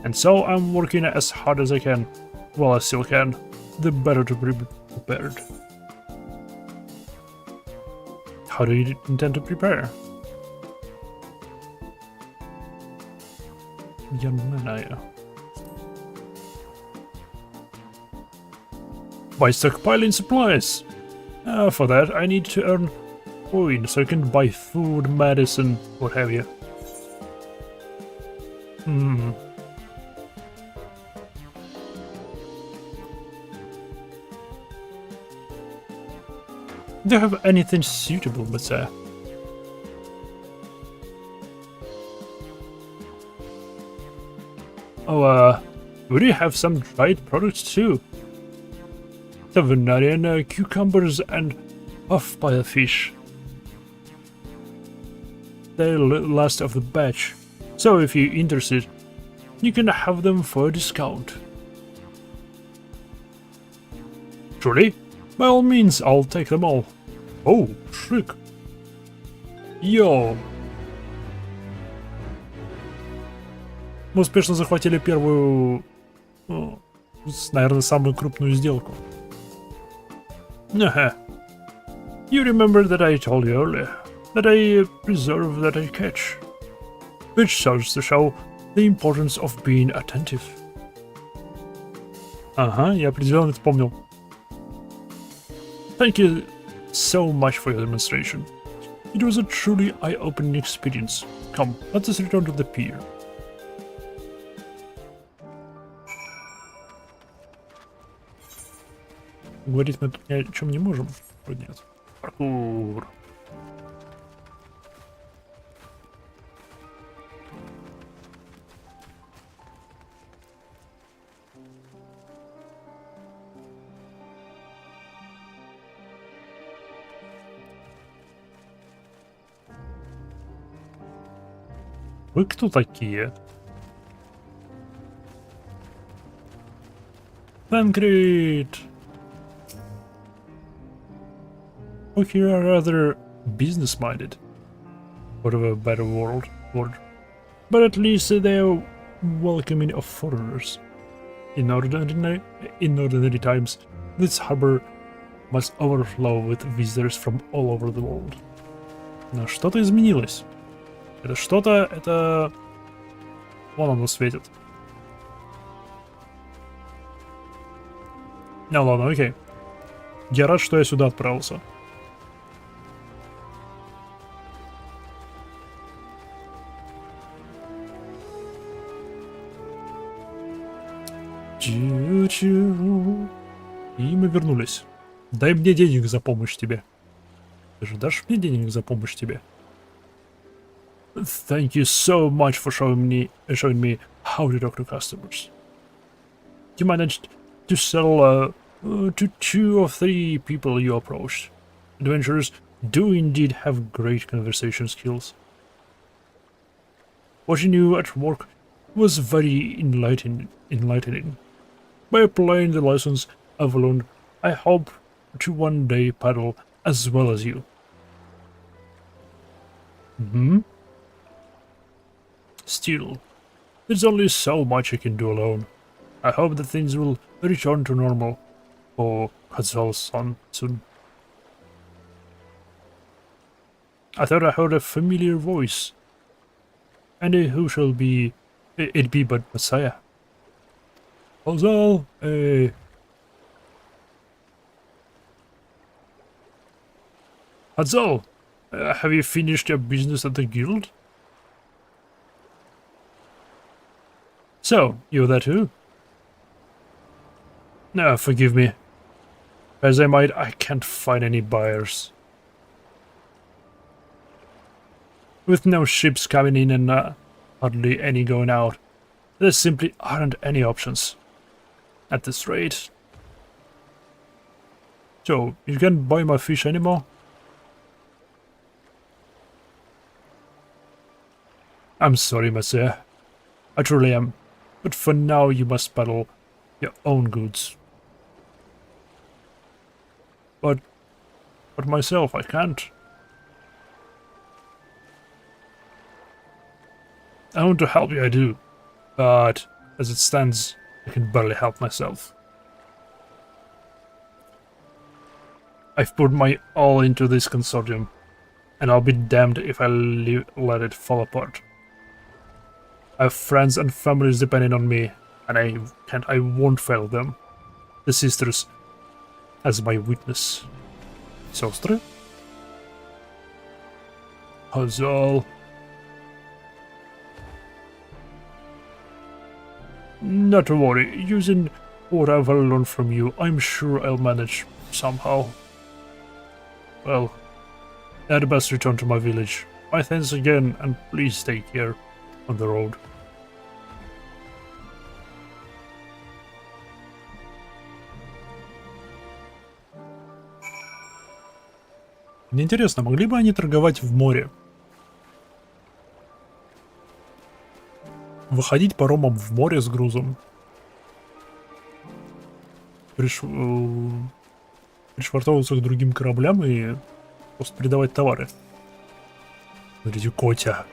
And so I'm working as hard as I can. Well, I still can. The better to be prepared. How do you intend to prepare? By stockpiling supplies. For that, I need to earn coin so I can buy food, medicine, what have you. Do you have anything suitable, sir? Oh, would you have some dried products too? The Venarian cucumbers and puff-pile fish. They're the last of the batch, so if you're interested, you can have them for a discount. Truly? By all means, I'll take them all. Oh, shriek. Йоу. Мы успешно захватили первую, наверное, самую крупную сделку. You remember that I told you earlier that I preserve that I catch, which serves to show the importance of being attentive. Ага, я определенно это помнил. Thank you so much for your demonstration. It was a truly eye-opening experience. Come, let us return to the pier. Говорить мы тут ни о чем не можем. Вроде нет. Паркур. Вы кто такие? Concrete! Oh, you are rather business-minded. Whatever better word. But at least they are welcoming of foreigners. In ordinary times, this harbor must overflow with visitors from all over the world. Но что-то изменилось. Это что-то, это... Вон оно светит. Ну ладно, окей. Я рад, что я сюда отправился. Чу-чу. И мы вернулись. Дай мне денег за помощь тебе. Ты же дашь мне денег за помощь тебе? Thank you so much for showing me how to talk to customers. You managed to sell to 2 or 3 people you approached. Adventurers do indeed have great conversation skills. Watching you at work was very enlightening. By applying the lessons I've learned, I hope to one day paddle as well as you. Still, there's only so much I can do alone. I hope that things will return to normal for Kazal's son soon. I thought I heard a familiar voice. And who shall be... It be but Messiah. Kazal, Kazal, have you finished your business at the guild? So, you're there too? No, forgive me. As I might, I can't find any buyers. With no ships coming in and hardly any going out, there simply aren't any options. At this rate. So, you can't buy my fish anymore? I'm sorry, monsieur. I truly am. But for now you must peddle your own goods. But myself, I can't. I want to help you, I do. But as it stands, I can barely help myself. I've put my all into this consortium, and I'll be damned if I let it fall apart. I have friends and families depending on me, and I won't fail them. The sisters as my witness. Сестры? Kazal. Not to worry, using what I've learned from you, I'm sure I'll manage somehow. Well, I'd best return to my village. My thanks again, and please take care on the road. Мне интересно, могли бы они торговать в море? Выходить паромом в море с грузом? Пришвартовываться к другим кораблям и просто передавать товары? Смотрите, Котя.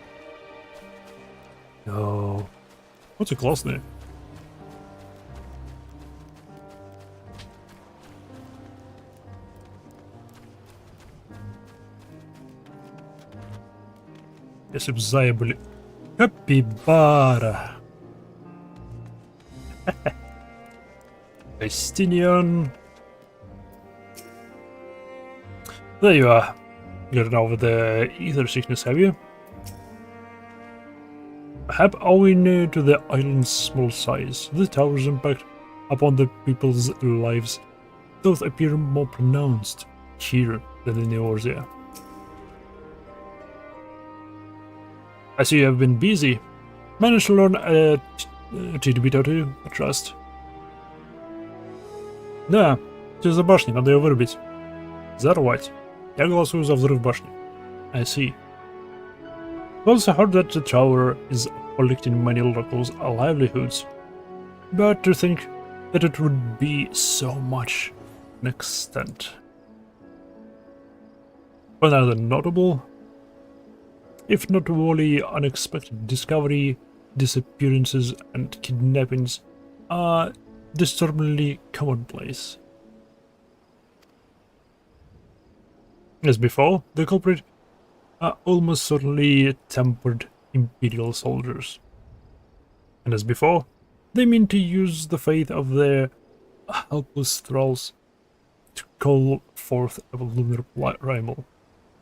Коти классные. Если б зая были... Капибара. Estinian. There you are. Getting over the ether sickness, have you? Perhaps owing to the island's small size, the tower's impact upon the people's lives those appear more pronounced here than in Eorzea. I see you have been busy. Managed to learn a tidbit or two, I trust. Да, все за башней, надо ее вырубить. Взорвать. Я голосую за взрыв башни. I see. I also heard that the tower is collecting many locals' livelihoods. But to think that it would be so much an extent. Another notable, if not wholly unexpected discovery, disappearances and kidnappings are disturbingly commonplace. As before, the culprit are almost certainly tempered Imperial soldiers. And as before, they mean to use the faith of their helpless thralls to call forth a lunar rival.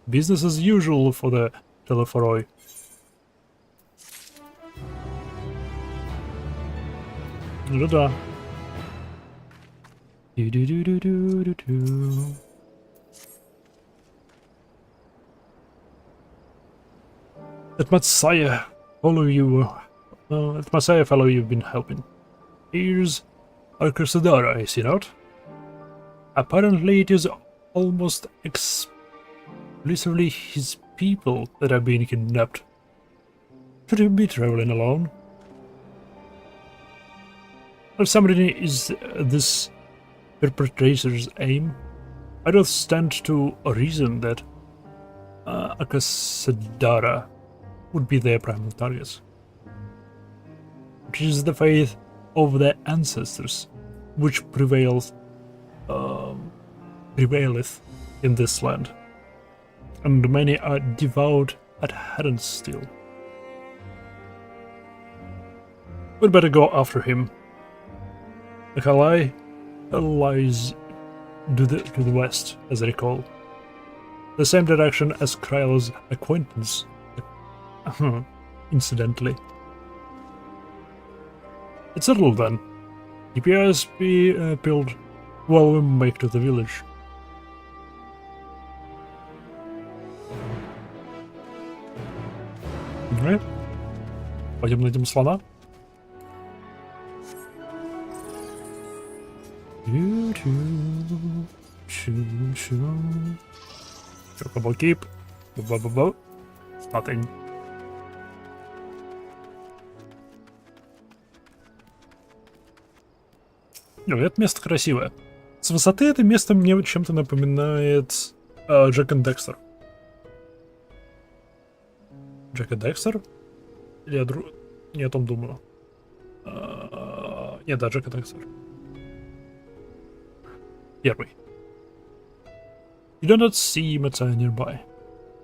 Business as usual for the Telephoroi. Да-да. Du-du-du-du-du-du-du. That Messiah follow you. That Messiah fellow you've been helping. Here's Arcasadara, is he not? Apparently, it is almost exclusively his people that have been kidnapped. Should he be traveling alone? If somebody is this perpetrator's aim, I don't stand to reason that Arcasadara would be their primary targets. It is the faith of their ancestors which prevaileth in this land, and many are devout adherents still. We'd better go after him. The Kalai lies to the west, as I recall. The same direction as Krylo's acquaintance, incidentally. It's settled then. DPS be built while we make to the village. Alright. Пойдем найдем слона. Chocobo keep. Nothing. Ну, это место красивое. С высоты это место мне чем-то напоминает Джек и Декстер. Джек и Декстер? Или я не о том думаю. Нет, да, Джек и Декстер. Первый. You do not see Messiah nearby,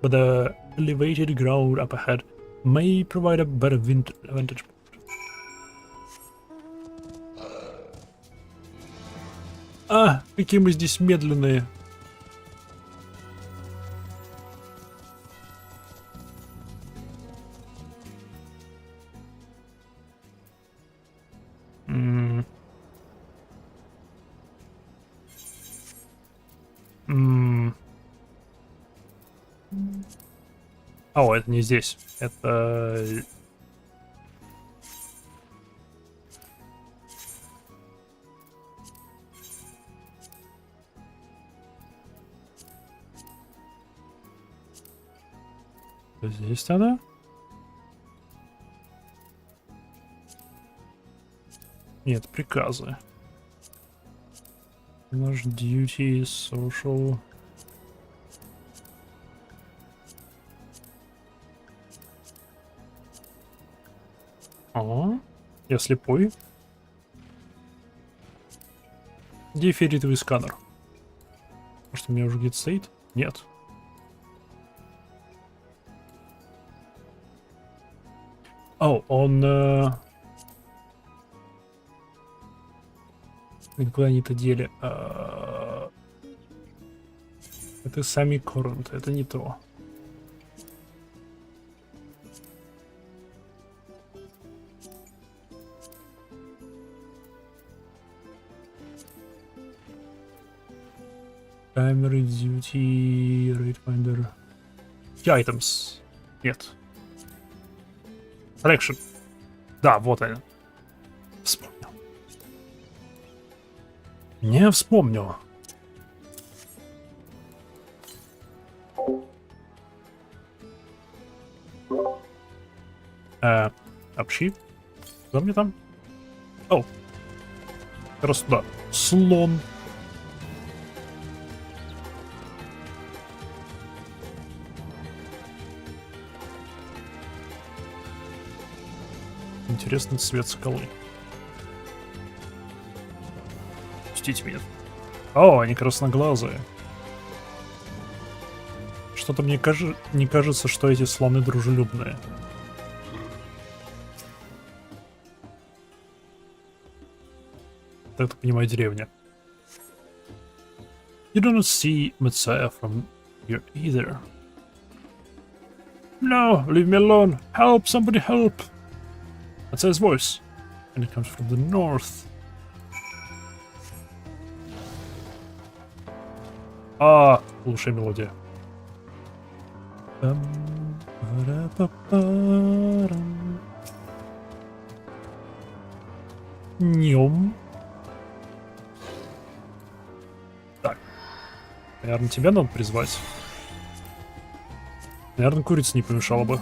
but the elevated ground up ahead may provide a better vantage point. А, какие мы здесь медленные. О, это не здесь. Это... Здесь тогда? Нет, приказы. Наш duty, social... Я слепой. Где ферритовый сканер? Может, у меня уже где-то стоит? Нет. О, он... Никуда они это дели. Это сами Коррент, это не то. Primary duty, rate finder. Key items. Нет. Selection. Да, вот она. Вспомнил. Не вспомнил. Общи. Что мне там? О. Как раз туда. Слон. Интересный цвет скалы. Пустите меня. О, они красноглазые. Что-то мне не кажется, что эти слоны дружелюбные. Так понимаю, деревня. You do not see Messiah from here either. No, leave me alone. Help, somebody help. That's his voice. And it comes from the north. А, лучшая мелодия. Нем. Так. Наверное, тебя надо призвать. Наверное, курица не помешала бы.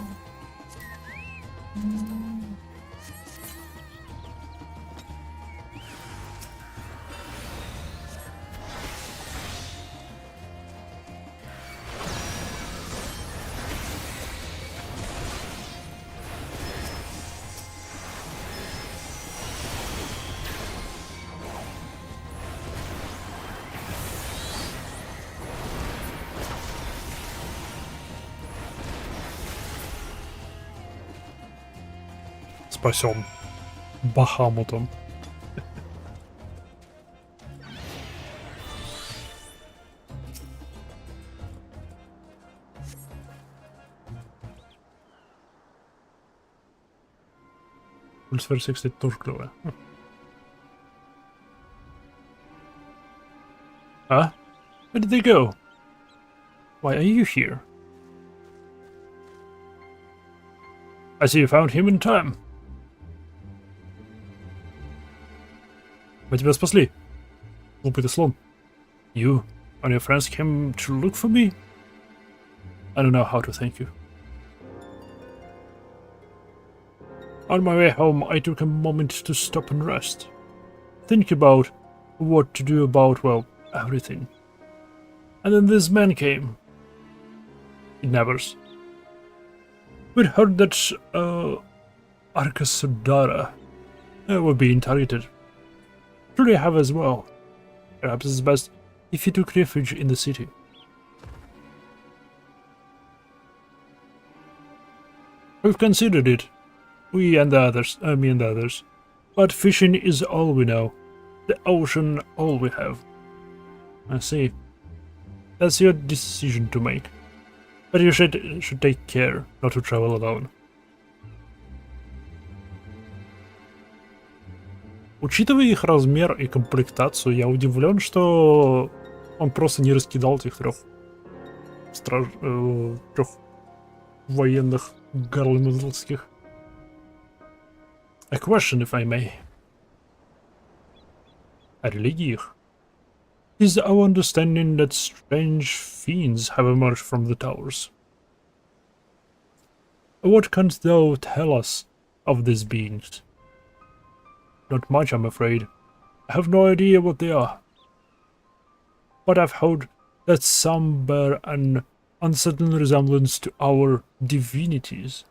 Спасен Бахамутом. Пульс-версия, кстати, тоже клевая. А? Where did they go? Why are you here? I see you found him in time. Мы тебя спасли. Глупый ты слон. You and your friends came to look for me? I don't know how to thank you. On my way home, I took a moment to stop and rest. Think about what to do about, well, everything. And then this man came. Kidnappers. We'd heard that, Arkasudara were being targeted. Surely I have as well. Perhaps it's best if you took refuge in the city. We've considered it. We and the others, me and the others. But fishing is all we know. The ocean, all we have. I see. That's your decision to make. But you should take care not to travel alone. Учитывая их размер и комплектацию, я удивлен, что он просто не раскидал этих трех военных гарлеманских. A question, if I may. О религии их. Is our understanding that strange fiends have emerged from the towers? What canst thou tell us of these beings? Not much, I'm afraid. I have no idea what they are. But I've heard that some bear an uncertain resemblance to our divinities.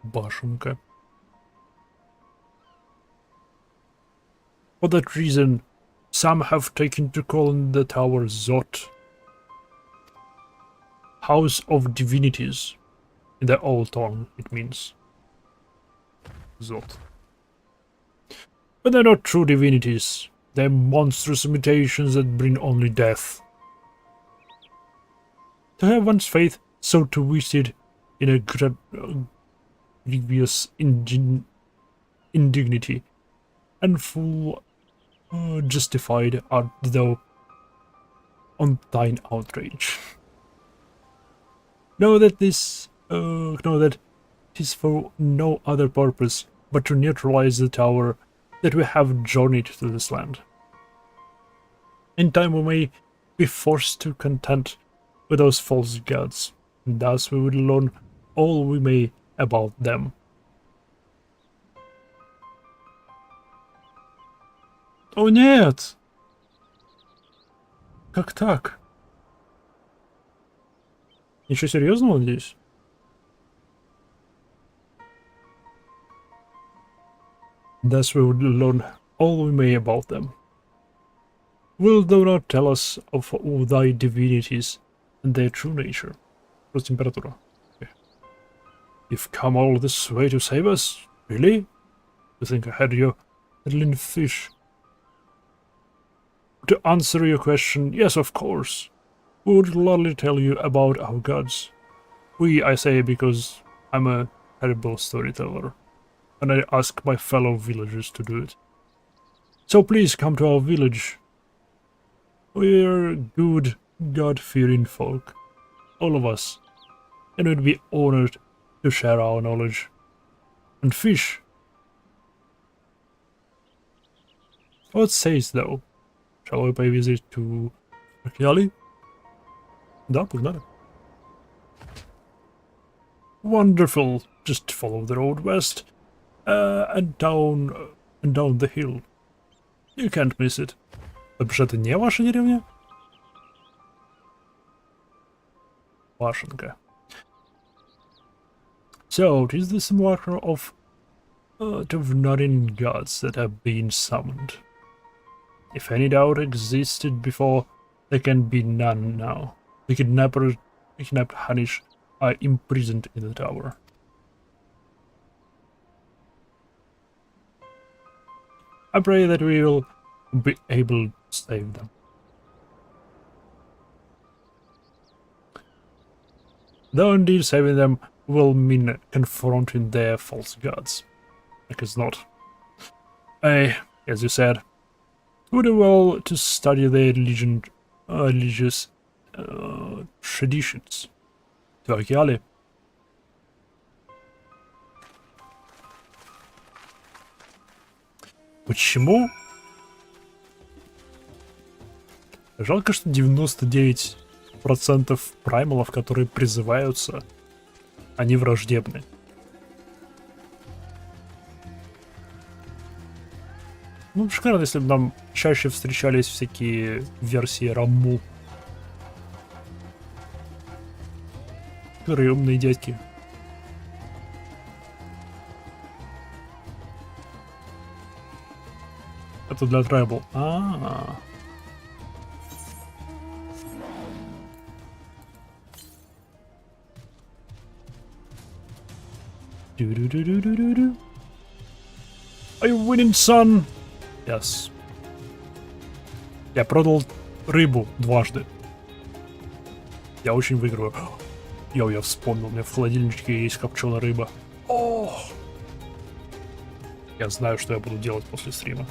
Башенка. For that reason, some have taken to calling the tower Zot, House of Divinities. In the old tongue, it means Zot. But they're not true divinities. They're monstrous imitations that bring only death. To have one's faith so twisted in a grievous indignity, and full justified art thou on thine outrage. Know that this is for no other purpose but to neutralize the tower that we have journeyed to this land. In time we may be forced to contend with those false gods, and thus we would learn all we may about them. О нет! Как так? Ничего серьезного, надеюсь? Thus we would learn all we may about them. Wilt thou not tell us of thy divinities and their true nature? Plus температура. Okay. You've come all this way to save us? Really? You think I had your little fish? To answer your question, yes, of course. We would gladly tell you about our gods. We, I say, because I'm a terrible storyteller, and I ask my fellow villagers to do it. So please come to our village. We're good, God-fearing folk, all of us, and we'd be honored to share our knowledge. And fish. What says thou? Shall we pay visit to Начало? Да, погнали. Wonderful. Just follow the road west, and down the hill. You can't miss it. Вообще, это не ваша деревня? Вашенка. So, it is the simulacra of Tavnarian gods that have been summoned. If any doubt existed before, there can be none now. The kidnapped Hanish are imprisoned in the tower. I pray that we will be able to save them. Though indeed saving them will mean confronting their false gods. I guess not. As you said, it would be well to study their religious traditions. Начало. Почему? Жалко, что 99% праймалов, которые призываются, они враждебны. Ну, шикарно, если бы нам чаще встречались всякие версии Рамму. Которые умные дядьки. Это для трайбл. Are you winning, son? Yes. Я продал рыбу дважды. Я очень выигрываю. Я вспомнил, у меня в холодильничке есть копченая рыба. О! Я знаю, что я буду делать после стрима.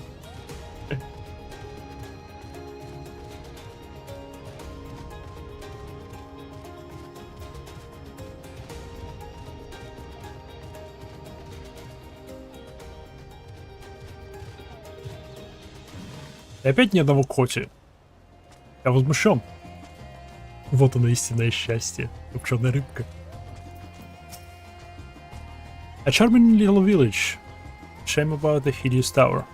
И опять ни одного коти. Я возмущен. Вот оно, истинное счастье. Копченая рыбка. A charming little village. Shame about the hideous tower.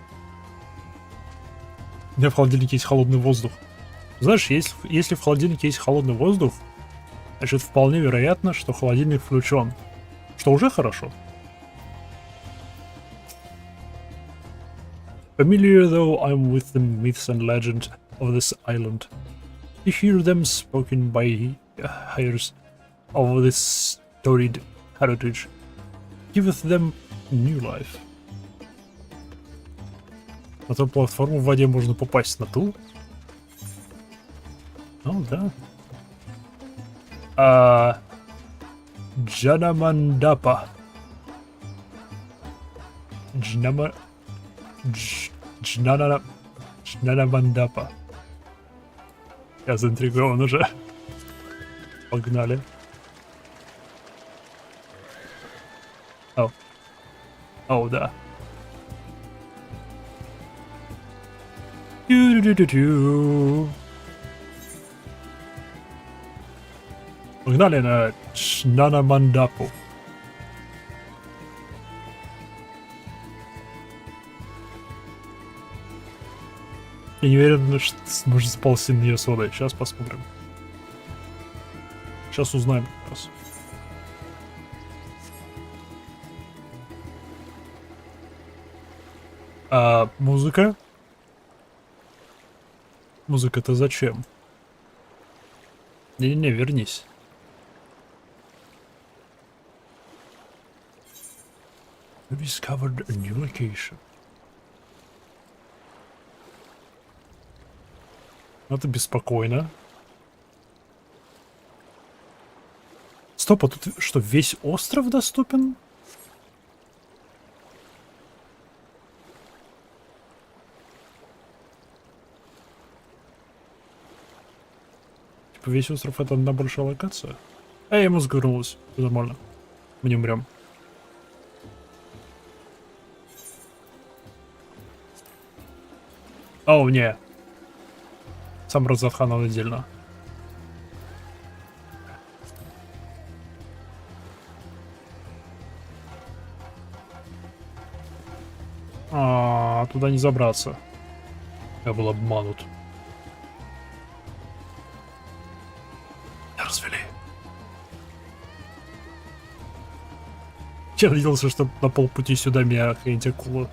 У меня в холодильнике есть холодный воздух. Знаешь, если в холодильнике есть холодный воздух, значит вполне вероятно, что холодильник включен. Что уже хорошо. Familiar though I'm with the myths and legends of this island, to hear them spoken by heirs of this storied heritage giveth them new life. На ту платформу в воде можно попасть на ту? Ну да. Джанамандапа. Джнанамандапа. Я заинтригован уже. Погнали. О, да. Погнали на Джнанамандапу. Я не уверен, что сможет сползти на нее с водой. Сейчас посмотрим. Сейчас узнаем как раз. А музыка? Музыка-то зачем? Не-не-не, вернись. We discovered a new location. Это беспокойно. Стоп, а тут что, весь остров доступен? Типа весь остров это одна большая локация? Эй, музыка вернулась. Все нормально. Мы не умрем. О, не. Сам Разатхан он отдельно. Туда не забраться. Я был обманут. Развели. Я надеялся, что на полпути сюда меня какая-нибудь акула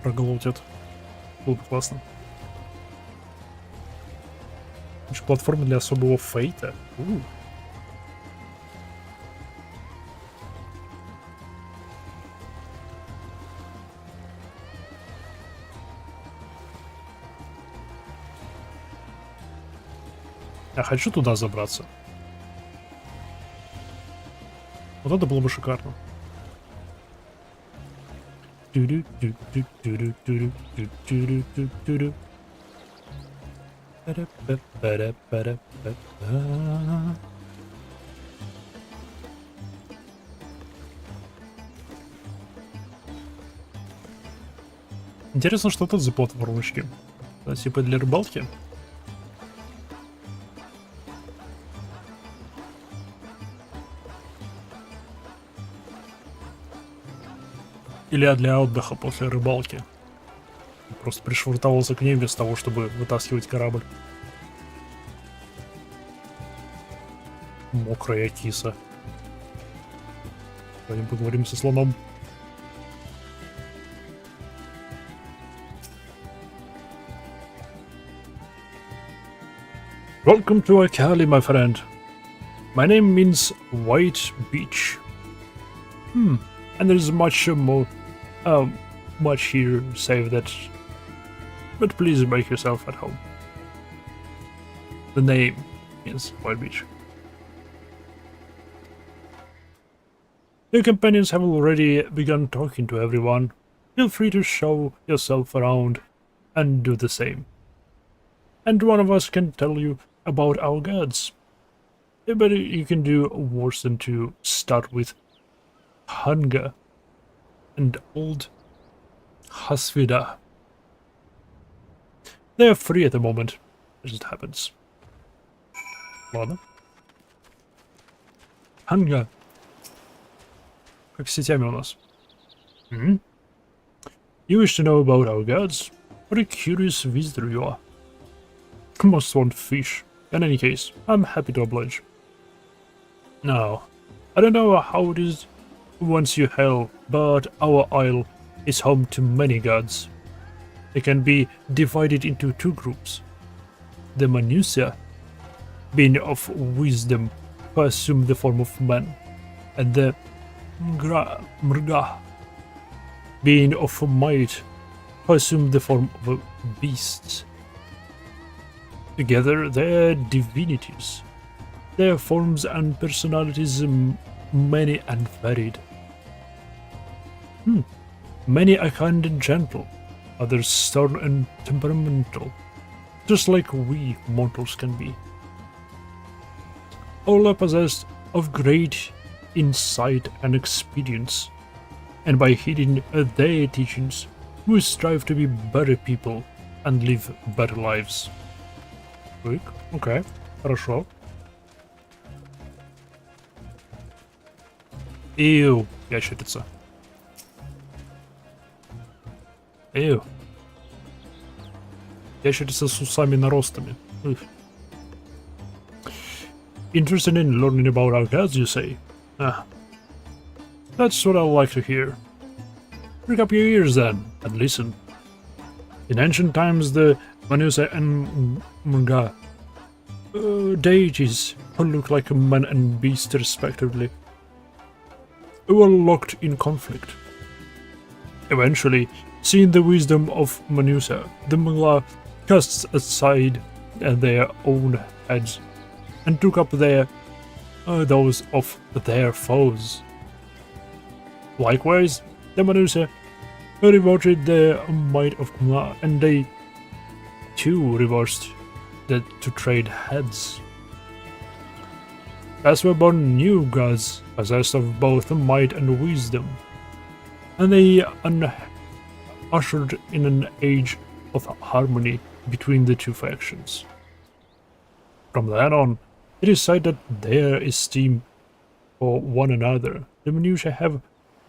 проглотит. Было бы классно. Платформа для особого фейта. Я хочу туда забраться. Вот это было бы шикарно. Интересно, что тут за платформочки? Да, типа для рыбалки? Или для отдыха после рыбалки? Просто пришвартовался к ней вместо того, чтобы вытаскивать корабль. Мокрая киса. Пойдем поговорим со слоном. Welcome to Akali, my friend. My name means White Beach. And there's much more, much here save that. But please make yourself at home. The name is White Beach. Your companions have already begun talking to everyone. Feel free to show yourself around and do the same. And one of us can tell you about our gods. But you can do worse than to start with hunger and old Hasvida. They are free at the moment, as it happens. Ладно. Hunger. Как с сетями у нас. You wish to know about our gods? What a curious visitor you are. Must want fish. In any case, I'm happy to oblige. Now, I don't know how it is once you hail, but our isle is home to many gods. They can be divided into two groups. The Manusia, being of wisdom, who assume the form of man, and the Mrga, being of might, who assume the form of beasts. Together, they are divinities. Their forms and personalities many and varied. Many are kind and gentle, others stern and temperamental, just like we mortals can be. All are possessed of great insight and experience, and by heeding their teachings, we strive to be better people and live better lives. Okay, хорошо. Ew, ящерица. Ew. Ящерица с усами-наростами. Interested in learning about our gods, you say? Ah. That's what I like to hear. Prick up your ears then, and listen. In ancient times, the Manusa and Mga deities who look like a man and beast respectively were locked in conflict. Eventually, seeing the wisdom of Manusa, the Mangla cast aside their own heads and took up those of their foes. Likewise, the Manusa reverted the might of Mangla, and they too reversed that to trade heads. Thus were born new gods, possessed of both might and wisdom, and they ushered in an age of harmony between the two factions. From then on, it is said that their esteem for one another, the Manusa have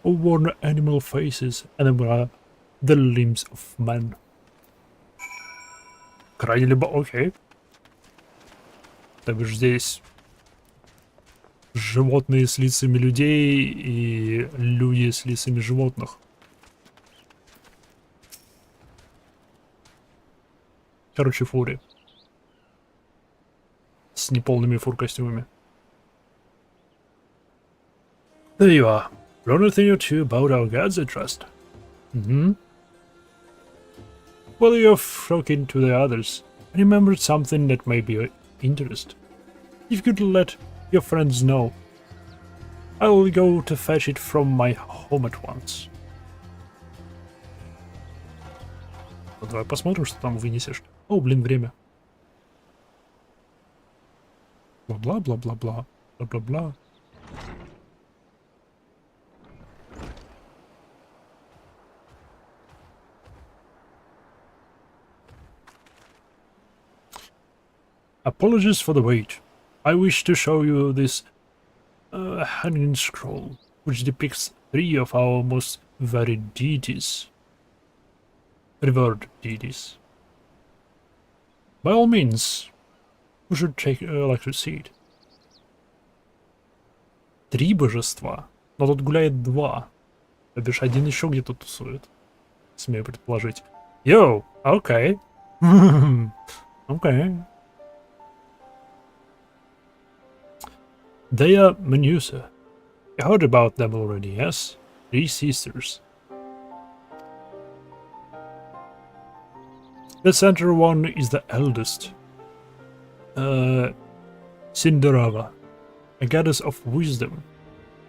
worn animal faces and the limbs of men. Крайне либо окей. То бишь здесь животные с лицами людей и люди с лицами животных. Короче, фури. С неполными фур-костюмами. There you are. Learn a thing or two about our gods, I trust. While you're talking to the others, I remembered something that may be of interest. If you could let your friends know, I'll go to fetch it from my home at once. Ну, давай посмотрим, что там вынесешь. О, блин, время. Бла-бла-бла-бла-бла. Бла-бла-бла. Apologies for the wait. I wish to show you this hanging scroll, which depicts 3 of our most varied deities. Revered deities. By all means, we should like to see it. 3 божества, но тут гуляет 2. То бишь один еще где-то тусует. Смею предположить. Йоу, окей. Окей. They are Manusa. You heard about them already, yes? 3 sisters. The center one is the eldest. Cinderava, a goddess of wisdom.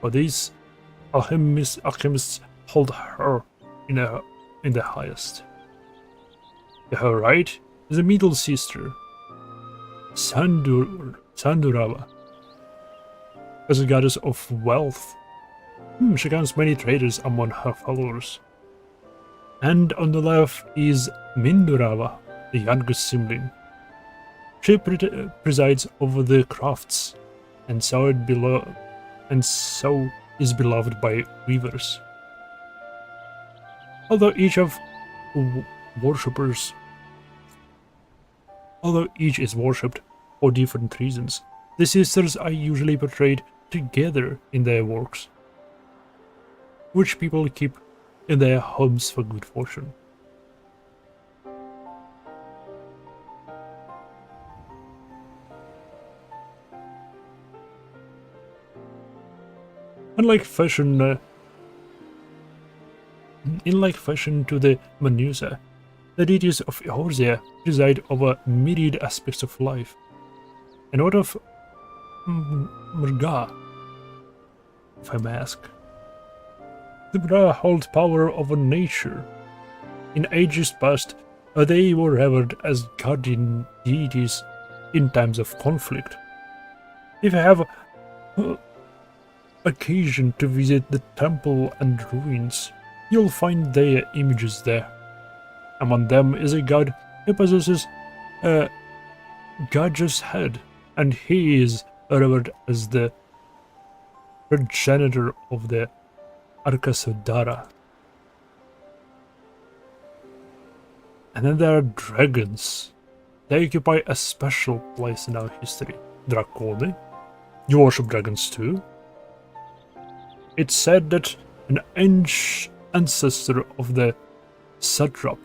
For these, alchemists hold her in the highest. To her right is the middle sister, Sandurava, as a goddess of wealth. She counts many traders among her followers. And on the left is Mindurava, the youngest sibling. She presides over the crafts, and so is beloved by weavers. Although each is worshipped for different reasons, the sisters are usually portrayed together in their works, which people keep in their homes for good fortune. In like fashion to the Manusa, the deities of Eorzea preside over myriad aspects of life, and what of Mrga, if I may ask? The Bra hold power over nature. In ages past, they were revered as guardian deities in times of conflict. If you have occasion to visit the temple and ruins, you'll find their images there. Among them is a god who possesses a gorgeous head, and he is revered as the progenitor of the Arkasudara. And then there are dragons. They occupy a special place in our history. Draconi. You worship dragons too? It's said that an ancestor of the satrap,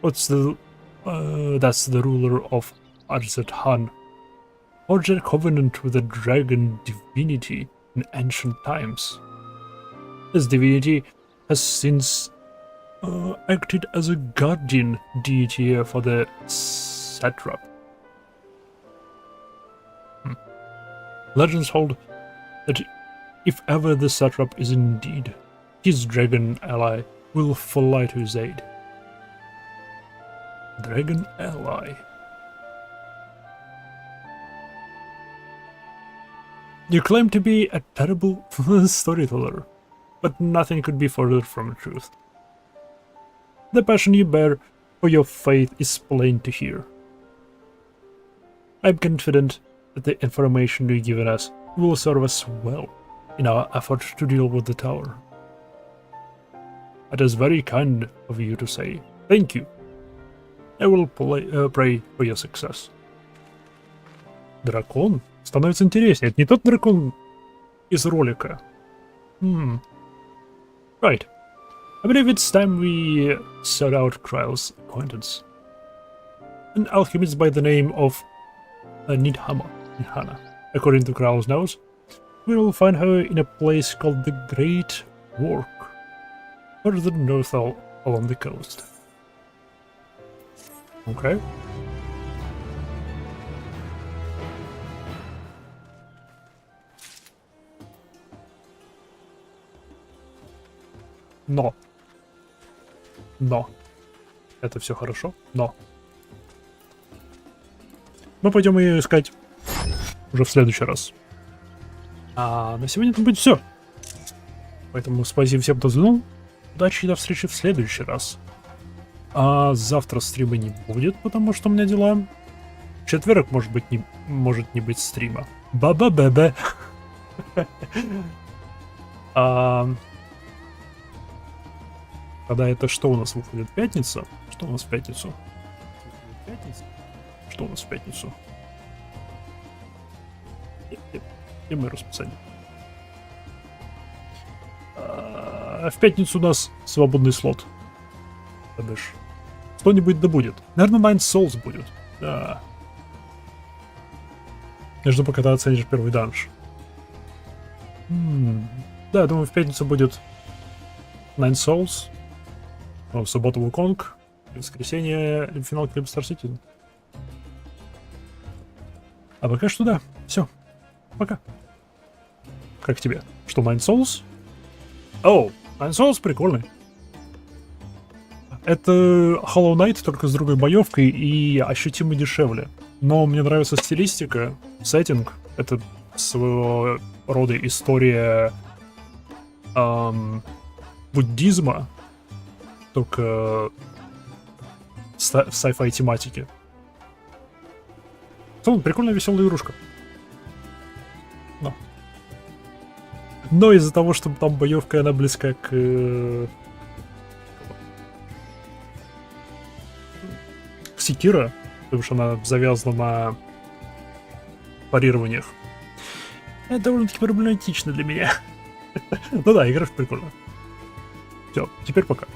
that's the ruler of Arzathan, forged a covenant with a dragon divinity in ancient times. This divinity has since acted as a guardian deity for the satrap. Legends hold that if ever the satrap is indeed, his dragon ally will fly to his aid. Dragon ally. You claim to be a terrible storyteller, but nothing could be further from the truth. The passion you bear for your faith is plain to hear. I'm confident that the information you've given us will serve us well in our effort to deal with the tower. It is very kind of you to say. Thank you. I will pray for your success. Дракон? Становится интереснее. Это не тот дракон из ролика. Right. I believe it's time we sought out Kryle's acquaintance. An alchemist by the name of Nidhana. According to Kryle's notes, we will find her in a place called the Great Work, further north along the coast. Okay. Но. Это все хорошо, но. Мы пойдем ее искать уже в следующий раз. А на сегодня это будет все. Поэтому спасибо всем, кто взглянул. Удачи и до встречи в следующий раз. А завтра стрима не будет, потому что у меня дела. В четверг, может не быть стрима. Ба-ба-бе-бе. Когда это что у нас выходит? Пятница? Что у нас в пятницу? Что у нас в пятницу? Где мое расписание? В пятницу у нас свободный слот. Что-нибудь да будет. Наверное, Nine Souls будет. Да. Я жду, пока ты оценишь первый данж. Да, думаю, в пятницу будет Nine Souls. В субботу Вуконг. В воскресенье финал Клип Star Citizen. А пока что да. Все. Пока. Как тебе? Что, Nine Souls? О, Nine Souls прикольный. Это Hollow Knight, только с другой боевкой и ощутимо дешевле. Но мне нравится стилистика, сеттинг. Это своего рода история буддизма, только в sci-fi тематике. В целом, прикольная, веселая игрушка. Но из-за того, что там боевка, она близка к Секиро, потому что она завязана на парированиях. Это довольно-таки проблематично для меня. Ну да, игра прикольная. Все, теперь пока.